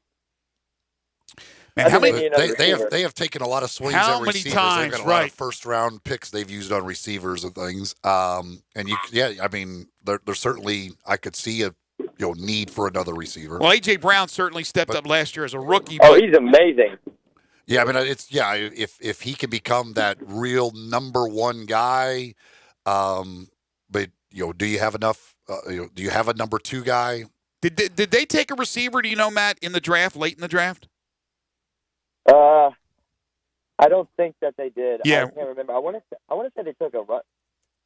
Man, they have taken a lot of swings how at many receivers. times, They've got a lot of first-round picks they've used on receivers and things. And there's certainly, I could see a need for another receiver. Well, A.J. Brown certainly stepped up last year as a rookie. Oh, he's amazing. Yeah, I mean, if he can become that real number one guy, but do you have enough? Do you have a number two guy? Did they take a receiver? Do you know, Matt, in the draft, late in the draft? I don't think that they did. Yeah. I can't remember. I want to say they took a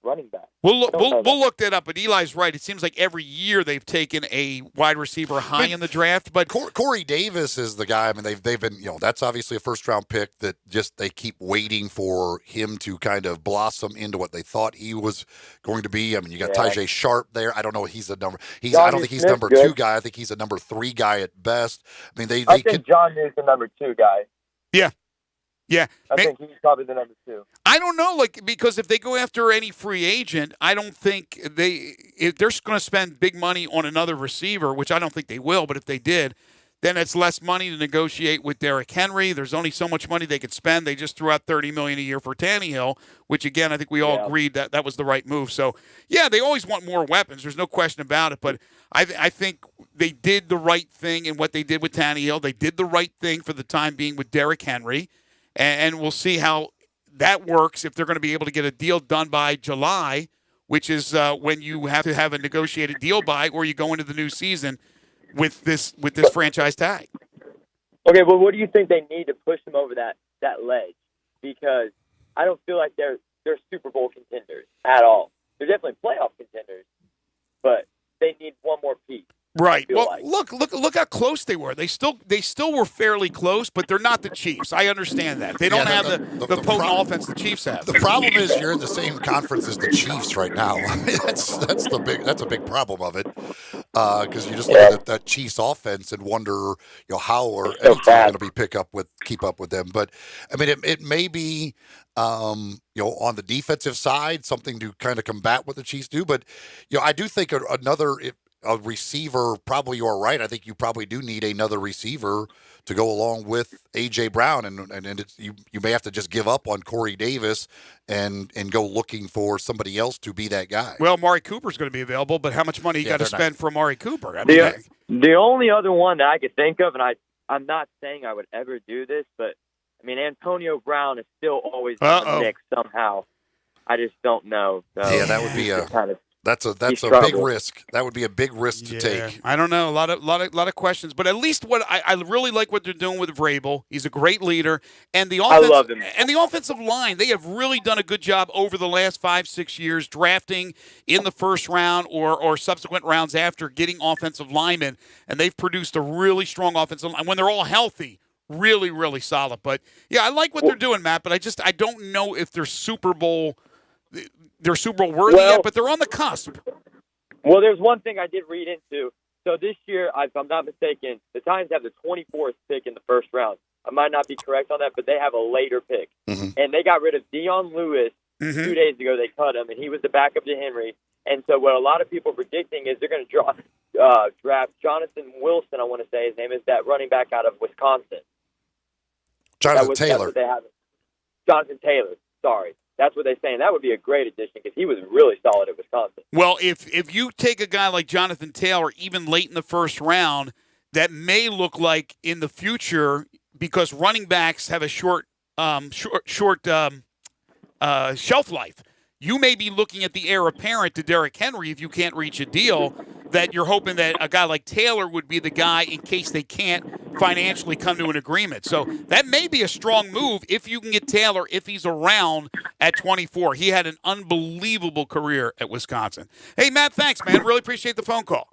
running back. We'll look that up. But Eli's right. It seems like every year they've taken a wide receiver high in the draft. But Corey Davis is the guy. I mean, they've been that's obviously a first round pick that just they keep waiting for him to kind of blossom into what they thought he was going to be. I mean, you got Tajay Sharp there. I don't know. He's a number. I don't think he's number two guy. I think he's a number three guy at best. I mean, I think John New's the number two guy. Yeah. Yeah, I think he's probably the number two. I don't know, because if they go after any free agent, I don't think if they're going to spend big money on another receiver, which I don't think they will. But if they did, then it's less money to negotiate with Derrick Henry. There's only so much money they could spend. They just threw out $30 million a year for Tannehill, which again I think we all agreed that was the right move. So yeah, they always want more weapons. There's no question about it. But I think they did the right thing in what they did with Tannehill. They did the right thing for the time being with Derrick Henry. And we'll see how that works if they're going to be able to get a deal done by July, which is when you have to have a negotiated deal by, or you go into the new season with this franchise tag. Okay, well, what do you think they need to push them over that ledge? Because I don't feel like they're Super Bowl contenders at all. They're definitely playoff contenders, but they need one more piece. Right. Well, look how close they were. They still were fairly close, but they're not the Chiefs. I understand that. They don't have the potent offense the Chiefs have. The problem is you're in the same conference as the Chiefs right now. I mean, that's a big problem of it. Because you just look at that Chiefs offense and wonder, how are any team going to keep up with them. But I mean, it may be on the defensive side, something to kind of combat what the Chiefs do. But I do think a receiver, probably you are right. I think you probably do need another receiver to go along with A.J. Brown, and you may have to just give up on Corey Davis and go looking for somebody else to be that guy. Well, Amari Cooper's going to be available, but how much money you got to spend for Amari Cooper? I mean, the only other one that I could think of, and I'm not saying I would ever do this, but I mean Antonio Brown is still always in the mix somehow. I just don't know. So that would be That's a big risk. That would be a big risk to take. I don't know. A lot of questions, but at least what I really like what they're doing with Vrabel. He's a great leader, and the offense, I love him. And the offensive line. They have really done a good job over the last 5-6 years drafting in the first round or subsequent rounds after getting offensive linemen, and they've produced a really strong offensive line when they're all healthy. Really, really solid. But yeah, I like what they're doing, Matt. But I don't know if they're Super Bowl worthy yet, but they're on the cusp. Well, there's one thing I did read into. So this year, if I'm not mistaken, the Titans have the 24th pick in the first round. I might not be correct on that, but they have a later pick. Mm-hmm. And they got rid of Dion Lewis 2 days ago. They cut him, and he was the backup to Henry. And so what a lot of people are predicting is they're going to draft Jonathan Wilson, I want to say his name is, that running back out of Wisconsin. Jonathan Taylor. Jonathan Taylor, sorry. That's what they're saying. That would be a great addition because he was really solid at Wisconsin. Well, if you take a guy like Jonathan Taylor, even late in the first round, that may look like in the future, because running backs have a short shelf life. You may be looking at the heir apparent to Derrick Henry if you can't reach a deal, that you're hoping that a guy like Taylor would be the guy in case they can't financially come to an agreement. So that may be a strong move if you can get Taylor, if he's around at 24. He had an unbelievable career at Wisconsin. Hey, Matt, thanks, man. Really appreciate the phone call.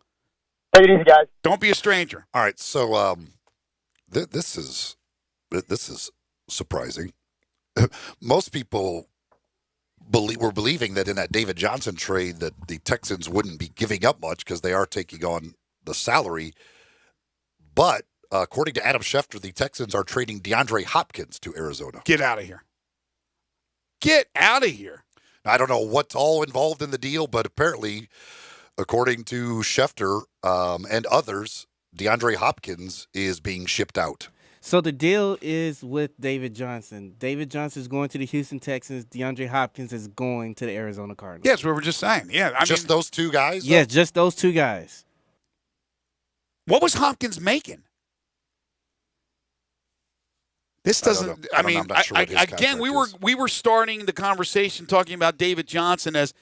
Take it easy, guys. Don't be a stranger. All right, so this is surprising. Most people we're believing that in that David Johnson trade that the Texans wouldn't be giving up much because they are taking on the salary. But according to Adam Schefter, the Texans are trading DeAndre Hopkins to Arizona. Get out of here. Get out of here. I don't know what's all involved in the deal, but apparently, according to Schefter and others, DeAndre Hopkins is being shipped out. So the deal is with David Johnson. David Johnson is going to the Houston Texans. DeAndre Hopkins is going to the Arizona Cardinals. Yeah, that's what we're just saying. Yeah, I just mean, those two guys? Yeah, just those two guys. What was Hopkins making? This doesn't. I mean, again, we were starting the conversation talking about David Johnson as,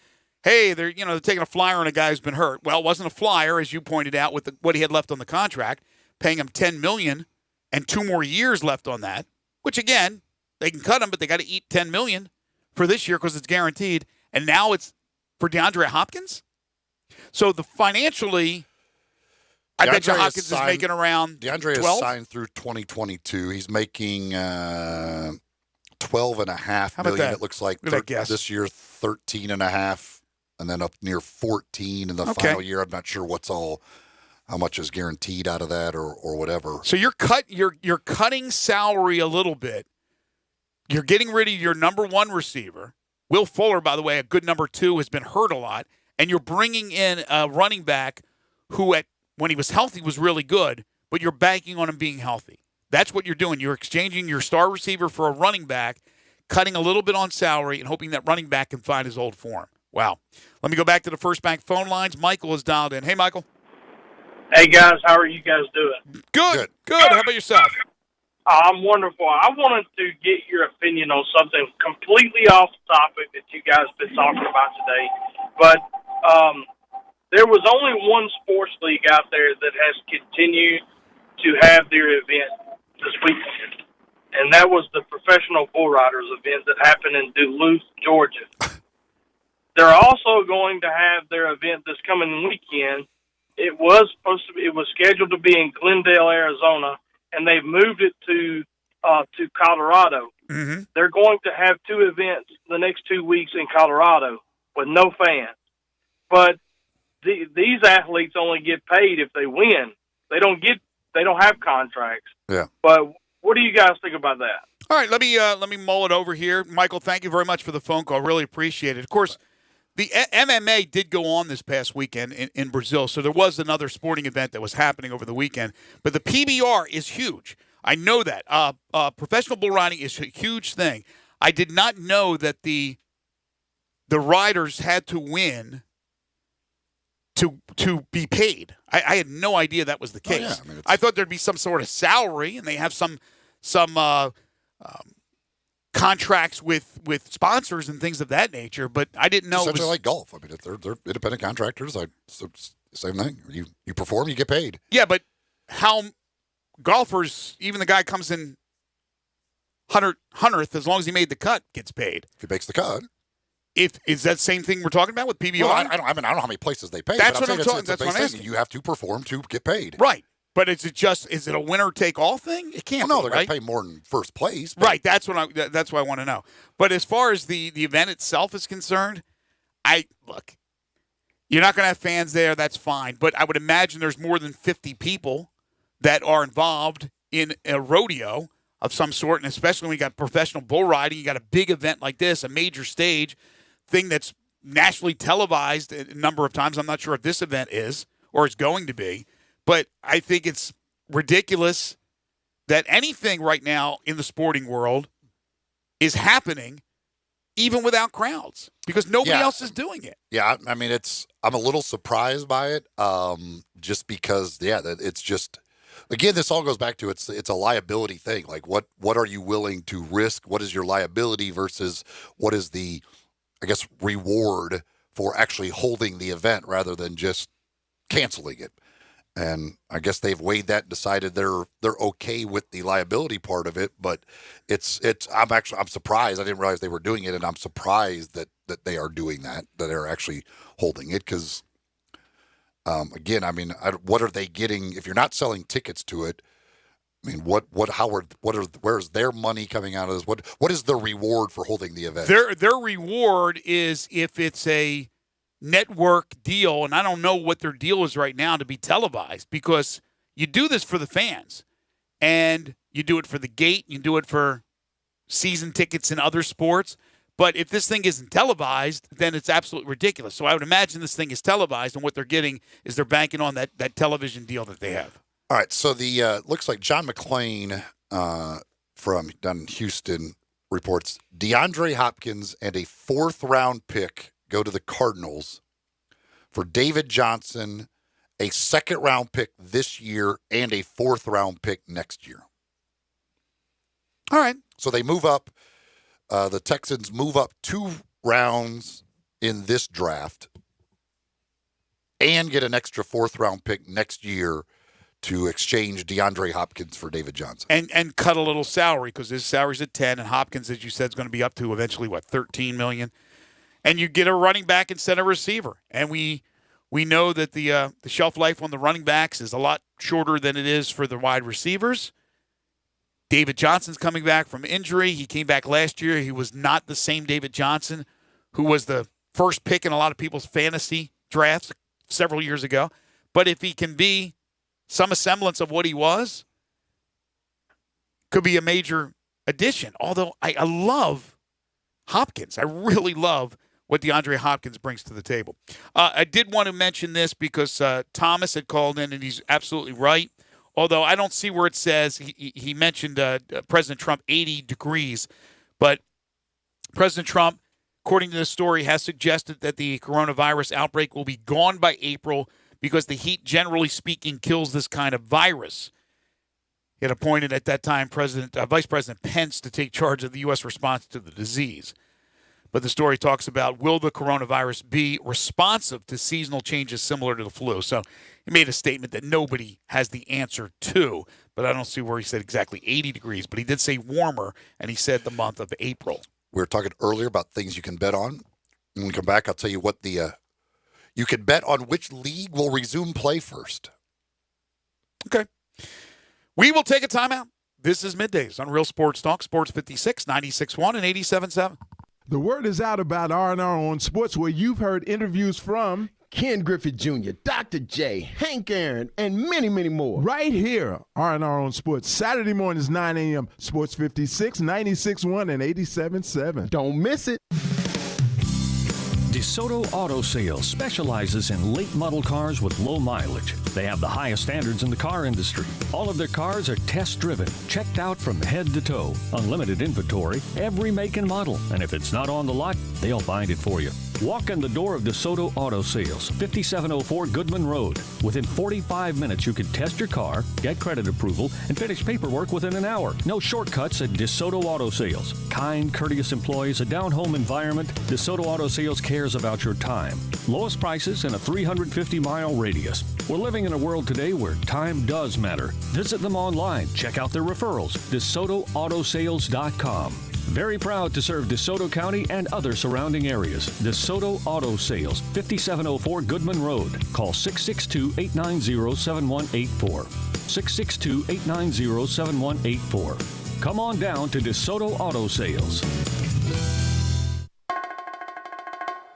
hey, they're taking a flyer on a guy who's been hurt. Well, it wasn't a flyer, as you pointed out, with what he had left on the contract, paying him $10 million and 2 more years left on that. Which again, they can cut him, but they got to eat $10 million for this year because it's guaranteed. And now it's for DeAndre Hopkins. So financially. I bet you Hopkins is making around DeAndre 12? is signed through 2022. He's making $12.5 million. It looks like this year 13.5, and then up near 14 in the final year. I'm not sure how much is guaranteed out of that or whatever. So you're cutting salary a little bit. You're getting rid of your number one receiver. Will Fuller, by the way, a good number 2, has been hurt a lot, and you're bringing in a running back who when he was healthy was really good, but you're banking on him being healthy. That's what you're doing. You're exchanging your star receiver for a running back, cutting a little bit on salary, and hoping that running back can find his old form. Wow. Let me go back to the First Bank phone lines. Michael is dialed in. Hey, Michael. Hey, guys. How are you guys doing? Good. How about yourself? I'm wonderful. I wanted to get your opinion on something completely off topic that you guys have been talking about today. But there was only one sports league out there that has continued to have their event this weekend, and that was the Professional Bull Riders event that happened in Duluth, Georgia. They're also going to have their event this coming weekend. It was scheduled to be in Glendale, Arizona, and they've moved it to Colorado. Mm-hmm. They're going to have 2 events the next 2 weeks in Colorado with no fans, but these athletes only get paid if they win. They don't have contracts. Yeah. But what do you guys think about that? All right, let me mull it over here. Michael, thank you very much for the phone call. Really appreciate it. Of course, the MMA did go on this past weekend in Brazil, so there was another sporting event that was happening over the weekend. But the PBR is huge. I know that. Professional bull riding is a huge thing. I did not know that the riders had to win to be paid. I had no idea that was the case. Oh, yeah. I thought there'd be some sort of salary, and they have some contracts with sponsors and things of that nature. But I didn't know. Essentially like golf. I mean, they're independent contractors. Same thing. You perform, you get paid. Yeah, but how golfers, even the guy comes in 100th, as long as he made the cut, gets paid. If he makes the cut. Is that same thing we're talking about with PBR? Well, I don't know how many places they pay. That's but what I'm talking. That's what I'm asking. You have to perform to get paid. Right. But is it a winner take all thing? It can't. Well, no, be, they're right? going to pay more than first place. Right. That's what I want to know. But as far as the event itself is concerned, look. You're not going to have fans there. That's fine. But I would imagine there's more than 50 people that are involved in a rodeo of some sort, and especially when you got professional bull riding, you got a big event like this, a major stage thing that's nationally televised a number of times. I'm not sure if this event is or it's going to be, but I think it's ridiculous that anything right now in the sporting world is happening even without crowds because nobody else is doing it. Yeah, I mean, I'm a little surprised by it just because, it's just, again, this all goes back to it's a liability thing. Like what are you willing to risk? What is your liability versus what is the, I guess, reward for actually holding the event rather than just canceling it. And I guess they've weighed that and decided they're okay with the liability part of it. But I'm surprised. I didn't realize they were doing it, and I'm surprised that they are doing that they're actually holding it. Because again, I mean, what are they getting if you're not selling tickets to it? I mean, where's their money coming out of this? What is the reward for holding the event? Their reward is if it's a network deal, and I don't know what their deal is right now to be televised, because you do this for the fans, and you do it for the gate, you do it for season tickets in other sports. But if this thing isn't televised, then it's absolutely ridiculous. So I would imagine this thing is televised, and what they're getting is they're banking on that television deal that they have. All right, so the looks like John McClain from down in Houston reports DeAndre Hopkins and a 4th-round pick go to the Cardinals for David Johnson, a 2nd-round pick this year, and a 4th-round pick next year. All right. So they move up. The Texans move up 2 rounds in this draft and get an extra 4th-round pick next year to exchange DeAndre Hopkins for David Johnson. And cut a little salary, because his salary's at 10, and Hopkins, as you said, is going to be up to eventually, $13 million. And you get a running back instead of a receiver. And we know that the shelf life on the running backs is a lot shorter than it is for the wide receivers. David Johnson's coming back from injury. He came back last year. He was not the same David Johnson who was the first pick in a lot of people's fantasy drafts several years ago. But if he can be some semblance of what he was, could be a major addition. Although I love Hopkins. I really love what DeAndre Hopkins brings to the table. I did want to mention this because Thomas had called in, and he's absolutely right. Although I don't see where it says, he mentioned President Trump 80 degrees. But President Trump, according to this story, has suggested that the coronavirus outbreak will be gone by April because the heat, generally speaking, kills this kind of virus. He had appointed at that time Vice President Pence to take charge of the U.S. response to the disease. But the story talks about, will the coronavirus be responsive to seasonal changes similar to the flu? So he made a statement that nobody has the answer to, but I don't see where he said exactly 80 degrees. But he did say warmer, and he said the month of April. We were talking earlier about things you can bet on. When we come back, I'll tell you what you can bet on which league will resume play first. Okay. We will take a timeout. This is Middays on Real Sports Talk, Sports 56, 96.1 and 87.7. The word is out about R&R on Sports, where you've heard interviews from Ken Griffith Jr., Dr. J, Hank Aaron, and many, many more. Right here, R&R on Sports, Saturday mornings, 9 a.m., Sports 56, 96.1 and 87.7. Don't miss it. DeSoto Auto Sales specializes in late model cars with low mileage. They have the highest standards in the car industry. All of their cars are test-driven, checked out from head to toe. Unlimited inventory, every make and model. And if it's not on the lot, they'll find it for you. Walk in the door of DeSoto Auto Sales, 5704 Goodman Road. Within 45 minutes, you can test your car, get credit approval, and finish paperwork within an hour. No shortcuts at DeSoto Auto Sales. Kind, courteous employees, a down-home environment. DeSoto Auto Sales cares about your time. Lowest prices in a 350-mile radius. We're living in a world today where time does matter. Visit them online. Check out their referrals. DeSotoAutosales.com. Very proud to serve DeSoto County and other surrounding areas. DeSoto Auto Sales, 5704 Goodman Road. Call 662-890-7184. 662-890-7184. Come on down to DeSoto Auto Sales.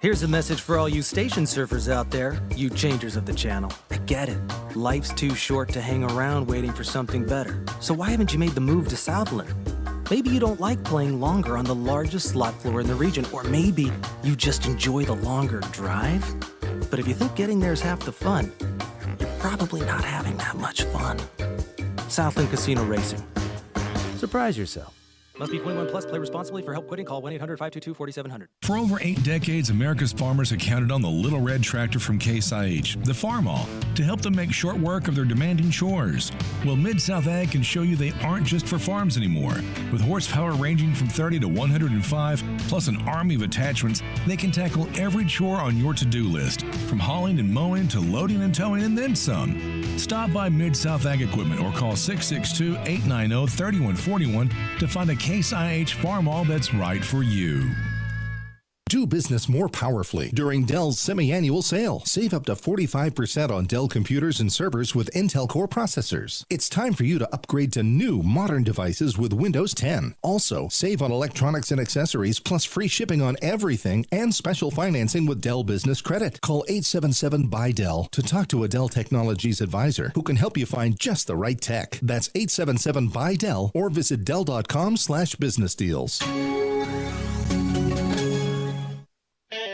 Here's a message for all you station surfers out there, you changers of the channel. I get it. Life's too short to hang around waiting for something better. So why haven't you made the move to Southland? Maybe you don't like playing longer on the largest slot floor in the region, or maybe you just enjoy the longer drive. But if you think getting there is half the fun, you're probably not having that much fun. Southland Casino Racing. Surprise yourself. Must be 21 plus. Play responsibly. For help quitting, call 1-800-522-4700. For over 8 decades, America's farmers have counted on the Little Red Tractor from Case IH, the Farmall, to help them make short work of their demanding chores. Well, Mid-South Ag can show you they aren't just for farms anymore. With horsepower ranging from 30 to 105, plus an army of attachments, they can tackle every chore on your to-do list, from hauling and mowing to loading and towing and then some. Stop by Mid-South Ag Equipment or call 662-890-3141 to find a Case IH Farmall that's right for you. Do business more powerfully during Dell's semi-annual sale. Save up to 45% on Dell computers and servers with Intel Core processors. It's time for you to upgrade to new modern devices with Windows 10. Also, save on electronics and accessories plus free shipping on everything and special financing with Dell Business Credit. Call 877-BUY-DELL to talk to a Dell Technologies advisor who can help you find just the right tech. That's 877-BUY-DELL or visit Dell.com/business deals.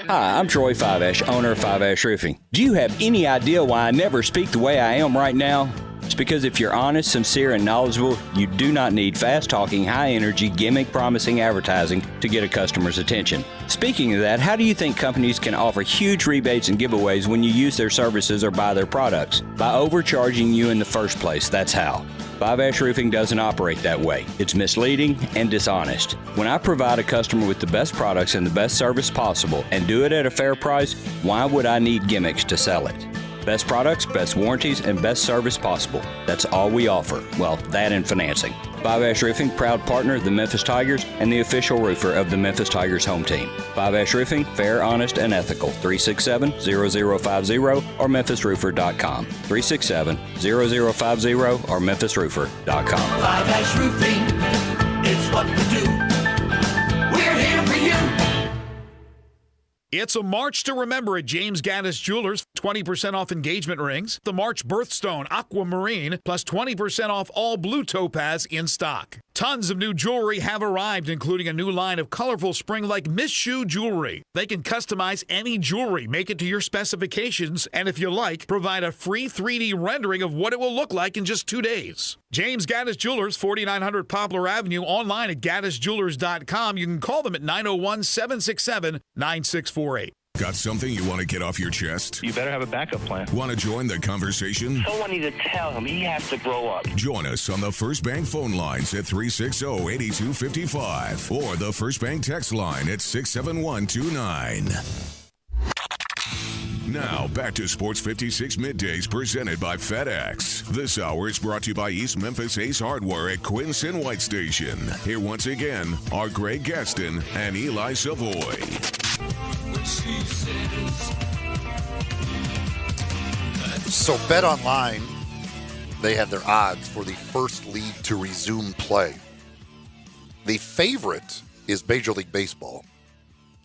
Hi, I'm Troy Five-Ash, owner of Five-Ash Roofing. Do you have any idea why I never speak the way I am right now? It's because if you're honest, sincere, and knowledgeable, you do not need fast-talking, high-energy, gimmick-promising advertising to get a customer's attention. Speaking of that, how do you think companies can offer huge rebates and giveaways when you use their services or buy their products? By overcharging you in the first place, that's how. Five-Ash Roofing doesn't operate that way. It's misleading and dishonest. When I provide a customer with the best products and the best service possible and do it at a fair price, why would I need gimmicks to sell it? Best products, best warranties, and best service possible. That's all we offer. Well, that and financing. Five-Ash Roofing, proud partner of the Memphis Tigers and the official roofer of the Memphis Tigers home team. Five-Ash Roofing, fair, honest, and ethical. 367-0050 or memphisroofer.com. 367-0050 or memphisroofer.com. Five-Ash Roofing, it's what we do. We're here for you. It's a March to remember at James Gaddis Jewelers. 20% off engagement rings. The March Birthstone Aquamarine plus 20% off all blue topaz in stock. Tons of new jewelry have arrived, including a new line of colorful spring-like Miss Shoe jewelry. They can customize any jewelry, make it to your specifications, and if you like, provide a free 3D rendering of what it will look like in just 2 days. James Gaddis Jewelers, 4900 Poplar Avenue, online at gaddisjewelers.com. You can call them at 901-767-9648. Got something you want to get off your chest? You better have a backup plan. Want to join the conversation? Someone needs to tell him he has to grow up. Join us on the First Bank phone lines at 360-8255 or the First Bank text line at 67129. Now, back to Sports 56 Middays presented by FedEx. This hour is brought to you by East Memphis Ace Hardware at Quincy White Station. Here once again are Greg Gaston and Eli Savoie. So Bet Online, they have their odds for the first league to resume play. The favorite is Major League Baseball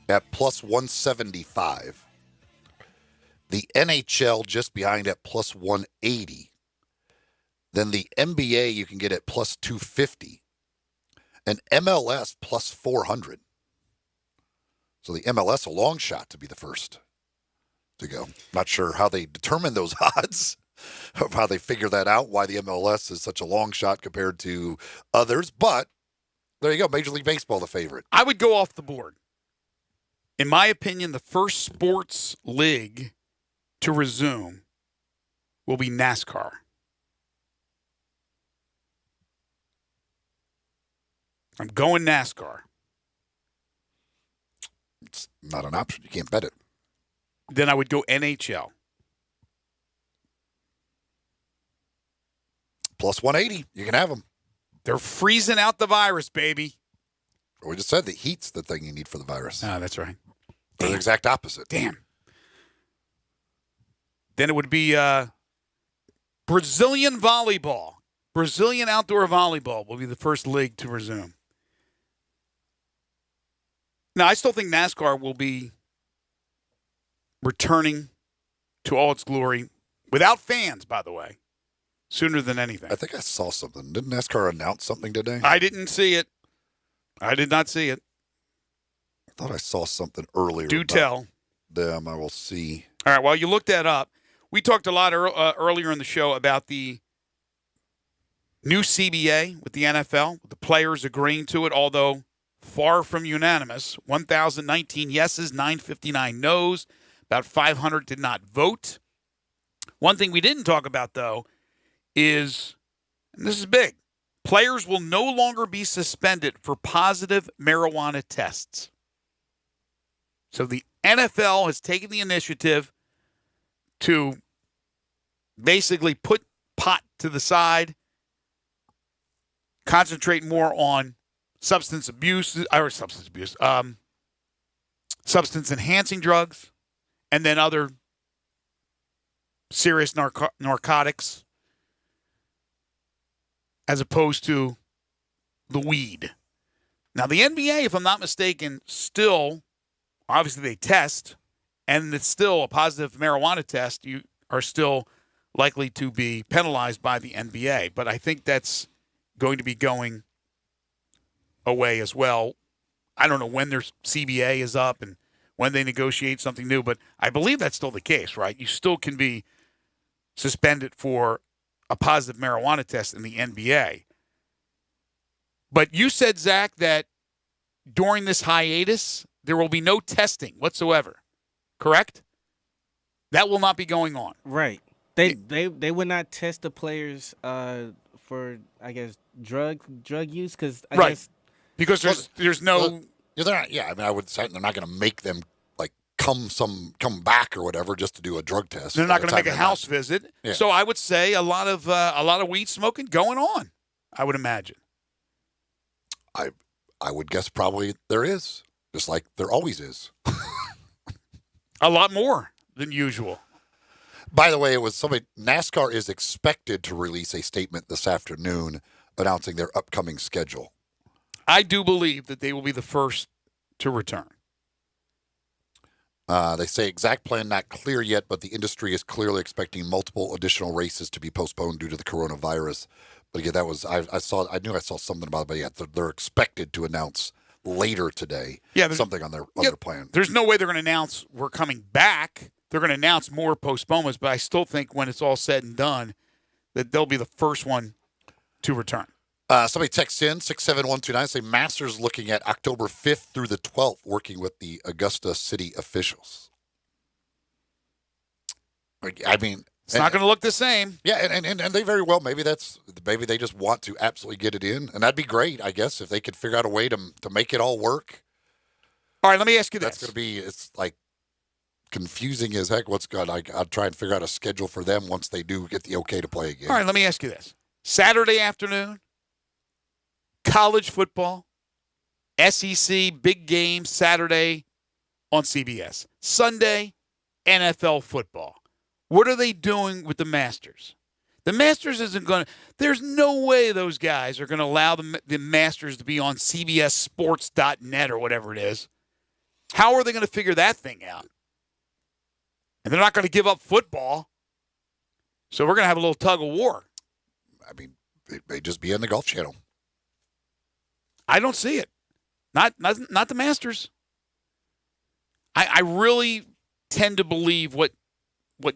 at plus 175. The NHL just behind at plus 180. Then the NBA you can get at plus 250. And MLS plus 400. So the MLS a long shot to be the first to go. Not sure how they determine those odds, of how they figure that out, why the MLS is such a long shot compared to others. But there you go, Major League Baseball, the favorite. I would go off the board. In my opinion, the first sports league to resume will be NASCAR. I'm going NASCAR. It's not an option. You can't bet it. Then I would go NHL. Plus 180. You can have them. They're freezing out the virus, baby. We just said the heat's the thing you need for the virus. Ah, that's right. They're the exact opposite. Damn. Then it would be Brazilian volleyball. Brazilian outdoor volleyball will be the first league to resume. Now, I still think NASCAR will be returning to all its glory, without fans, by the way, sooner than anything. I think I saw something. Didn't NASCAR announce something today? I didn't see it. I did not see it. I thought I saw something earlier. Do tell. Them, I will see. All right, well, you look that up. We talked a lot earlier in the show about the new CBA with the NFL, with the players agreeing to it, although far from unanimous. 1,019 yeses, 959 noes. About 500 did not vote. One thing we didn't talk about, though, is, and this is big, players will no longer be suspended for positive marijuana tests. So the NFL has taken the initiative to basically put pot to the side, concentrate more on substance abuse, substance-enhancing drugs, and then other serious narcotics, as opposed to the weed. Now, the NBA, if I'm not mistaken, still, obviously they test, and it's still a positive marijuana test. You are still likely to be penalized by the NBA. But I think that's going to be going away as well. I don't know when their CBA is up and when they negotiate something new, but I believe that's still the case, right? You still can be suspended for a positive marijuana test in the NBA. But you said, Zach, that during this hiatus, there will be no testing whatsoever, correct? That will not be going on. Right. They would not test the players for, I guess, drug use, because I guess because there's no. Well, they're not, yeah, I mean, I would say they're not going to make them like come back or whatever just to do a drug test. They're not going to make a house visit. Yeah. So I would say a lot of weed smoking going on. I would imagine. I would guess probably there is, just like there always is. A lot more than usual. By the way, it was somebody. NASCAR is expected to release a statement this afternoon announcing their upcoming schedule. I do believe that they will be the first to return. They say exact plan not clear yet, but the industry is clearly expecting multiple additional races to be postponed due to the coronavirus. But again, that was I knew I saw something about it, but yeah, they're expected to announce later today something on their plan. There's no way they're going to announce we're coming back. They're going to announce more postponements, but I still think when it's all said and done that they'll be the first one to return. Somebody texts in 67129, say Masters looking at October 5th through the 12th, working with the Augusta city officials. I mean, it's not going to look the same. Yeah, and they very well, maybe they just want to absolutely get it in, and that'd be great, I guess, if they could figure out a way to make it all work. All right, let me ask you this. That's going to be, it's like confusing as heck. What's good? I'll try and figure out a schedule for them once they do get the okay to play again. All right, let me ask you this. Saturday afternoon, college football, SEC, big game Saturday on CBS. Sunday, NFL football. What are they doing with the Masters? The Masters isn't going to – there's no way those guys are going to allow the Masters to be on CBSSports.net or whatever it is. How are they going to figure that thing out? And they're not going to give up football. So we're going to have a little tug of war. I mean, it may just be on the Golf Channel. I don't see it. Not the Masters. I really tend to believe what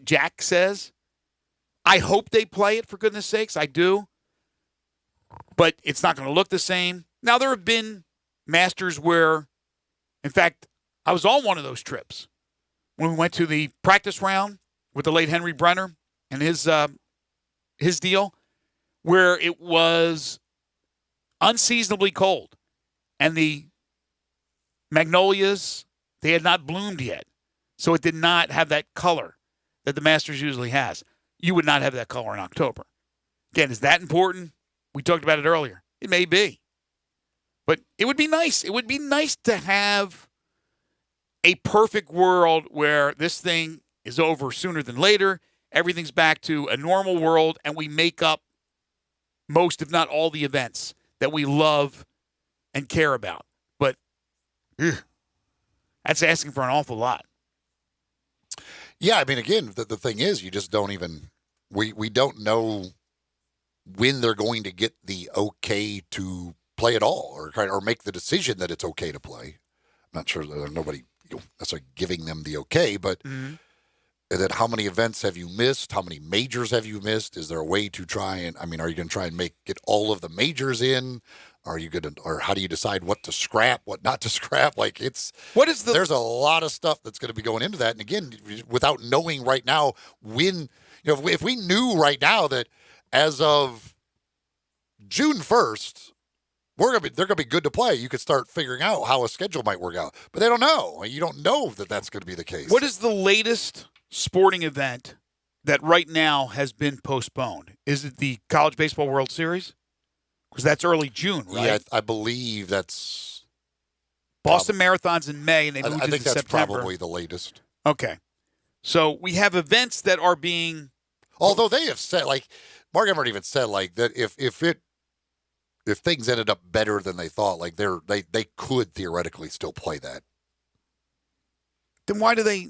Jack says. I hope they play it, for goodness sakes. I do. But it's not going to look the same. Now, there have been Masters where, in fact, I was on one of those trips when we went to the practice round with the late Henry Brenner and his deal, where it was unseasonably cold. And the magnolias, they had not bloomed yet. So it did not have that color that the Masters usually has. You would not have that color in October. Again, is that important? We talked about it earlier. It may be. But it would be nice. It would be nice to have a perfect world where this thing is over sooner than later, everything's back to a normal world, and we make up most, if not all, the events that we love and care about. But that's asking for an awful lot. Yeah, I mean, again, the thing is, you just don't even we don't know when they're going to get the okay to play at all, or make the decision that it's okay to play. I'm not sure there's nobody necessarily giving them the okay, but and then how many events have you missed? How many majors have you missed? Is there a way to try and, I mean, are you going to try and get all of the majors in? Are you going to, or how do you decide what to scrap, what not to scrap? Like there's a lot of stuff that's going to be going into that. And again, without knowing right now when, if we knew right now that as of June 1st, they're going to be good to play, you could start figuring out how a schedule might work out. But they don't know. You don't know that that's going to be the case. What is the latest sporting event that right now has been postponed? Is it the College Baseball World Series? Because that's early June, right? Yeah, I believe that's Boston Marathon's in May, and they moved I into think that's September. probably the latest. Okay. So we have events that are being... Although they have said, like, Mark Emmert even said, like, that if things ended up better than they thought, like, they could theoretically still play that. Then why do they...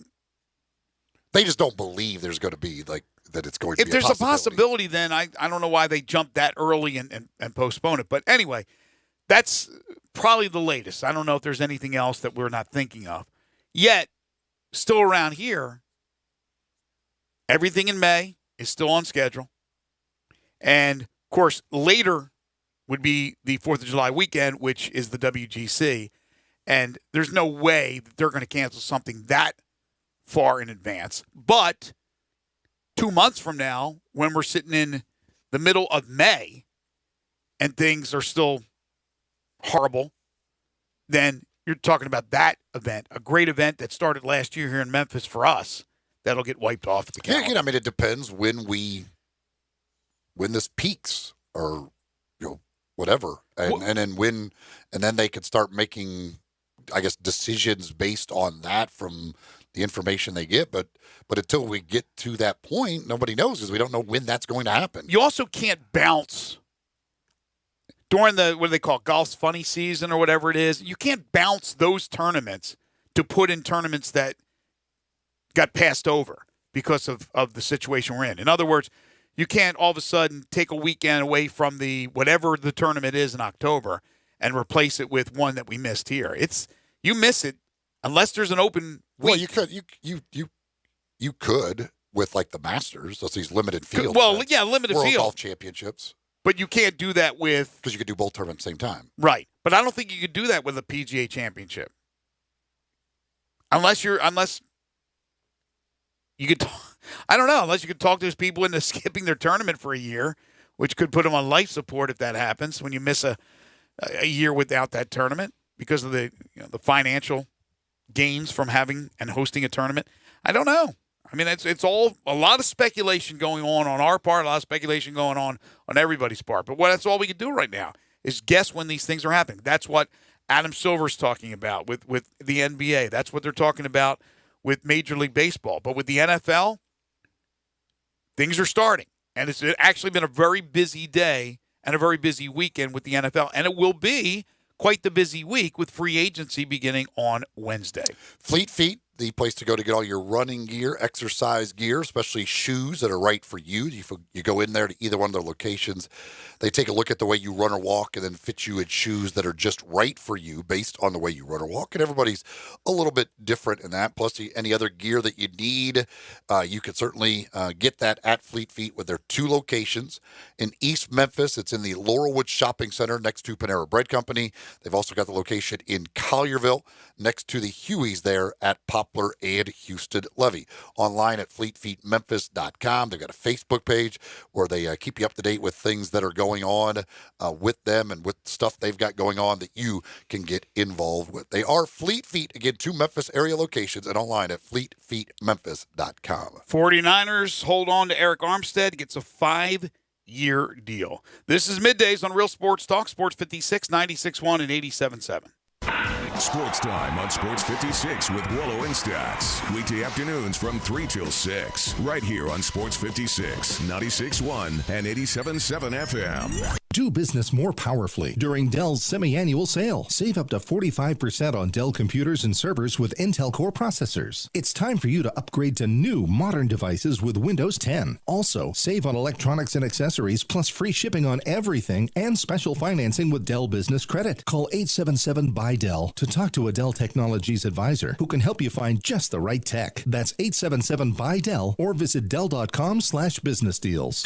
They just don't believe there's going to be, like, that it's going to If be there's a possibility, then I don't know why they jumped that early and postponed it. But anyway, that's probably the latest. I don't know if there's anything else that we're not thinking of. Yet, still around here, everything in May is still on schedule. And, of course, later would be the 4th of July weekend, which is the WGC. And there's no way that they're going to cancel something that far in advance. But 2 months from now, when we're sitting in the middle of May and things are still horrible, then you're talking about that event, a great event that started last year here in Memphis for us, that'll get wiped off the calendar. Yeah, again, I mean, it depends when this peaks or, whatever. And then they could start making, I guess, decisions based on that from the information they get. But until we get to that point, nobody knows because we don't know when that's going to happen. You also can't bounce during the, what do they call it, golf's funny season or whatever it is. You can't bounce those tournaments to put in tournaments that got passed over because of the situation we're in. In other words, you can't all of a sudden take a weekend away from the whatever the tournament is in October and replace it with one that we missed here. You miss it unless there's an open week. Well, you could with like the Masters, those these limited field. Well, yeah, limited World field Golf Championships. But you can't do that with because you could do both tournaments at the same time. Right. But I don't think you could do that with a PGA Championship. Unless you could I don't know, unless you could talk those people into skipping their tournament for a year, which could put them on life support if that happens when you miss a year without that tournament because of the the financial gains from having and hosting a tournament. I don't know. I mean, it's all a lot of speculation going on our part, a lot of speculation going on everybody's part. But that's all we can do right now is guess when these things are happening. That's what Adam Silver's talking about with the NBA. That's what they're talking about with Major League Baseball. But with the NFL, things are starting. And it's actually been a very busy day and a very busy weekend with the NFL. And it will be quite the busy week with free agency beginning on Wednesday. Fleet Feet, the place to go to get all your running gear, exercise gear, especially shoes that are right for you. You go in there to either one of their locations. They take a look at the way you run or walk and then fit you in shoes that are just right for you based on the way you run or walk. And everybody's a little bit different in that. Plus, any other gear that you need, you can certainly get that at Fleet Feet with their 2 locations. In East Memphis, it's in the Laurelwood Shopping Center next to Panera Bread Company. They've also got the location in Collierville next to the Hueys there at Poplar and Houston Levy. Online at fleetfeetmemphis.com. They've got a Facebook page where they keep you up to date with things that are going on with them and with stuff they've got going on that you can get involved with. They are Fleet Feet, again, 2 Memphis area locations and online at fleetfeetmemphis.com. 49ers hold on to Eric Armstead, gets a 5-year deal. This is Middays on Real Sports Talk, Sports 56, 96.1 and 87.7. Sports Time on Sports 56 with Wallow and Stats. Weekday afternoons from 3 till 6. Right here on Sports 56, 96.1 and 87.7 FM. Do business more powerfully during Dell's semi-annual sale. Save up to 45% on Dell computers and servers with Intel Core processors. It's time for you to upgrade to new modern devices with Windows 10. Also, save on electronics and accessories plus free shipping on everything and special financing with Dell Business Credit. Call 877-BUY-DELL to talk to a Dell Technologies advisor who can help you find just the right tech. That's 877-BUY-DELL or visit Dell.com/business deals.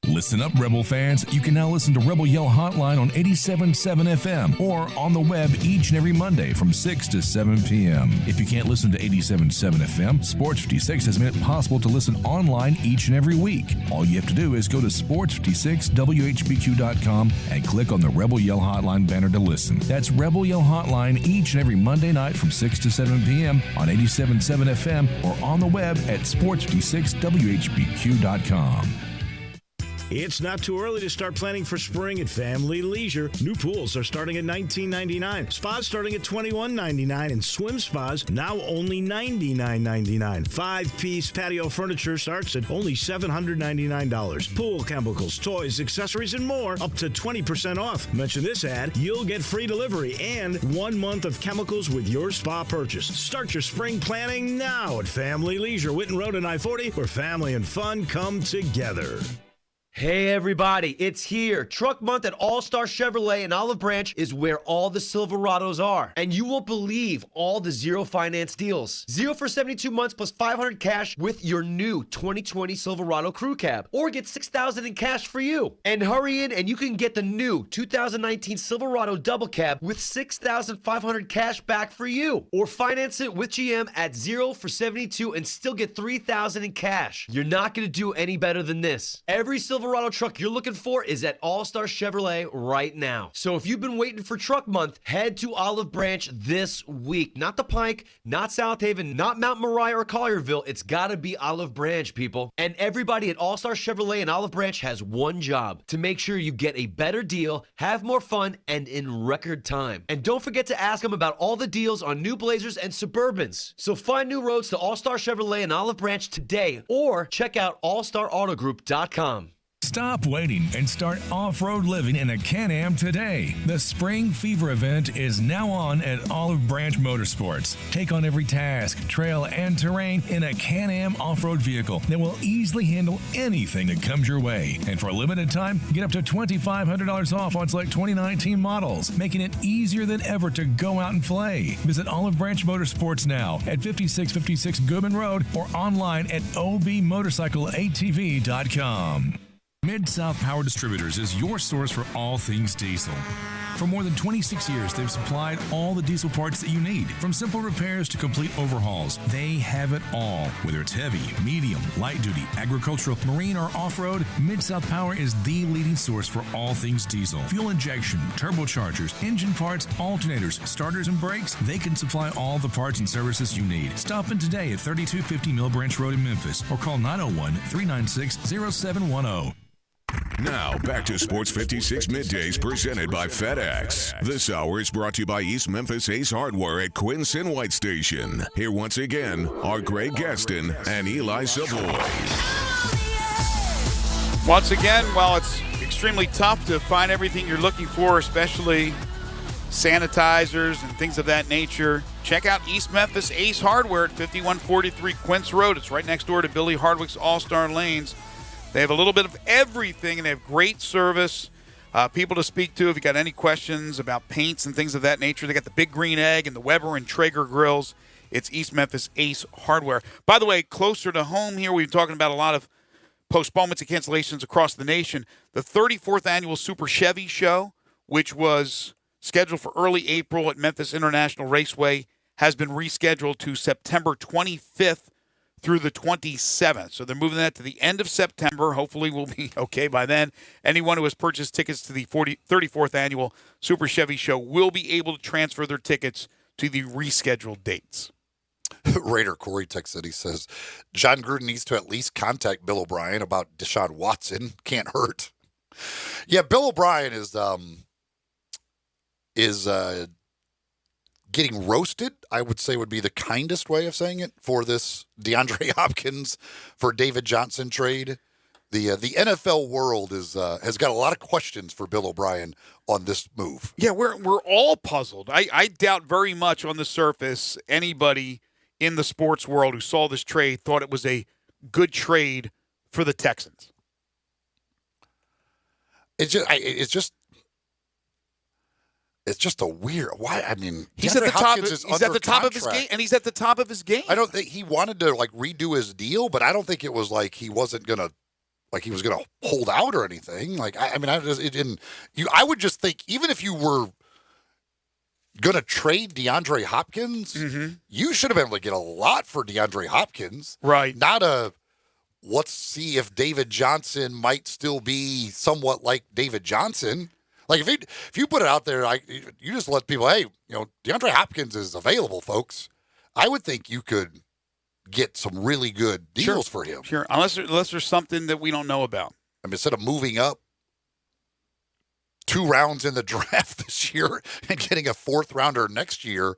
Listen up, Rebel fans. You can now listen to Rebel Yell Hotline on 87.7 FM or on the web each and every Monday from 6 to 7 p.m. If you can't listen to 87.7 FM, Sports 56 has made it possible to listen online each and every week. All you have to do is go to sports56whbq.com and click on the Rebel Yell Hotline banner to listen. That's Rebel Yell Hotline each and every Monday night from 6 to 7 p.m. on 87.7 FM or on the web at sports56whbq.com. It's not too early to start planning for spring at Family Leisure. New pools are starting at $19.99, spas starting at $21.99, and swim spas now only $99.99. 5-piece patio furniture starts at only $799. Pool chemicals, toys, accessories, and more up to 20% off. Mention this ad, you'll get free delivery and 1 month of chemicals with your spa purchase. Start your spring planning now at Family Leisure, Whitten Road and I-40, where family and fun come together. Hey everybody, it's here. Truck Month at All-Star Chevrolet in Olive Branch is where all the Silverados are. And you won't believe all the zero finance deals. 0 for 72 months plus $500 cash with your new 2020 Silverado Crew Cab. Or get $6,000 in cash for you. And hurry in and you can get the new 2019 Silverado Double Cab with $6,500 cash back for you. Or finance it with GM at 0 for 72 and still get $3,000 in cash. You're not going to do any better than this. Every Silverado truck you're looking for is at All-Star Chevrolet right now. So if you've been waiting for Truck Month, head to Olive Branch this week. Not the Pike, not South Haven, not Mount Moriah or Collierville. It's got to be Olive Branch, people. And everybody at All-Star Chevrolet and Olive Branch has one job: to make sure you get a better deal, have more fun, and in record time. And don't forget to ask them about all the deals on new Blazers and Suburbans. So find new roads to All-Star Chevrolet and Olive Branch today, or check out allstarautogroup.com. Stop waiting and start off-road living in a Can-Am today. The Spring Fever event is now on at Olive Branch Motorsports. Take on every task, trail, and terrain in a Can-Am off-road vehicle that will easily handle anything that comes your way. And for a limited time, get up to $2,500 off on select 2019 models, making it easier than ever to go out and play. Visit Olive Branch Motorsports now at 5656 Goodman Road or online at obmotorcycleatv.com. Mid-South Power Distributors is your source for all things diesel. For more than 26 years, they've supplied all the diesel parts that you need. From simple repairs to complete overhauls, they have it all. Whether it's heavy, medium, light duty, agricultural, marine, or off-road, Mid-South Power is the leading source for all things diesel. Fuel injection, turbochargers, engine parts, alternators, starters, and brakes, they can supply all the parts and services you need. Stop in today at 3250 Mill Branch Road in Memphis or call 901-396-0710. Now, back to Sports 56 Middays presented by FedEx. This hour is brought to you by East Memphis Ace Hardware at Quincy White Station. Here once again are Greg Gaston and Eli Savoie. Once again, while it's extremely tough to find everything you're looking for, especially sanitizers and things of that nature, check out East Memphis Ace Hardware at 5143 Quince Road. It's right next door to Billy Hardwick's All-Star Lanes. They have a little bit of everything, and they have great service, people to speak to if you got any questions about paints and things of that nature. They got the Big Green Egg and the Weber and Traeger grills. It's East Memphis Ace Hardware. By the way, closer to home here, we've been talking about a lot of postponements and cancellations across the nation. The 34th Annual Super Chevy Show, which was scheduled for early April at Memphis International Raceway, has been rescheduled to September 25th through the 27th. So they're moving that to the end of September. Hopefully we'll be okay by then. Anyone who has purchased tickets to the 34th Annual Super Chevy Show will be able to transfer their tickets to the rescheduled dates. Raider Corey texted, he says, John Gruden needs to at least contact Bill O'Brien about Deshaun Watson. Can't hurt. Yeah, Bill O'Brien is getting roasted, I would say would be the kindest way of saying it, for this DeAndre Hopkins for David Johnson trade. The NFL world has got a lot of questions for Bill O'Brien on this move. Yeah, we're all puzzled. I doubt very much on the surface anybody in the sports world who saw this trade thought it was a good trade for the Texans. It's just a weird. Why? I mean, he's at the top. He's at the top of his game, and he's at the top of his game. I don't think he wanted to redo his deal, but I don't think it was like he wasn't gonna, he was gonna hold out or anything. I would just think, even if you were gonna trade DeAndre Hopkins, you should have been able to get a lot for DeAndre Hopkins, right? Not let's see if David Johnson might still be somewhat like David Johnson. Like, if you put it out there, you just let people, hey, DeAndre Hopkins is available, folks. I would think you could get some really good deals for him. Sure, unless there's something that we don't know about. I mean, instead of moving up 2 rounds in the draft this year and getting a 4th rounder next year,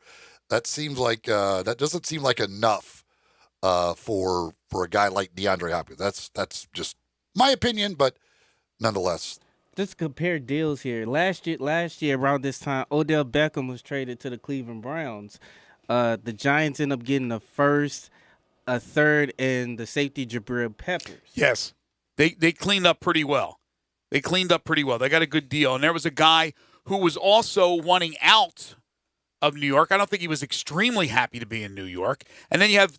that seems like that doesn't seem like enough for a guy like DeAndre Hopkins. That's just my opinion, but nonetheless. Just compare deals here. Last year around this time, Odell Beckham was traded to the Cleveland Browns. The Giants end up getting a first, a third, and the safety Jabril Peppers. Yes. They cleaned up pretty well. They got a good deal. And there was a guy who was also wanting out of New York. I don't think he was extremely happy to be in New York. And then you have,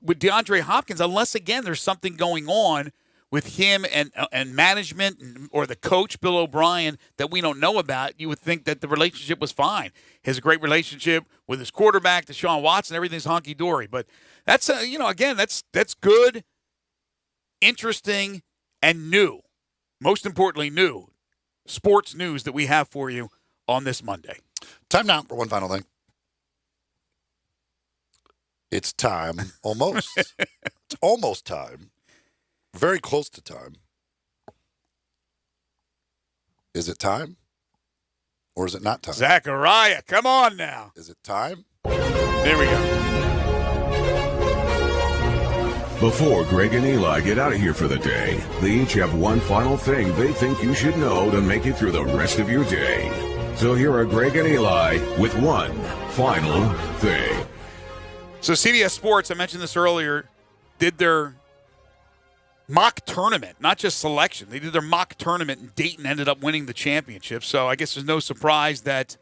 with DeAndre Hopkins, unless, again, there's something going on with him and management or the coach, Bill O'Brien, that we don't know about, you would think that the relationship was fine. He has a great relationship with his quarterback, Deshaun Watson. Everything's honky-dory. But that's, again, that's good, interesting, and new. Most importantly, new sports news that we have for you on this Monday. Time now for one final thing. It's time, almost. It's almost time. Very close to time. Is it time? Or is it not time? Zachariah, come on now. Is it time? There we go. Before Greg and Eli get out of here for the day, they each have one final thing they think you should know to make it through the rest of your day. So here are Greg and Eli with one final thing. So CBS Sports, I mentioned this earlier, did their mock tournament, not just selection. They did their mock tournament, and Dayton ended up winning the championship. So I guess there's no surprise that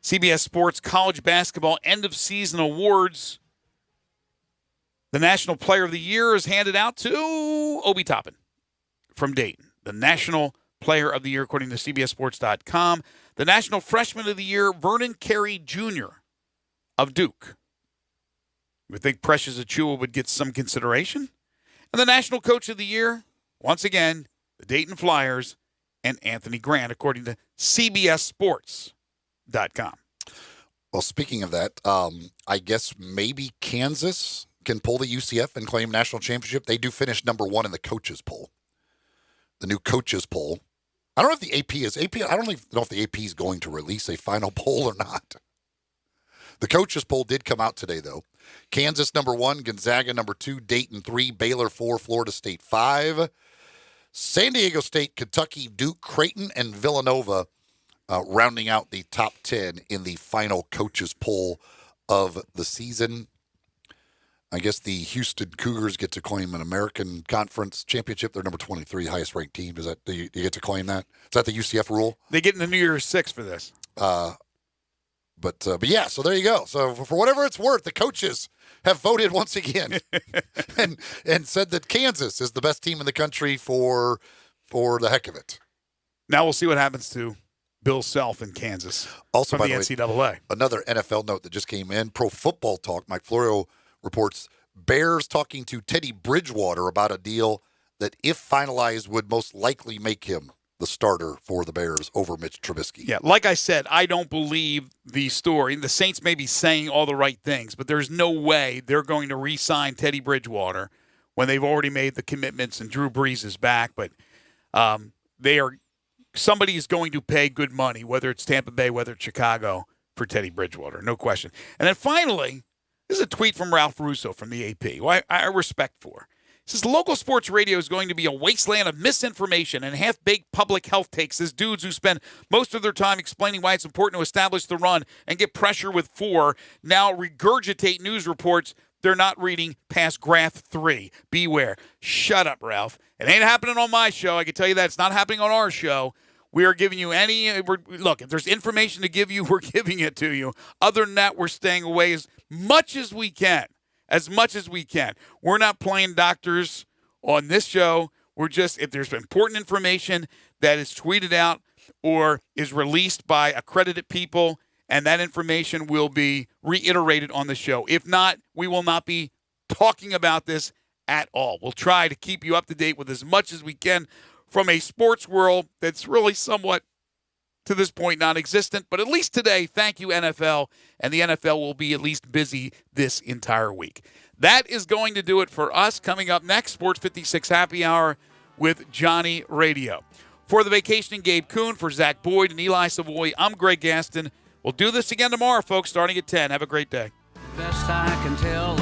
CBS Sports College Basketball End-of-Season Awards, the National Player of the Year is handed out to Obi Toppin from Dayton, the National Player of the Year, according to CBSSports.com. The National Freshman of the Year, Vernon Carey Jr. of Duke. You would think Precious Achiuwa would get some consideration. And the National Coach of the Year, once again, the Dayton Flyers and Anthony Grant, according to CBSSports.com. Well, speaking of that, I guess maybe Kansas can pull the UCF and claim national championship. They do finish number 1 in the coaches poll. The new coaches poll. I don't know if the AP is I don't even know if the AP is going to release a final poll or not. The coaches poll did come out today, though. Kansas number 1, Gonzaga number 2, Dayton 3, Baylor 4, Florida State 5, San Diego State, Kentucky, Duke, Creighton, and Villanova rounding out the top 10 in the final coaches poll of the season. I guess the Houston Cougars get to claim an American Conference championship. They're number 23, highest ranked team. Do you get to claim that? Is that the UCF rule? They get in the New Year's Six for this. But yeah, so there you go. So for whatever it's worth, the coaches have voted once again and said that Kansas is the best team in the country for the heck of it. Now we'll see what happens to Bill Self in Kansas. Also, from by the the NCAA. way, another NFL note that just came in. Pro Football Talk, Mike Florio reports Bears talking to Teddy Bridgewater about a deal that, if finalized, would most likely make him the starter for the Bears over Mitch Trubisky. Yeah, like I said, I don't believe the story. The Saints may be saying all the right things, but there's no way they're going to re-sign Teddy Bridgewater when they've already made the commitments and Drew Brees is back. But somebody is going to pay good money, whether it's Tampa Bay, whether it's Chicago, for Teddy Bridgewater, no question. And then finally, this is a tweet from Ralph Russo from the AP, who I respect for. He says, local sports radio is going to be a wasteland of misinformation and half-baked public health takes as dudes who spend most of their time explaining why it's important to establish the run and get pressure with 4 now regurgitate news reports they're not reading past graph 3. Beware. Shut up, Ralph. It ain't happening on my show. I can tell you that. It's not happening on our show. We are giving you look, if there's information to give you, we're giving it to you. Other than that, we're staying away as much as we can. As much as we can. We're not playing doctors on this show. We're just, if there's important information that is tweeted out or is released by accredited people, and that information will be reiterated on the show. If not, we will not be talking about this at all. We'll try to keep you up to date with as much as we can from a sports world that's really somewhat, to this point, non-existent. But at least today, thank you, NFL, and the NFL will be at least busy this entire week. That is going to do it for us. Coming up next, Sports 56 Happy Hour with Johnny Radio. For the Vacationing Gabe Kuhn, for Zach Boyd and Eli Savoie, I'm Greg Gaston. We'll do this again tomorrow, folks, starting at 10. Have a great day. Best I can tell